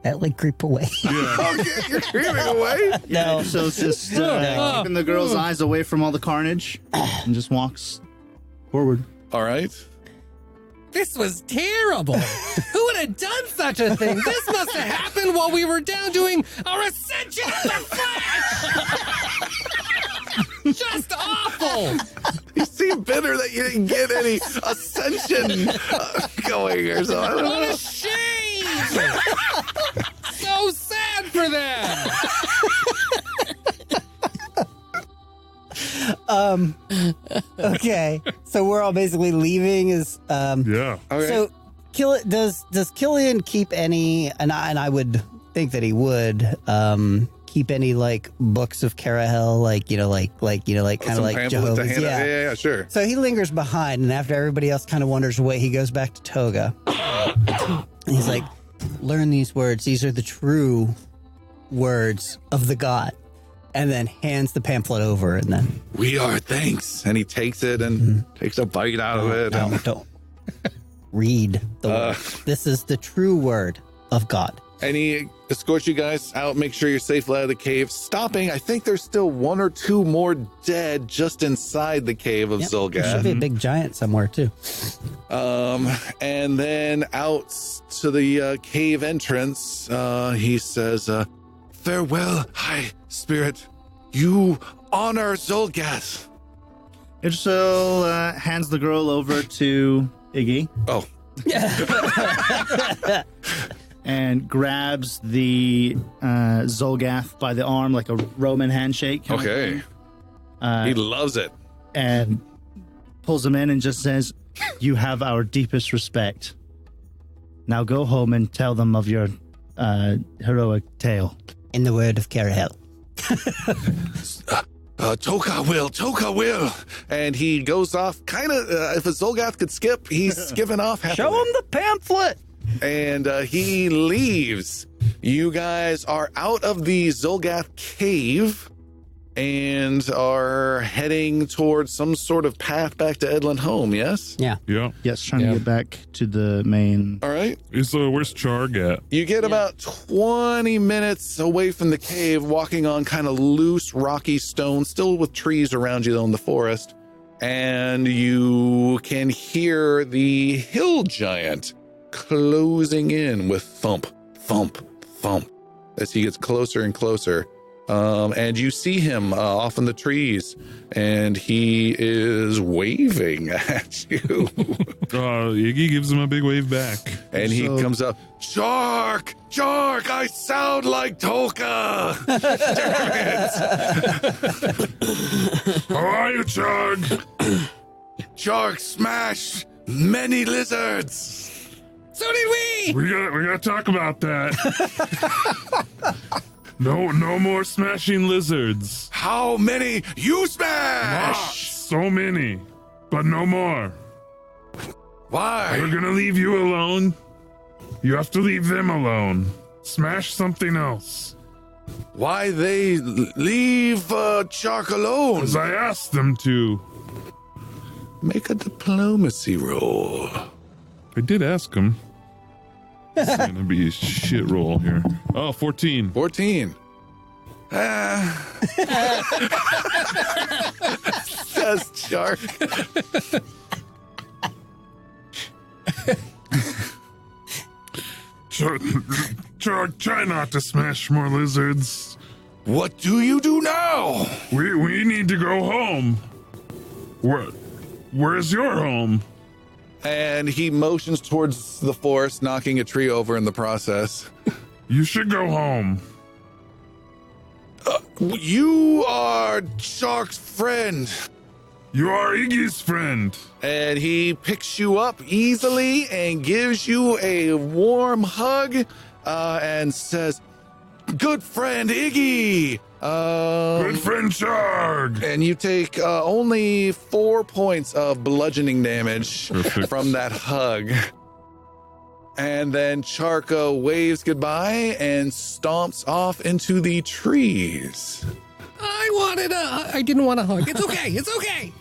That like creep away. Okay, you're creeping away? No. So it's just keeping the girl's eyes away from all the carnage and just walks forward. All right. This was terrible. Who would have done such a thing? This must have happened while we were down doing our Ascension of the Flash. Just awful. You seem bitter that you didn't get any ascension going or something. What a shame. So sad for them. Okay. So we're all basically leaving. Yeah. Okay. So does Killian keep any? And I would think that he would keep any like books of Carahel, like kind of like Jehovah's. Yeah, sure. So he lingers behind, and after everybody else kind of wanders away, he goes back to Toga. And he's like, "Learn these words. These are the true words of the god." And then hands the pamphlet over, and then We are thanks. And he takes it and takes a bite out of it. no, don't read the word. This is the true word of God. And he escort you guys out, make sure you're safely out of the cave, stopping. I think there's still one or two more dead just inside the cave of There should Zolgath. be a big giant somewhere too. And then out to the cave entrance, he says, farewell, High Spirit. You honor Zolgath. Idrisil hands the girl over to Iggy Oh, and grabs the Zolgath by the arm like a Roman handshake. kind of okay. thing, He loves it. and pulls him in and just says, "You have our deepest respect. Now go home and tell them of your heroic tale." In the word of Carahel. Toka will. And he goes off kind of, if a Zolgath could skip, he's skipping off. Show him the pamphlet. And he leaves. You guys are out of the Zolgath cave and are heading towards some sort of path back to Edlan Home, yes? Yeah. Yeah. Yes, trying to get back to the main. All right. Where's Charg at? You get about 20 minutes away from the cave, walking on kind of loose, rocky stone, still with trees around you, though, in the forest. And you can hear the hill giant closing in with thump, thump, thump as he gets closer and closer. And you see him off in the trees, and he is waving at you. Iggy gives him a big wave back. And he comes up, Jark, I sound like Toka. How are you, Charg? Jark smash many lizards. So did we. We gotta talk about that. No more smashing lizards. How many you smash? Lots, so many, but no more. Why? We're gonna leave you alone. You have to leave them alone. Smash something else. Why they leave Jark alone? As I asked them to. Make a diplomacy roll. I did ask him. It's gonna be a shit roll here. Oh, 14. 14. Says Jark. Try not to smash more lizards. What do you do now? We need to go home. Where's your home? And he motions towards the forest, knocking a tree over in the process. You should go home. You are Shark's friend. You are Iggy's friend. And he picks you up easily and gives you a warm hug and says, good friend, Iggy. Good friend, Charg. And you take only 4 points of bludgeoning damage Perfect. from that hug. And then Charco waves goodbye and stomps off into the trees. I didn't want to hug. It's okay. It's okay.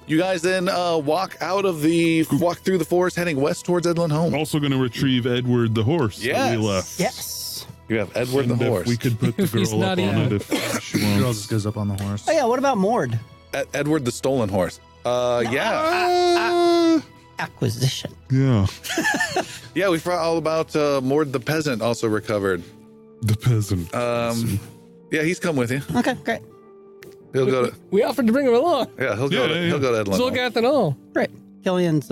You guys then walk through the forest, heading west towards Edlan Home. Also going to retrieve Edward the horse that Yes. we left. Yes. You have Edward And the if horse. we could put the He's girl not up on even- it if she The girl wants. just goes up on the horse. Oh yeah. What about Mord? Edward the stolen horse. Yeah. Acquisition. Yeah. Yeah, we forgot all about Mord the peasant also recovered. The peasant. Yeah, he's come with you. Okay, great. He'll go to We offered to bring him along. he'll go to Edlan. Home. Zolgath and all. Great. Killian's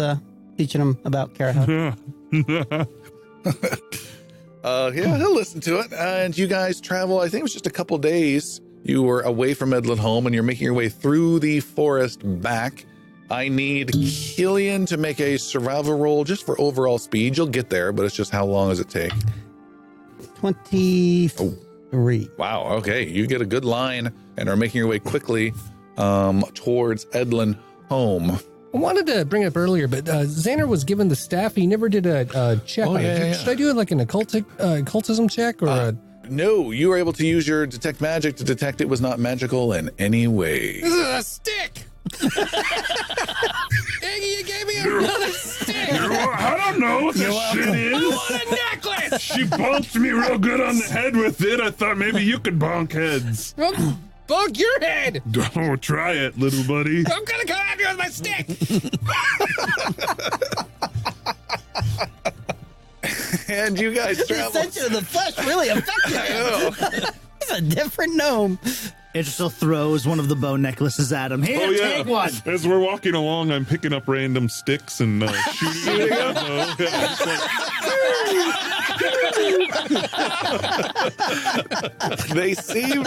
teaching him about Carahel. Yeah. Yeah, he'll listen to it. And you guys travel, I think it was just a couple days. You were away from Edlan Home and you're making your way through the forest back. I need Killian to make a survival roll just for overall speed. You'll get there, but it's just how long does it take? 23. Wow, okay. You get a good line and are making your way quickly towards Edlan Home. I wanted to bring it up earlier, but Xander was given the staff. He never did a check. Oh, on it. yeah. Should I do like an occultism check or a... No, you were able to use your detect magic to detect it was not magical in any way. This is a stick. Iggy, you gave me another stick. I don't know what this shit is. I want a necklace. She bonked me real good on the head with it. I thought maybe you could bonk heads. Bonk your head. Oh, try it, little buddy. I'm gonna come after you with my stick. And you guys travel. The sense of the flesh really affected I know. He's a different gnome. Idrisil throws one of the bow necklaces at him. Here, Oh, yeah. take one. As we're walking along, I'm picking up random sticks and shooting them. They seem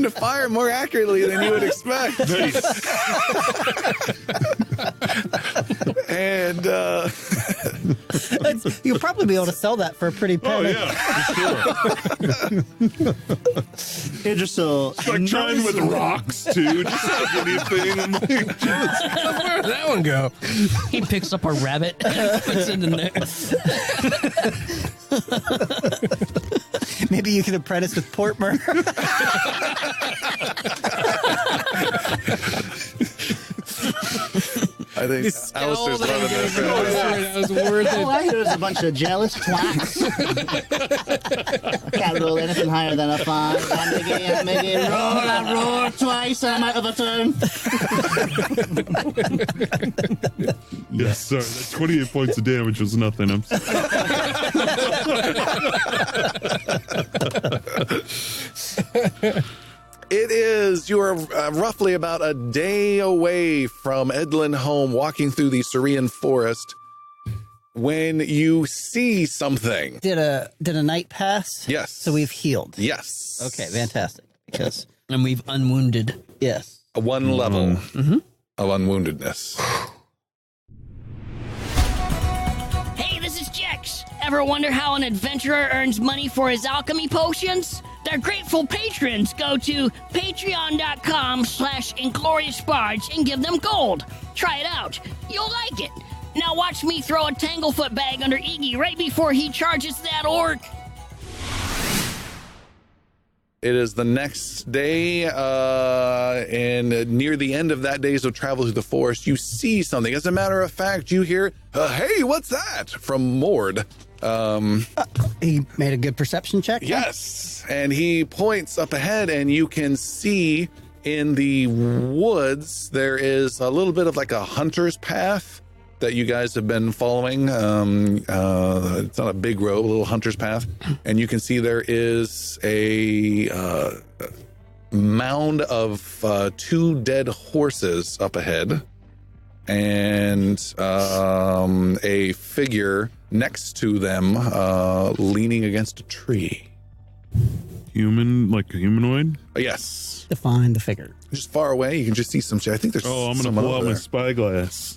to fire more accurately than you would expect. Nice. And You'll probably be able to sell that for a pretty Oh, penny. yeah, for sure. Idrisil. It's like trying with rocks, too. Just like anything. I'm like, Where did that one go? He picks up a rabbit, puts it in there. Maybe you can apprentice with Portmer. I think Alistair's running this. That was worth All it. I hear is a bunch of jealous twats. I can't roll anything higher than a 5. I roar twice and I might overturn. yes, sir. That 28 points of damage was nothing. I'm sorry. It is, you are roughly about a day away from Edlan Home, walking through the Syrian forest, when you see something. Did a night pass? Yes. So we've healed. Yes. Okay, fantastic. Because And we've unwounded. yes. One level of unwoundedness. Hey, this is Jex. Ever wonder how an adventurer earns money for his alchemy potions? Their grateful patrons go to patreon.com/ingloriousbards and give them gold. Try it out. You'll like it. Now watch me throw a tanglefoot bag under Iggy right before he charges that orc. It is the next day, and near the end of that day's of travel through the forest, you see something. As a matter of fact, you hear, hey, what's that? From Mord. He made a good perception check. Yes, and he points up ahead, and you can see in the woods, there is a little bit of like a hunter's path that you guys have been following. It's not a big road, a little hunter's path. And you can see there is a mound of 2 dead horses up ahead, and a figure next to them leaning against a tree. Human, like a humanoid? Yes. Define the figure. Just far away, you can just see some shit. I think there's Oh, I'm going to someone pull over out my there. spyglass.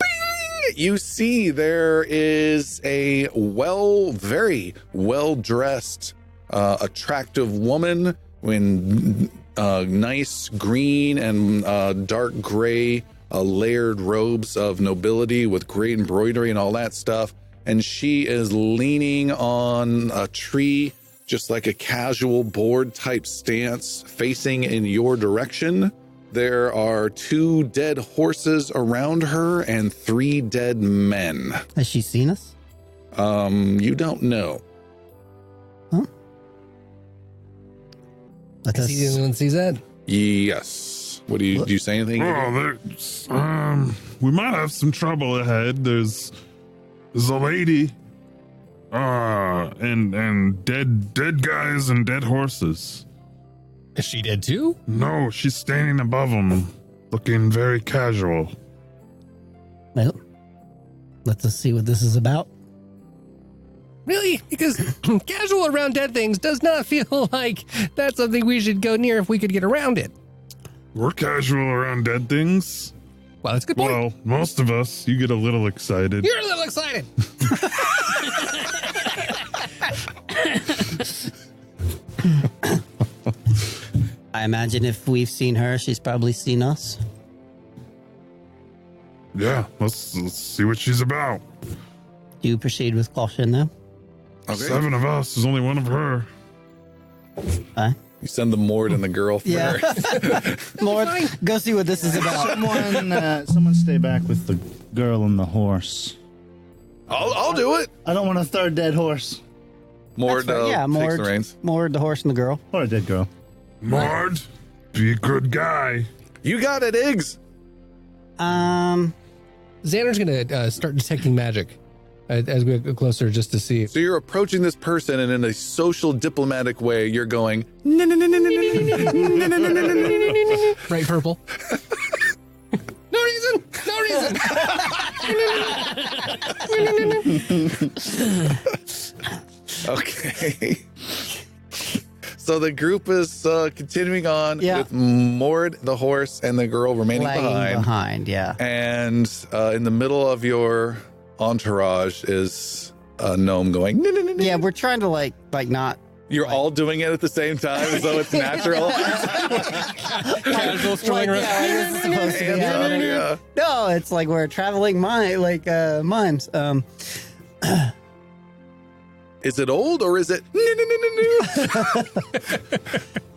You see there is a very well-dressed, attractive woman in nice green and dark gray layered robes of nobility with great embroidery and all that stuff. And she is leaning on a tree, just like a casual board type stance, facing in your direction. There are 2 dead horses around her and 3 dead men. Has she seen us? You don't know. Let Is he the us, only one that sees that? Yes. What do you say anything? Oh, there's, we might have some trouble ahead. There's a lady, and dead guys and dead horses. Is she dead too? No, she's standing above them, looking very casual. well, let us see what this is about. Really? Because casual around dead things does not feel like that's something we should go near if we could get around it. We're casual around dead things. Well, that's a good point. Well, most of us, you get a little excited. You're a little excited. I imagine if we've seen her, she's probably seen us. Yeah, let's see what she's about. Do you proceed with caution, though? Okay. 7 of us, there's only 1 of her. You send the Mord and the girl first. Yeah. Lord, go see what this is about. Someone stay back with the girl and the horse. I'll do it. I don't want a third dead horse. Mord, That's fair. Yeah, takes the reins. Mord, the horse, and the girl. Or a dead girl. Mord, be a good guy. You got it, Iggs. Xander's gonna start detecting magic as we go closer, just to see. So you're approaching this person, and in a social diplomatic way, you're going, Bright purple. No reason. No reason. okay. So the group is continuing on Yeah. with Mord, the horse, and the girl remaining Lagging behind, yeah. And in the middle of your entourage is a gnome going, Yeah, we're trying to like not. You're all doing it at the same time as though it's natural. Casual strolling around. Yeah, this is supposed to be Hands up, happening. yeah. No, it's like we're traveling mimes. Is it old or is it?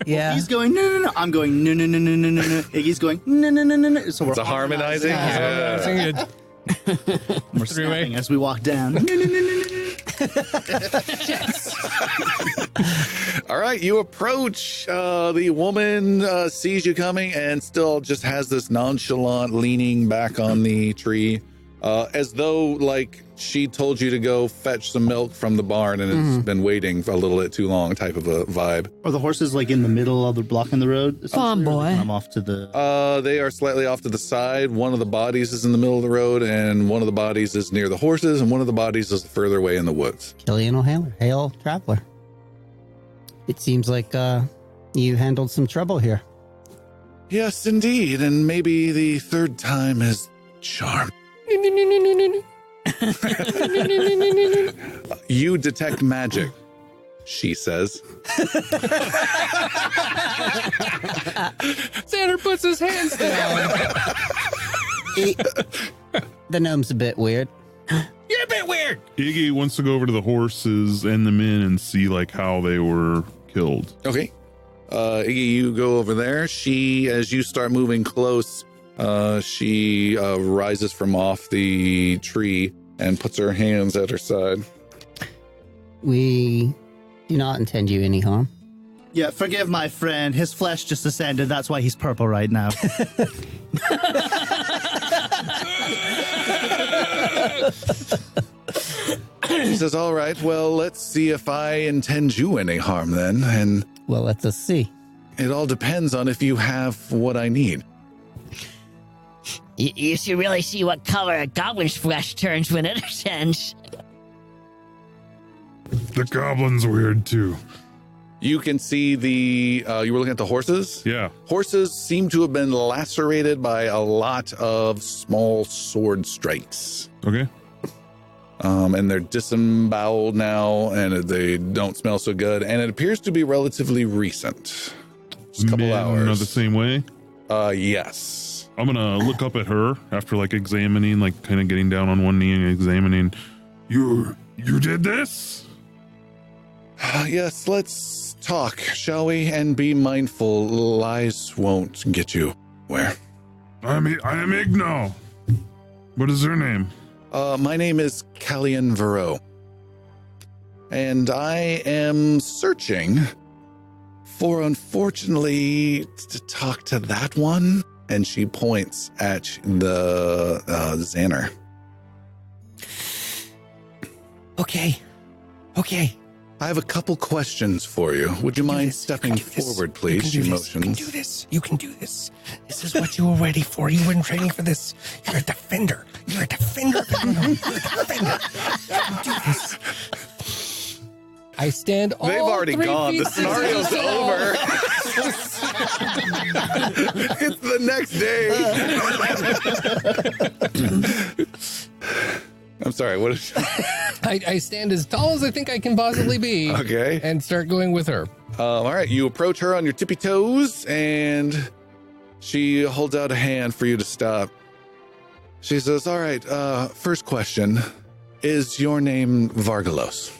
Yeah. He's going, no. I'm going, no. Iggy's going, no. So we're It's a harmonizing. Yeah. We're snapping as we walk down. All right, you approach. The woman sees you coming and still just has this nonchalant leaning back on the tree, as though like she told you to go fetch some milk from the barn and it's been waiting for a little bit too long, type of a vibe. Are the horses like in the middle of the blocking the road? Come on, boy. I'm off to the. They are slightly off to the side. One of the bodies is in the middle of the road, and one of the bodies is near the horses, and one of the bodies is further away in the woods. Killian O'Haler, hail traveler. It seems like you handled some trouble here. Yes, indeed, and maybe the third time is charm. You detect magic, she says. Xander puts his hands down. The gnome's a bit weird. You're a bit weird. Iggy wants to go over to the horses and the men and see like how they were killed. Okay. Iggy, you go over there. She, as you start moving close, she rises from off the tree and puts her hands at her side. We do not intend you any harm. Yeah, forgive my friend. His flesh just ascended. That's why he's purple right now. She says, all right, well, let's see if I intend you any harm then. And Well, let us see. it all depends on if you have what I need. You should really see what color a goblin's flesh turns when it ascends. The goblin's weird too. You can see you were looking at the horses? Yeah. Horses seem to have been lacerated by a lot of small sword strikes. Okay. And they're disemboweled now, and they don't smell so good. And it appears to be relatively recent. Just a couple Men hours. are the same way. Yes. I'm gonna look up at her after like examining, like kind of getting down on one knee and examining. You did this? Yes, let's talk, shall we? And be mindful, lies won't get you where. I am Igno. What is her name? My name is Callian Vero. And I am searching for, unfortunately, to talk to that one. And she points at the Xander. Okay. I have a couple questions for you. Would you mind stepping forward, please? She motions. You can do this. This is what you were ready for. You've been training for this. You're a defender. You're a defender. You're a defender. You can do this. I stand all They've already 3 gone. feet The scenario's 6 inches over. It's the next day. I'm sorry. What is I stand as tall as I think I can possibly be. Okay. And start going with her. All right. You approach her on your tippy toes, and she holds out a hand for you to stop. She says, all right, first question. Is your name Vargalos?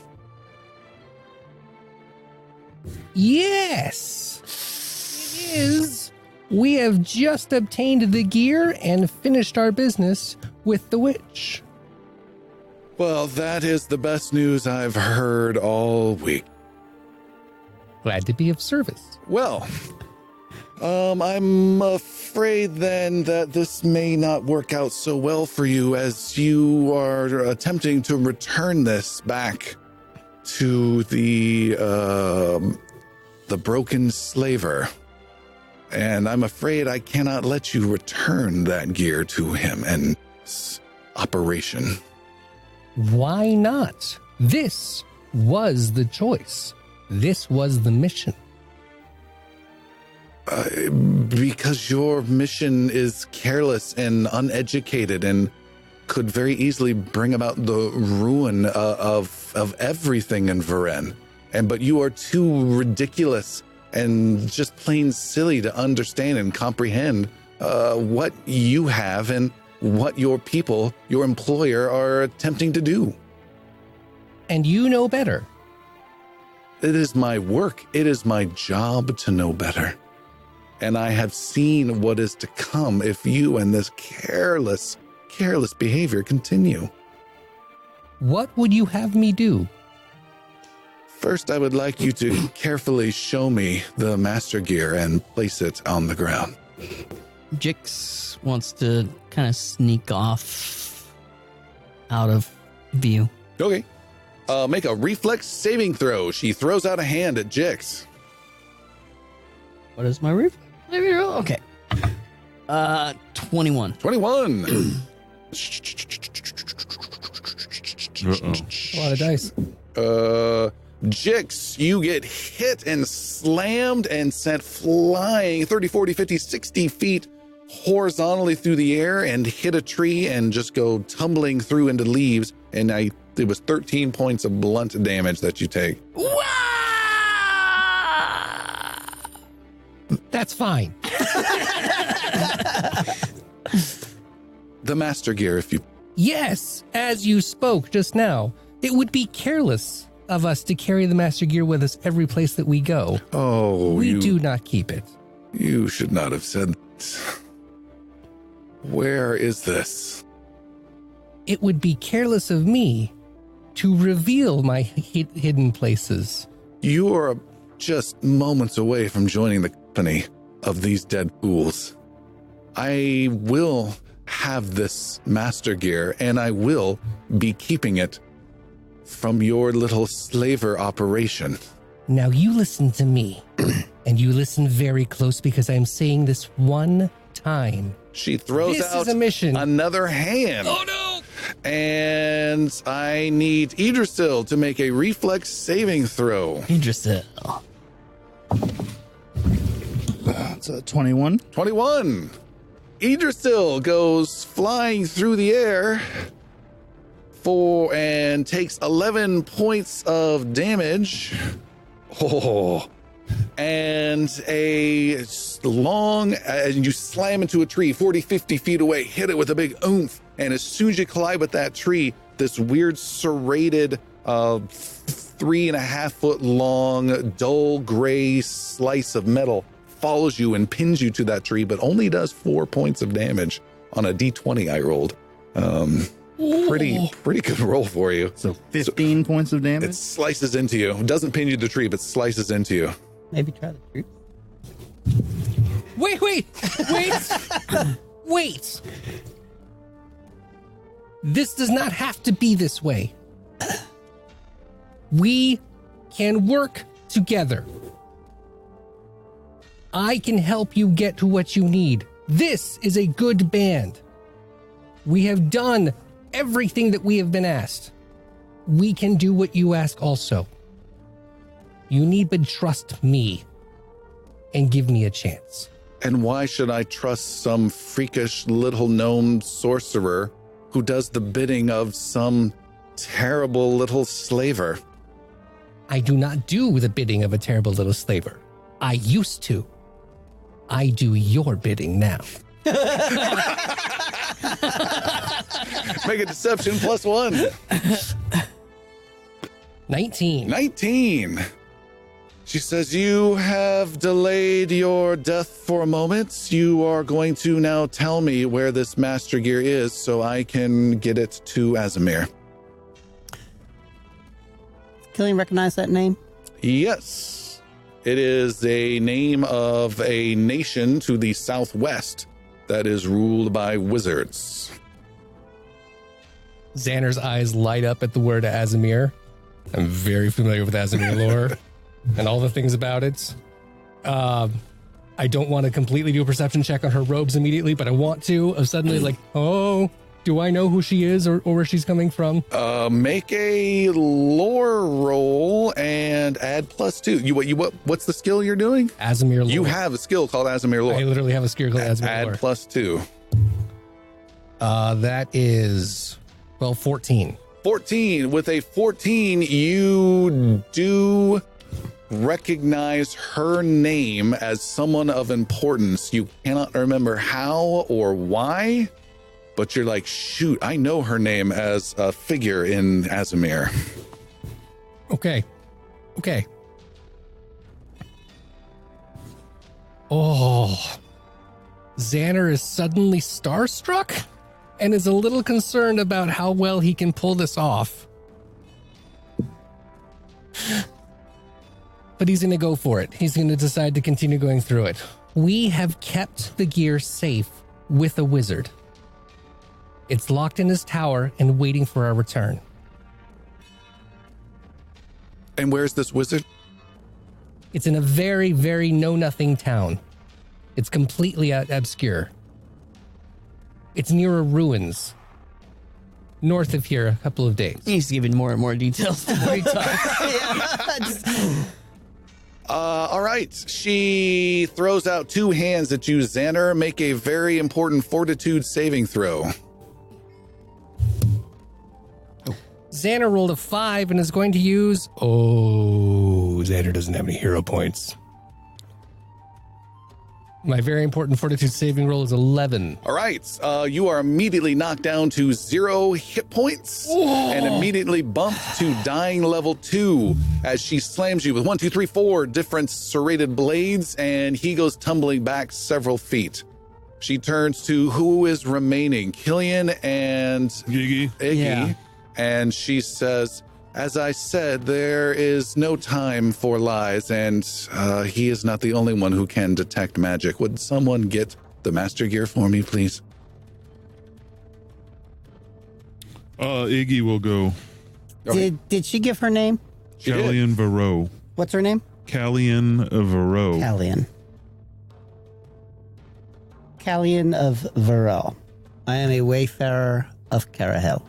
Yes, it is. We have just obtained the gear and finished our business with the witch. Well, that is the best news I've heard all week. Glad to be of service. Well, I'm afraid then that this may not work out so well for you, as you are attempting to return this back to the broken slaver. And I'm afraid I cannot let you return that gear to him and operation. Why not? This was the choice. This was the mission. Because your mission is careless and uneducated and could very easily bring about the ruin of everything in Varen. But you are too ridiculous and just plain silly to understand and comprehend what you have and what your people, your employer, are attempting to do. And you know better. It is my work. It is my job to know better. And I have seen what is to come if you and this careless behavior continue. What would you have me do? First, I would like you to carefully show me the master gear and place it on the ground. Jix wants to kind of sneak off out of view. Okay. Make a reflex saving throw. She throws out a hand at Jix. What is my roof? Okay. 21. 21. A lot of dice. Jix, you get hit and slammed and sent flying 30, 40, 50, 60 feet horizontally through the air and hit a tree and just go tumbling through into leaves. And it was 13 points of blunt damage that you take. That's fine. The master gear, if you... Yes, as you spoke just now, it would be careless of us to carry the master gear with us every place that we go. Oh, we do not keep it. You should not have said that. Where is this? It would be careless of me to reveal my hidden places. You are just moments away from joining the company of these dead fools. I will have this master gear, and I will be keeping it from your little slaver operation. Now you listen to me, and you listen very close because I'm saying this one time. She throws This out is a mission. another hand. Oh no! And I need Idrisil to make a reflex saving throw. Idrisil. It's a 21. 21. Idrisil goes flying through the air and takes 11 points of damage. Oh. And a long, and you slam into a tree 40, 50 feet away, hit it with a big oomph. And as soon as you collide with that tree, this weird serrated 3.5 foot long, dull gray slice of metal follows you and pins you to that tree, but only does 4 points of damage on a D20 I rolled. Pretty good roll for you. So 15 points of damage? It slices into you. It doesn't pin you to the tree, but slices into you. Maybe try the truth. Wait. This does not have to be this way. We can work together. I can help you get to what you need. This is a good band. We have done everything that we have been asked. We can do what you ask also. You need but trust me and give me a chance. And why should I trust some freakish little gnome sorcerer who does the bidding of some terrible little slaver? I do not do the bidding of a terrible little slaver. I used to. I do your bidding now. Make a deception +1. 19. 19. She says, you have delayed your death for a moment. You are going to now tell me where this master gear is so I can get it to Azamir. Killian recognize that name? Yes. It is a name of a nation to the southwest that is ruled by wizards. Xander's eyes light up at the word Azamir. I'm very familiar with Azamir lore and all the things about it. I don't want to completely do a perception check on her robes immediately, but I want to. Of suddenly, like, oh, do I know who she is or where she's coming from? Make a lore roll and add +2. What's the skill you're doing? Azamir lore. You have a skill called Azamir lore. I literally have a skill called Azamir Add lore. +2. That is, 14. 14. With a 14, you do recognize her name as someone of importance. You cannot remember how or why, but you're like, shoot, I know her name as a figure in Azamir. Okay. Oh. Xander is suddenly starstruck and is a little concerned about how well he can pull this off. But he's going to go for it. He's going to decide to continue going through it. We have kept the gear safe with a wizard. It's locked in his tower and waiting for our return. And where's this wizard? It's in a very, very know-nothing town. It's completely obscure. It's near a ruins. North of here, a couple of days. He's giving more and more details the more he talks. All right. She throws out 2 hands at you, Xander. Make a very important fortitude saving throw. Xander rolled a 5 and is going to use... Oh, Xander doesn't have any hero points. My very important fortitude saving roll is 11. All right. You are immediately knocked down to 0 hit points and immediately bumped to dying level 2 as she slams you with 1, 2, 3, 4 different serrated blades, and he goes tumbling back several feet. She turns to who is remaining, Killian and Iggy. Iggy, and she says, as I said, there is no time for lies, and he is not the only one who can detect magic. Would someone get the master gear for me, please? Iggy will go. Did she give her name? She did. Callian Varro. What's her name? Callian Varro. Callian of Varel. I am a wayfarer of Carahel.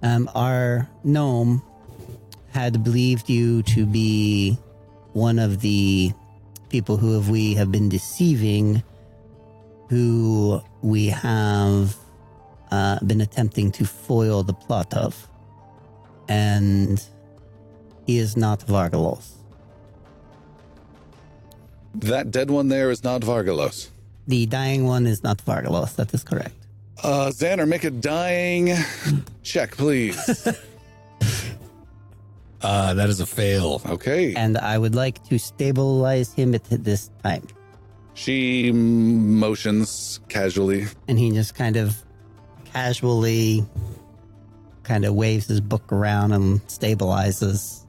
Our gnome had believed you to be one of the people who we have been deceiving, who we have been attempting to foil the plot of. And he is not Vargalos. That dead one there is not Vargalos. The dying one is not Vargalos. That is correct. Xander, make a dying check, please. That is a fail. Okay. And I would like to stabilize him at this time. She motions casually. And he just kind of casually waves his book around and stabilizes.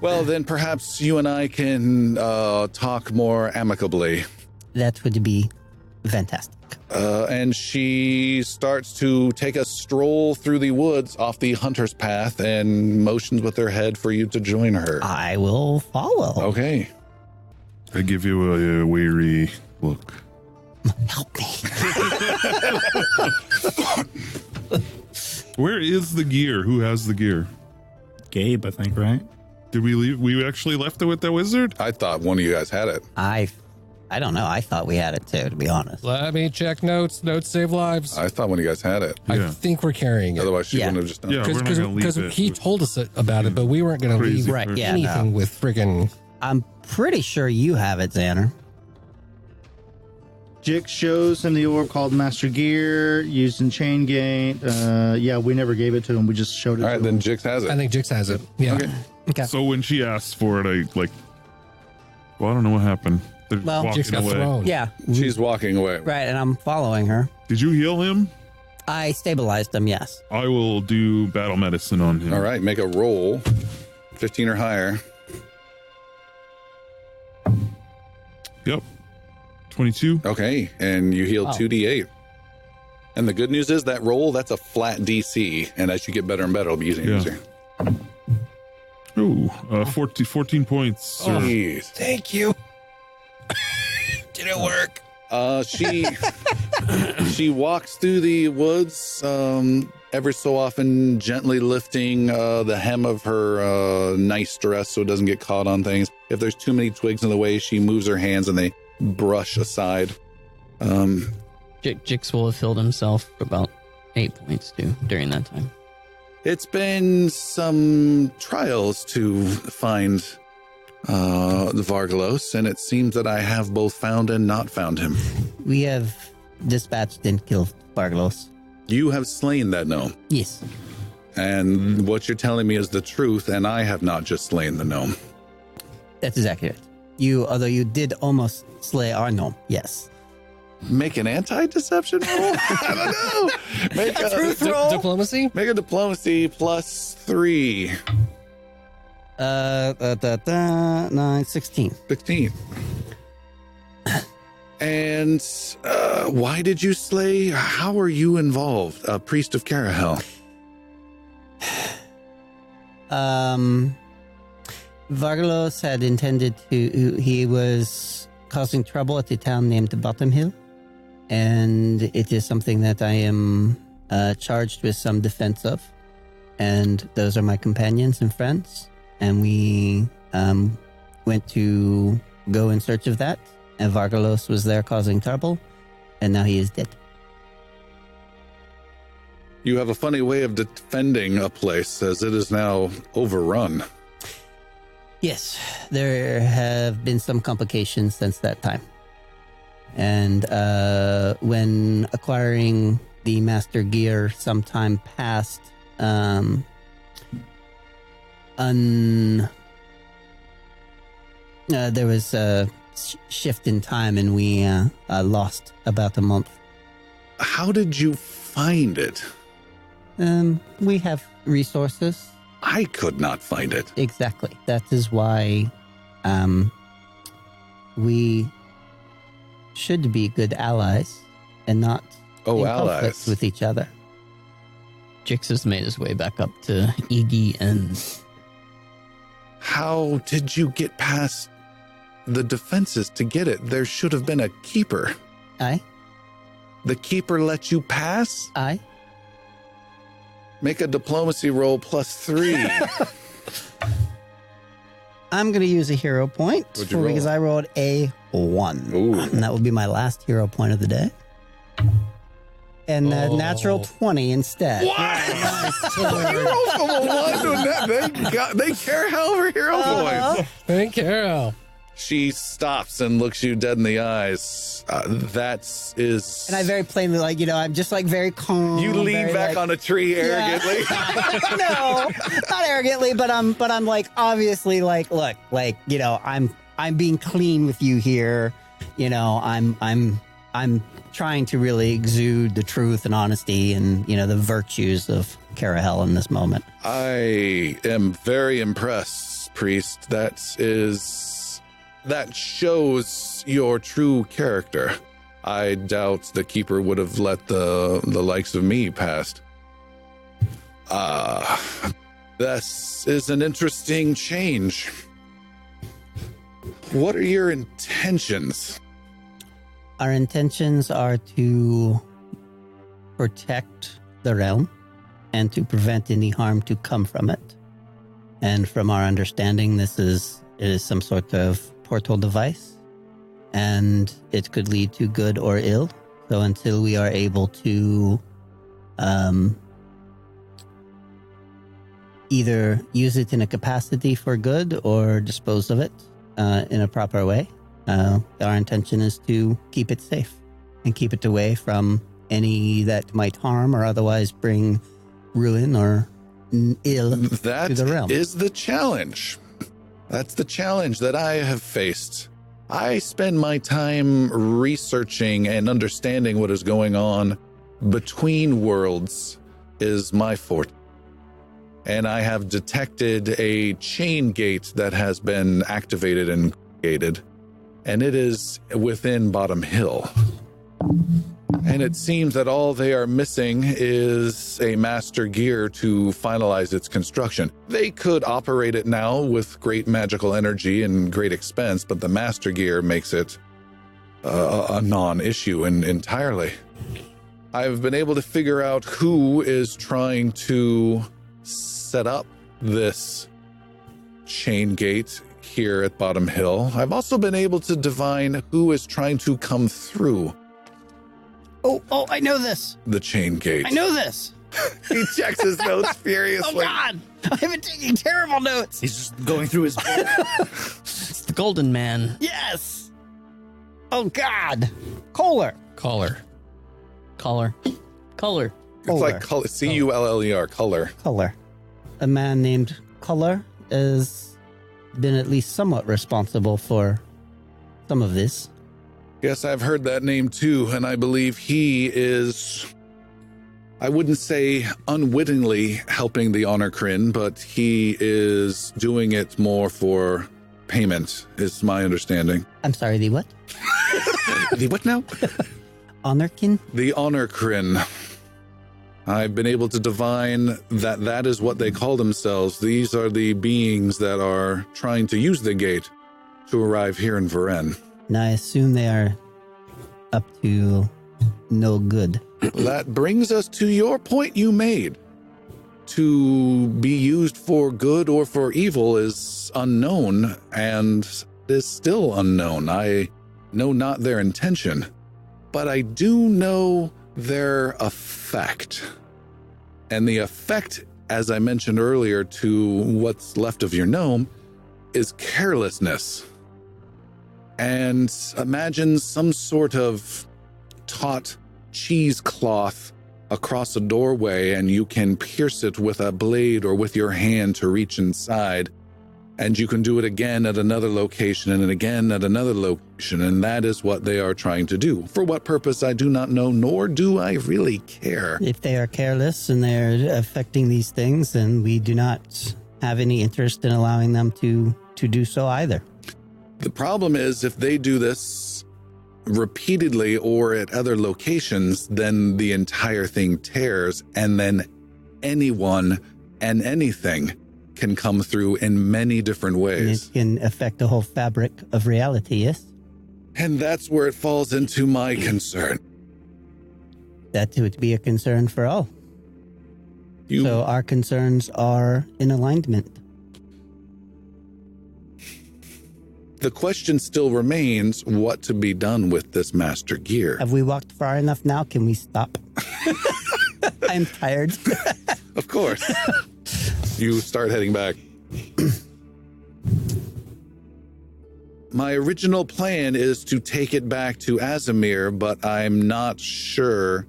Well, then perhaps you and I can talk more amicably. That would be fantastic. And she starts to take a stroll through the woods off the hunter's path and motions with her head for you to join her. I will follow. Okay. I give you a weary look. Help me. Where is the gear? Who has the gear? Gabe, I think, right? Did we leave? We actually left it with the wizard? I thought one of you guys had it. I don't know. I thought we had it too, to be honest. Let me check notes. Notes save lives. I thought one of you guys had it. Yeah. I think we're carrying it. Otherwise, she Yeah. wouldn't have just done Yeah. it. we're not gonna leave Because it he with- told us about it, but we weren't going to Crazy leave person. Yeah, anything no. with friggin'... I'm pretty sure you have it, Xander. Jix shows him the orb called Master Gear, used in Chain Gate. Yeah, we never gave it to him. We just showed it All to right, him. then Jix has it. I think Jix has it. Yeah. Okay. Okay. So when she asks for it, I don't know what happened. They're Well, walking Just got away. thrown. Yeah. She's walking away. Right, and I'm following her. Did you heal him? I stabilized him, yes. I will do battle medicine on him. All right, make a roll. 15 or higher. Yep. 22. Okay, and you heal Wow. 2d8. And the good news is that roll, that's a flat DC. And as you get better and better, it'll be easier and Yeah. easier. Ooh, 14 points. Sir. Jeez. Thank you. Did it work? She walks through the woods, ever so often gently lifting the hem of her nice dress so it doesn't get caught on things. If there's too many twigs in the way, she moves her hands and they brush aside. Jix will have filled himself for about 8 points too during that time. It's been some trials to find the Vargalos, and it seems that I have both found and not found him. We have dispatched and killed Bargalos. You have slain that gnome, Yes. and what you're telling me is the truth, and I have not just slain the gnome. That is accurate. Although you did almost slay our gnome. Yes. Make an anti-deception roll? I don't know. Make a truth roll. Diplomacy? Make a diplomacy +3. 9, 16. 16. And why did you slay? How are you involved? A priest of Carahel. Vargalos had intended to. He was causing trouble at the town named Bottom Hill, and it is something that I am charged with some defense of. And those are my companions and friends, and we went to go in search of that. And Vargalos was there causing trouble, and now he is dead. You have a funny way of defending a place as it is now overrun. Yes, there have been some complications since that time. And when acquiring the master gear sometime past, there was a shift in time and we lost about a month. How did you find it? We have resources. I could not find it. Exactly. That is why we should be good allies and not in conflict Allies. with each other. Jix has made his way back up to Iggy and How did you get past the defenses to get it? There should have been a keeper. Aye? The keeper let you pass? Aye? Make a diplomacy roll +3. I'm going to use a hero point What'd you roll? because I rolled a 1. Ooh. And that will be my last hero point of the day. And natural 20 instead. You roll from a 1 to a net. They care how over hero points. Thank Carol. She stops and looks you dead in the eyes. Is. And I very plainly, I'm just very calm. You lean very, back on a tree arrogantly. No, not arrogantly, but I'm obviously look, I'm being clean with you here. I'm trying to really exude the truth and honesty and, the virtues of Carahel in this moment. I am very impressed, priest. That shows your true character. I doubt the keeper would have let the likes of me past. This is an interesting change. What are your intentions? Our intentions are to protect the realm and to prevent any harm to come from it. And from our understanding, it is some sort of portal device, and it could lead to good or ill. So until we are able to either use it in a capacity for good or dispose of it in a proper way, our intention is to keep it safe and keep it away from any that might harm or otherwise bring ruin or ill That to the realm. is the challenge. That's the challenge that I have faced. I spend my time researching and understanding what is going on between worlds is my forte. And I have detected a chain gate that has been activated and gated, and it is within Bottom Hill. And it seems that all they are missing is a master gear to finalize its construction. They could operate it now with great magical energy and great expense, but the master gear makes it a non-issue entirely. I've been able to figure out who is trying to set up this chain gate here at Bottom Hill. I've also been able to divine who is trying to come through Oh, I know this. the chain gate. I know this. He checks his notes furiously. Oh, God. I've been taking terrible notes. He's just going through his book. It's the Golden Man. Yes. Oh, God. Kohler. Caller. Color. Color. It's like color, C-U-L-L-E-R, color. Kohler. A man named Kohler has been at least somewhat responsible for some of this. Yes, I've heard that name too, and I believe he is, I wouldn't say unwittingly helping the Honor Kryn, but he is doing it more for payment, is my understanding. I'm sorry, the what? The what now? Honorkin? The Honor Kryn. I've been able to divine that that is what they call themselves. These are the beings that are trying to use the gate to arrive here in Varen. And I assume they are up to no good. That brings us to your point you made. To be used for good or for evil is unknown and is still unknown. I know not their intention, but I do know their effect. And the effect, as I mentioned earlier, to what's left of your gnome is carelessness. And imagine some sort of taut cheesecloth across a doorway, and you can pierce it with a blade or with your hand to reach inside. And you can do it again at another location and again at another location. And that is what they are trying to do. For what purpose, I do not know, nor do I really care. If they are careless and they're affecting these things, then we do not have any interest in allowing them to do so either. The problem is if they do this repeatedly or at other locations, then the entire thing tears, and then anyone and anything can come through in many different And ways. it can affect the whole fabric of reality, yes? And that's where it falls into my concern. That would be a concern for all. You, So our concerns are in alignment. the question still remains what to be done with this master gear. Have we walked far enough now? Can we stop? I'm tired. Of course. You start heading back. My original plan is to take it back to Azamir, but I'm not sure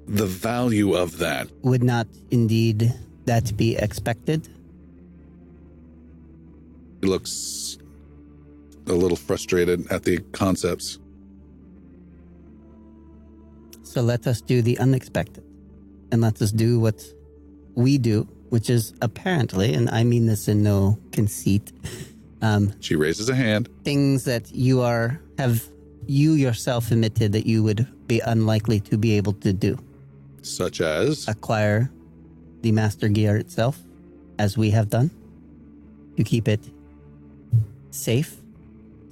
the value of that. Would not indeed that be expected? He looks a little frustrated at the concepts. So let us do the unexpected. And let us do what we do, which is apparently, and I mean this in no conceit, She raises a hand. things that you yourself admitted that you would be unlikely to be able to do. Such as? Acquire the master gear itself, as we have done, to keep it safe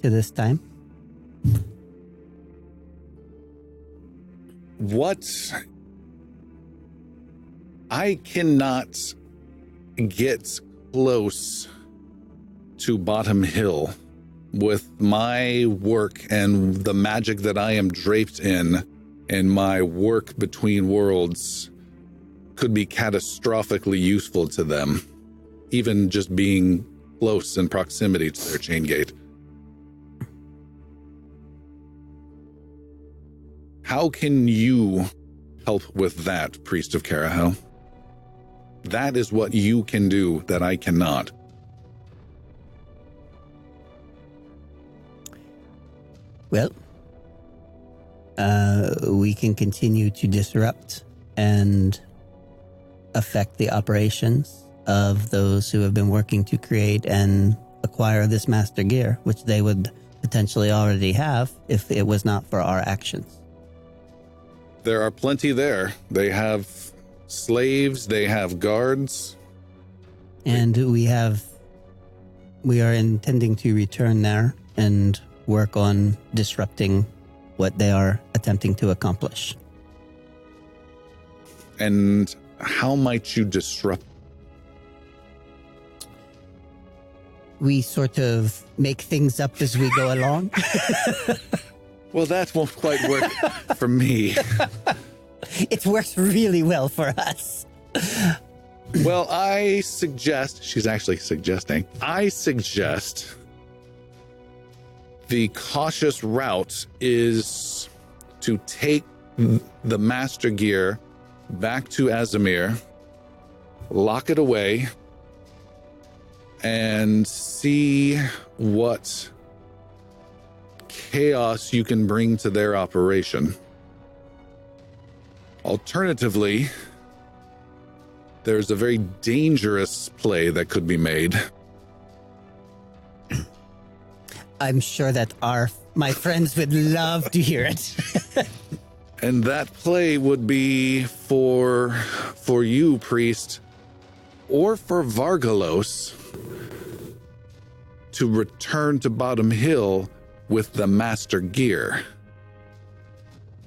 to this time. What? I cannot get close to Bottom Hill with my work and the magic that I am draped in, and my work between worlds could be catastrophically useful to them, even just being close in proximity to their chain gate. How can you help with that, Priest of Carahel? That is what you can do that I cannot. Well, we can continue to disrupt and affect the operations of those who have been working to create and acquire this master gear, which they would potentially already have if it was not for our actions. There are plenty there. They have slaves, they have guards. And we are intending to return there and work on disrupting what they are attempting to accomplish. And how might you disrupt? We sort of make things up as we go along. Well, that won't quite work for me. It works really well for us. Well, I suggest, she's actually suggesting, I suggest the cautious route is to take the master gear back to Azamir, lock it away, and see what chaos you can bring to their operation. Alternatively, there's a very dangerous play that could be made. I'm sure that my friends would love to hear it. And that play would be for you, priest, or for Vargalos to return to Bottom Hill with the master gear.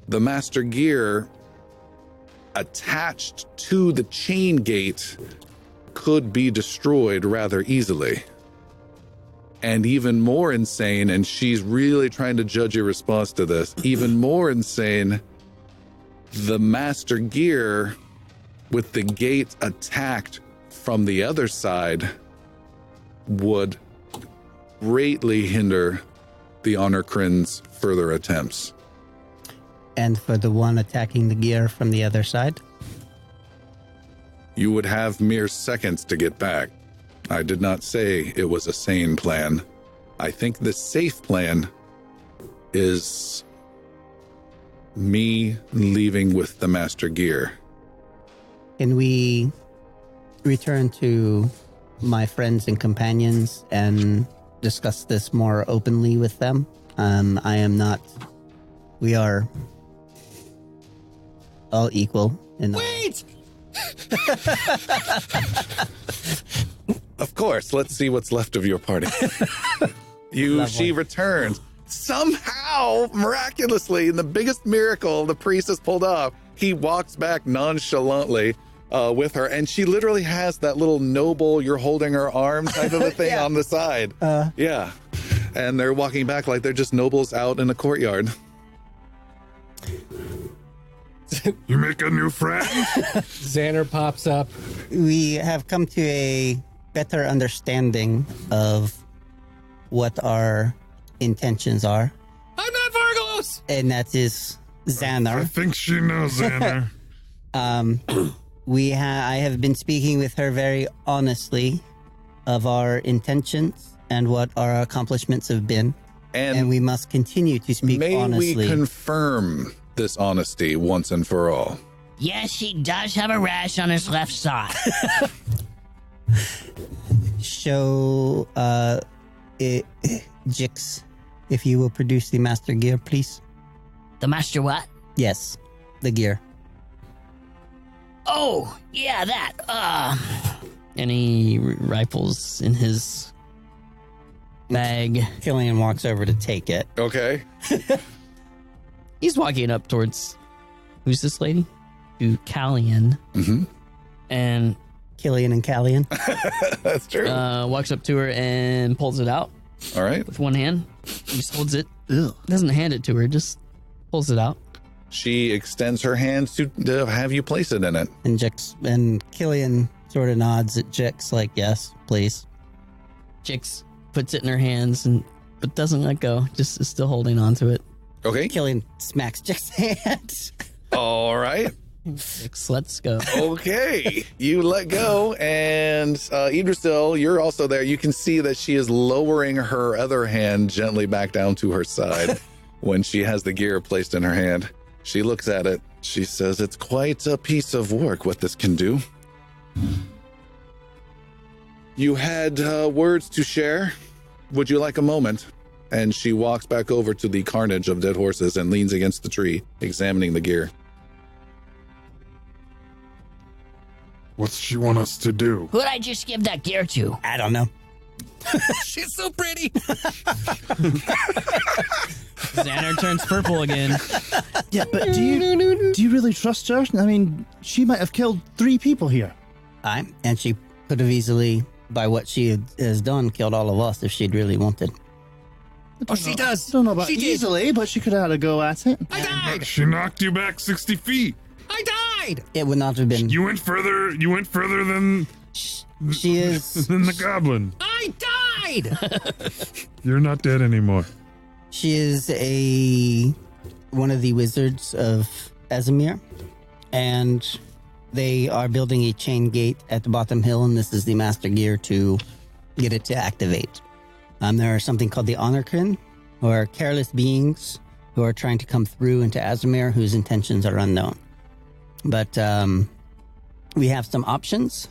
The master gear attached to the chain gate could be destroyed rather easily. And even more insane, and she's really trying to judge your response to this, even more insane, the master gear with the gate attacked from the other side would greatly hinder the Honorcrin's further attempts. And for the one attacking the gear from the other side? You would have mere seconds to get back. I did not say it was a sane plan. I think the safe plan is me leaving with the master gear. Can we return to my friends and companions and discuss this more openly with them? We are all equal. Wait! Of course, let's see what's left of your party. She returns. Somehow, miraculously, in the biggest miracle the priest has pulled off, he walks back nonchalantly with her, and she literally has that little noble, you're holding her arm type of a thing on the side. Yeah. And they're walking back like they're just nobles out in the courtyard. You make a new friend? Xander pops up. We have come to a better understanding of what our intentions are, I'm not Vargalos! and that is I Xander. think she knows, Xander. I have been speaking with her very honestly of our intentions and what our accomplishments have been, and we must continue to speak honestly. May we confirm this honesty once and for all? Yes, he does have a rash on his left side. Show Jix, if you will produce the master gear, please. The master what? Yes, the gear. Oh, yeah, that. And he rifles in his bag. Killian walks over to take it. Okay. He's walking up towards, who's this lady? To Callian. Mm-hmm. And Killian and Callian. That's true. walks up to her and pulls it out All right. with one hand. He just holds it. Doesn't hand it to her, just pulls it out. She extends her hands to have you place it in it. And Jix and Killian sort of nods at Jix like, yes, please. Jix puts it in her hands but doesn't let go. Just is still holding on to it. Okay. Killian smacks Jix's hand. All right. Let's go. Okay, you let go, and Idrisil, you're also there. You can see that she is lowering her other hand gently back down to her side when she has the gear placed in her hand. She looks at it. She says, "It's quite a piece of work what this can do." You had words to share. Would you like a moment? And she walks back over to the carnage of dead horses and leans against the tree, examining the gear. What's she want us to do? Who'd I just give that gear to? I don't know. She's so pretty. Xander turns purple again. Yeah, but do you really trust her? I mean, she might have killed 3 people here. And she could have easily, by what she has done, killed all of us if she'd really wanted. Oh, she does. I don't know about She did. easily, but she could have had a go at it. I died. She knocked you back 60 feet. I died. It would not have been. You went further than She is. than the goblin. I died. You're not dead anymore. She is one of the wizards of Azamir, and they are building a chain gate at the bottom hill, and this is the master gear to get it to activate. There are something called the Honorkin, who are careless beings who are trying to come through into Azamir, whose intentions are unknown. But we have some options.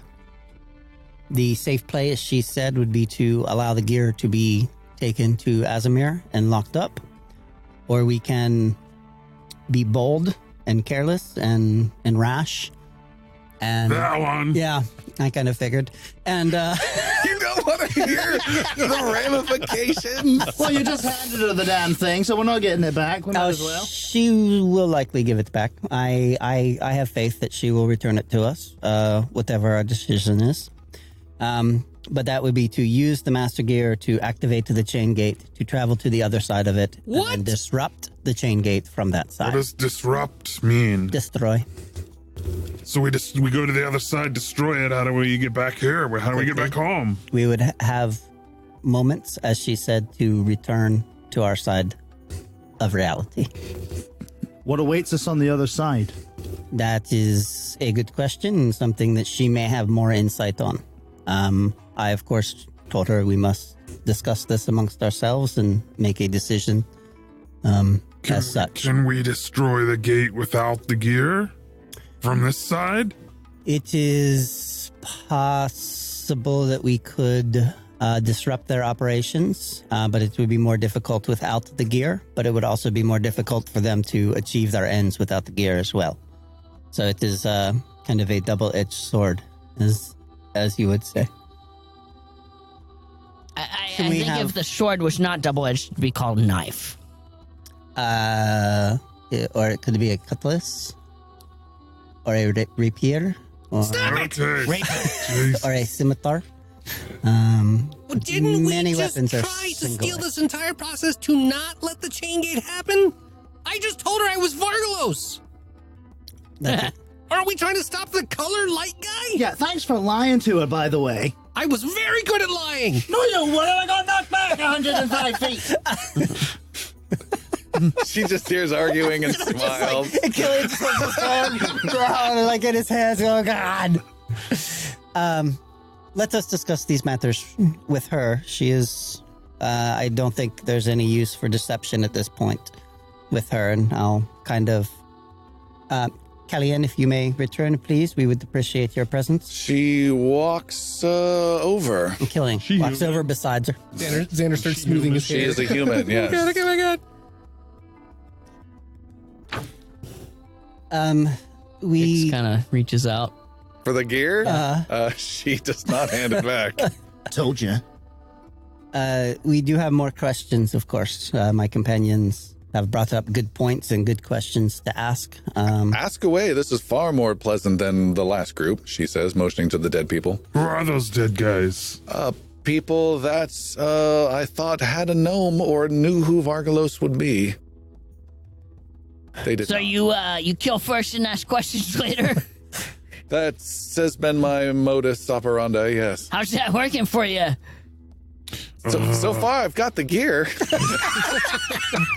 The safe play, as she said, would be to allow the gear to be taken to Azamir and locked up. Or we can be bold and careless and rash. And That one. yeah, I kind of figured. And You don't want to hear the ramifications. Well, you just handed her the damn thing, so we're not getting it back. We might as well. she will likely give it back. I have faith that she will return it to us, whatever our decision is. But that would be to use the master gear to activate the chain gate, to travel to the other side of it, What? and disrupt the chain gate from that What side. does disrupt mean? Destroy. So we go to the other side, destroy it. How do we get back here? How do we get back home? We would have moments, as she said, to return to our side of reality. What awaits us on the other side? That is a good question and something that she may have more insight on. I, of course, told her we must discuss this amongst ourselves and make a decision as such. Can we destroy the gate without the gear from this side? It is possible that we could disrupt their operations, but it would be more difficult without the gear, but it would also be more difficult for them to achieve their ends without the gear as well. So it is kind of a double-edged sword, as you would say. I Can we think have- if the sword was not double-edged, it'd be called knife. Or it could be a cutlass, or a rapier, or, Okay. Jeez. or a scimitar. Well, didn't Many we just weapons are try to single. steal this entire process to not let the chain gate happen? I just told her I was Vargalos. That's- Aren't we trying to stop the color light guy? Yeah, thanks for lying to her, by the way. I was very good at lying. No, you wouldn't. I got knocked back 105 feet. She just hears arguing and smiles. Killian just puts his hand down, like in his hands. Oh God. Let us discuss these matters with her. She is. I don't think there's any use for deception at this point with her, and I'll kind of. Kellyanne, if you may return, please. We would appreciate your presence. She walks over. And Killian She walks human? over beside her. Xander starts smoothing his She hair. is a human, yes. Oh my god. We Kind of reaches out. For the gear, she does not hand it back. Told you. we do have more questions, of course. My companions have brought up good points and good questions to ask. Ask away. This is far more pleasant than the last group, she says, motioning to the dead people. Who are those dead guys? People that I thought had a gnome or knew who Vargalos would be. They did So not. you kill first and ask questions later? That has been my modus operandi, yes. How's that working for you? So far, I've got the gear.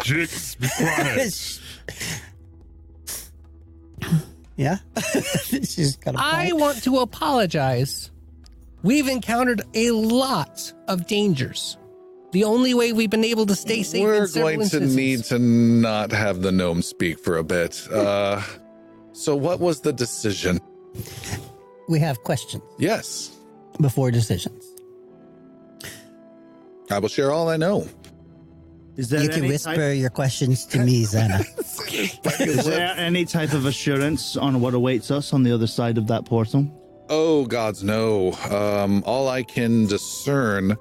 Jix, be quiet. Yeah. She's got a point. I want to apologize. We've encountered a lot of dangers. The only way we've been able to stay safe We're in several going to instances. need to not have the gnome speak for a bit. So what was the decision? We have questions Yes, before decisions. I will share all I know. Is there You can any whisper your questions to me, Xana. Is there any type of assurance on what awaits us on the other side of that portal? Oh, gods, no. All I can discern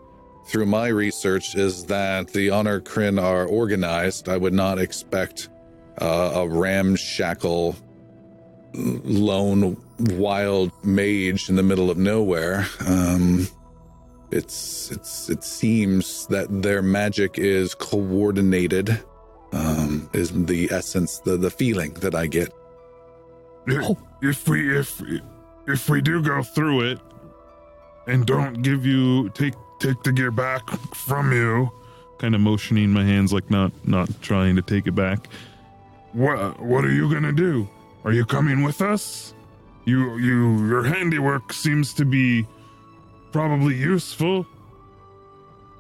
through my research is that the Honor Kryn are organized. I would not expect a ramshackle, lone, wild mage in the middle of nowhere. It seems that their magic is coordinated, is the essence, the feeling that I get. If we do go through it and don't take the gear back from you, kind of motioning my hands like not trying to take it back. What are you gonna do? Are you coming with us? Your handiwork seems to be probably useful.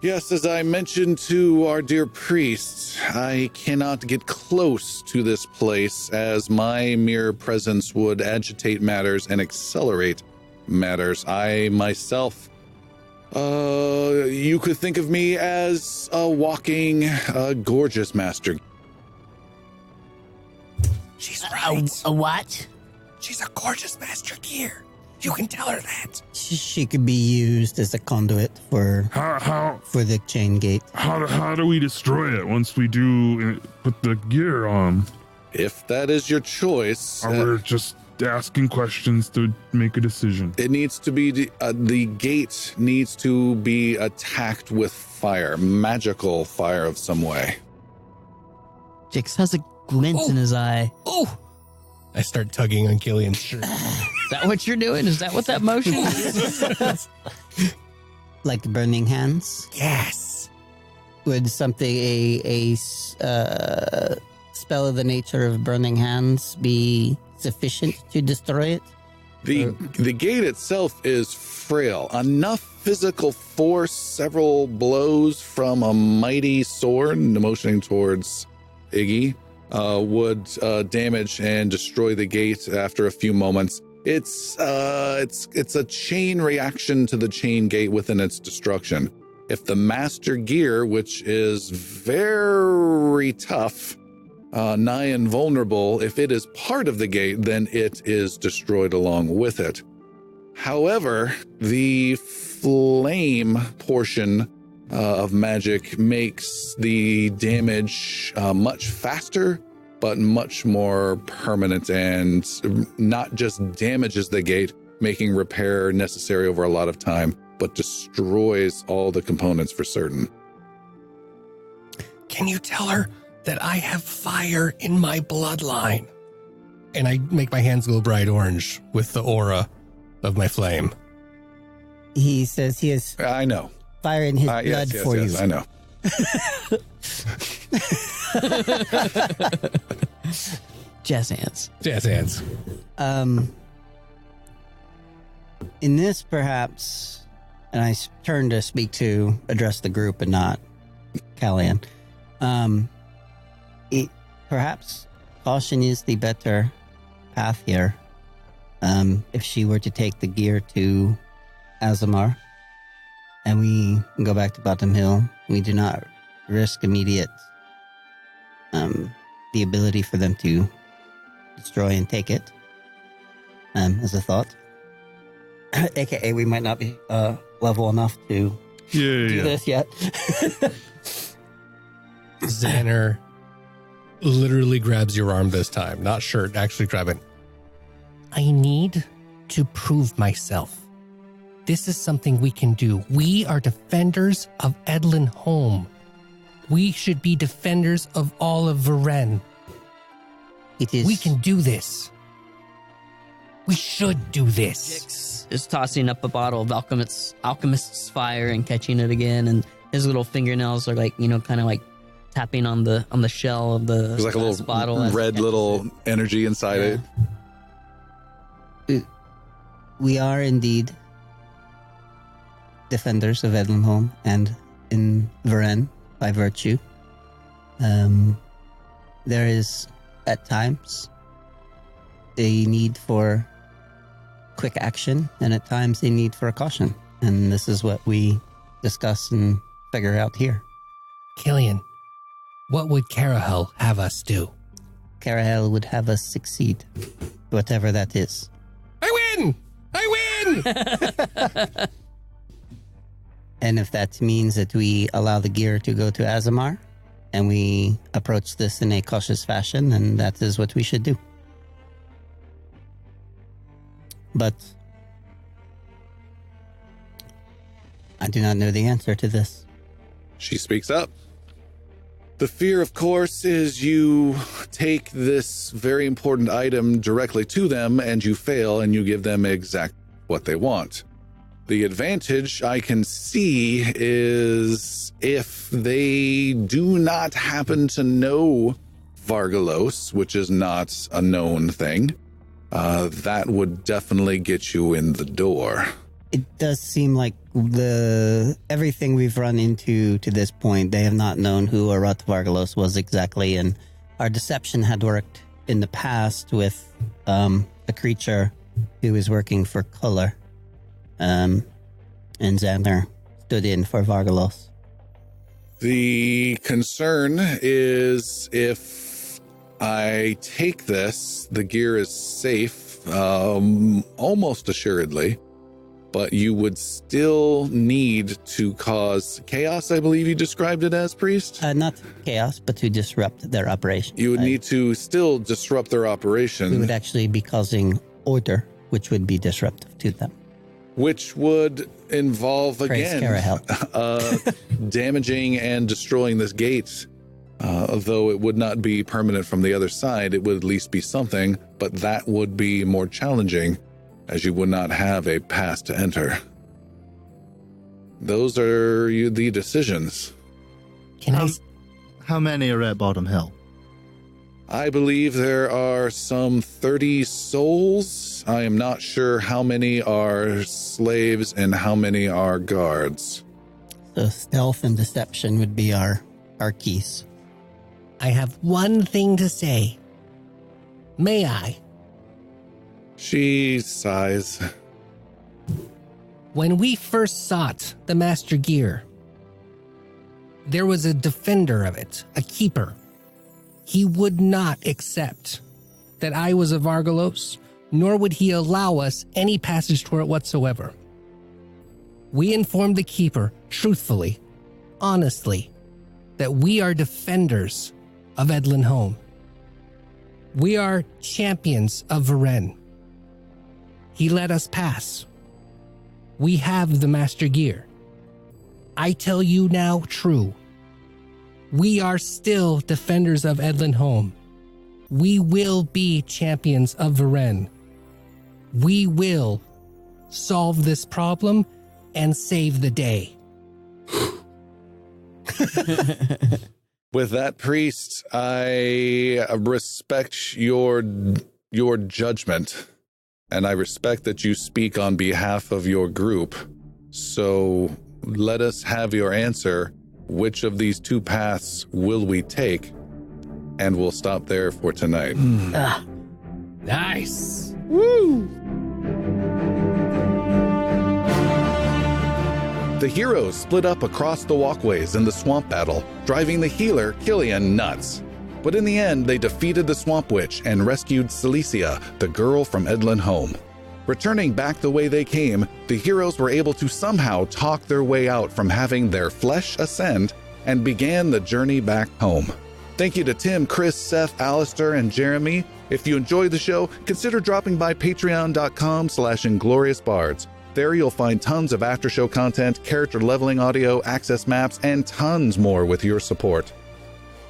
Yes, as I mentioned to our dear priest, I cannot get close to this place as my mere presence would agitate matters and accelerate matters. I myself, you could think of me as a walking, gorgeous master. She's right. A what? She's a gorgeous master gear. You can tell her that. She could be used as a conduit for the chain gate. How do we destroy it once we do put the gear on? If that is your choice, Or we're just asking questions to make a decision? it needs to be the gate needs to be attacked with fire, magical fire of some way. Jix has a glint in his eye. Oh! I start tugging on Killian's shirt. Is that what you're doing? Is that what that motion is? Like burning hands? Yes. Would something, a spell of the nature of burning hands be sufficient to destroy it? The gate itself is frail. Enough physical force, several blows from a mighty sword, motioning towards Iggy, would damage and destroy the gate after a few moments. It's a chain reaction to the chain gate within its destruction. If the master gear, which is very tough, nigh invulnerable, if it is part of the gate, then it is destroyed along with it. However, the flame portion of magic makes the damage much faster, but much more permanent, and not just damages the gate, making repair necessary over a lot of time, but destroys all the components for certain. Can you tell her that I have fire in my bloodline? And I make my hands glow bright orange with the aura of my flame. He says he has I know. fire in his blood Yes, for you. I know. Jazz hands. Jazz hands. In this, perhaps, and I turn to address the group and not Callian. Perhaps caution is the better path here. If she were to take the gear to Azamar, and we go back to Bottom Hill, we do not risk immediate the ability for them to destroy and take it. As a thought. AKA, we might not be level enough to do this yet. Xander literally grabs your arm this time. Not shirt, actually grab it. I need to prove myself. This is something we can do. We are defenders of Edlan Home. We should be defenders of all of Varen. It is. We can do this. We should do this. Jix is tossing up a bottle of alchemist's fire and catching it again, and his little fingernails are like, kind of like tapping on the shell of the There's like a little bottle as red he catches little it. energy inside it. We are indeed defenders of Edlan Home and in Varen by virtue. There is, at times, a need for quick action, and at times a need for caution. And this is what we discuss and figure out here. Killian, what would Carahel have us do? Carahel would have us succeed, whatever that is. I win! And if that means that we allow the gear to go to Azamar, and we approach this in a cautious fashion, then that is what we should do. But I do not know the answer to this. She speaks up. The fear, of course, is you take this very important item directly to them and you fail and you give them exactly what they want. The advantage I can see is if they do not happen to know Vargalos, which is not a known thing, that would definitely get you in the door. It does seem like everything we've run into to this point, they have not known who or what Vargalos was exactly, and our deception had worked in the past with a creature who was working for Color, and Xander stood in for Vargalos. The concern is if I take this, the gear is safe, almost assuredly, but you would still need to cause chaos, I believe you described it as, Priest? Not chaos, but to disrupt their operation. You would need to still disrupt their operation. We would actually be causing order, which would be disruptive to them. Which would involve, Praise again, damaging and destroying this gate. Though it would not be permanent from the other side, it would at least be something, but that would be more challenging, as you would not have a pass to enter. Those are the decisions. How many are at Bottom Hill? I believe there are some 30 souls. I am not sure how many are slaves and how many are guards. So stealth and deception would be our keys. I have one thing to say. May I? She sighs. When we first sought the Master Gear, there was a defender of it, a keeper. He would not accept that I was a Vargalos, nor would he allow us any passage to it whatsoever. We informed the keeper, truthfully, honestly, that we are defenders of Edlan Home. We are champions of Varen. He let us pass. We have the Master Gear. I tell you now, true. We are still defenders of Edlan Home. We will be champions of Varen. We will solve this problem and save the day. With that, Priest, I respect your judgment, and I respect that you speak on behalf of your group. So let us have your answer. Which of these two paths will we take? And we'll stop there for tonight. Nice. The heroes split up across the walkways in the swamp battle, driving the healer, Killian, nuts. But in the end, they defeated the Swamp Witch and rescued Celicia, the girl from Edlan Home. Returning back the way they came, the heroes were able to somehow talk their way out from having their flesh ascend and began the journey back home. Thank you to Tim, Chris, Seth, Alistair, and Jeremy. If you enjoyed the show, consider dropping by patreon.com/ingloriousbards. There you'll find tons of after-show content, character leveling audio, access maps, and tons more with your support.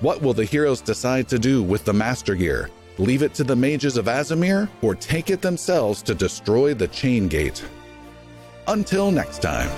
What will the heroes decide to do with the Master Gear? Leave it to the mages of Azamir, or take it themselves to destroy the Chain Gate? Until next time.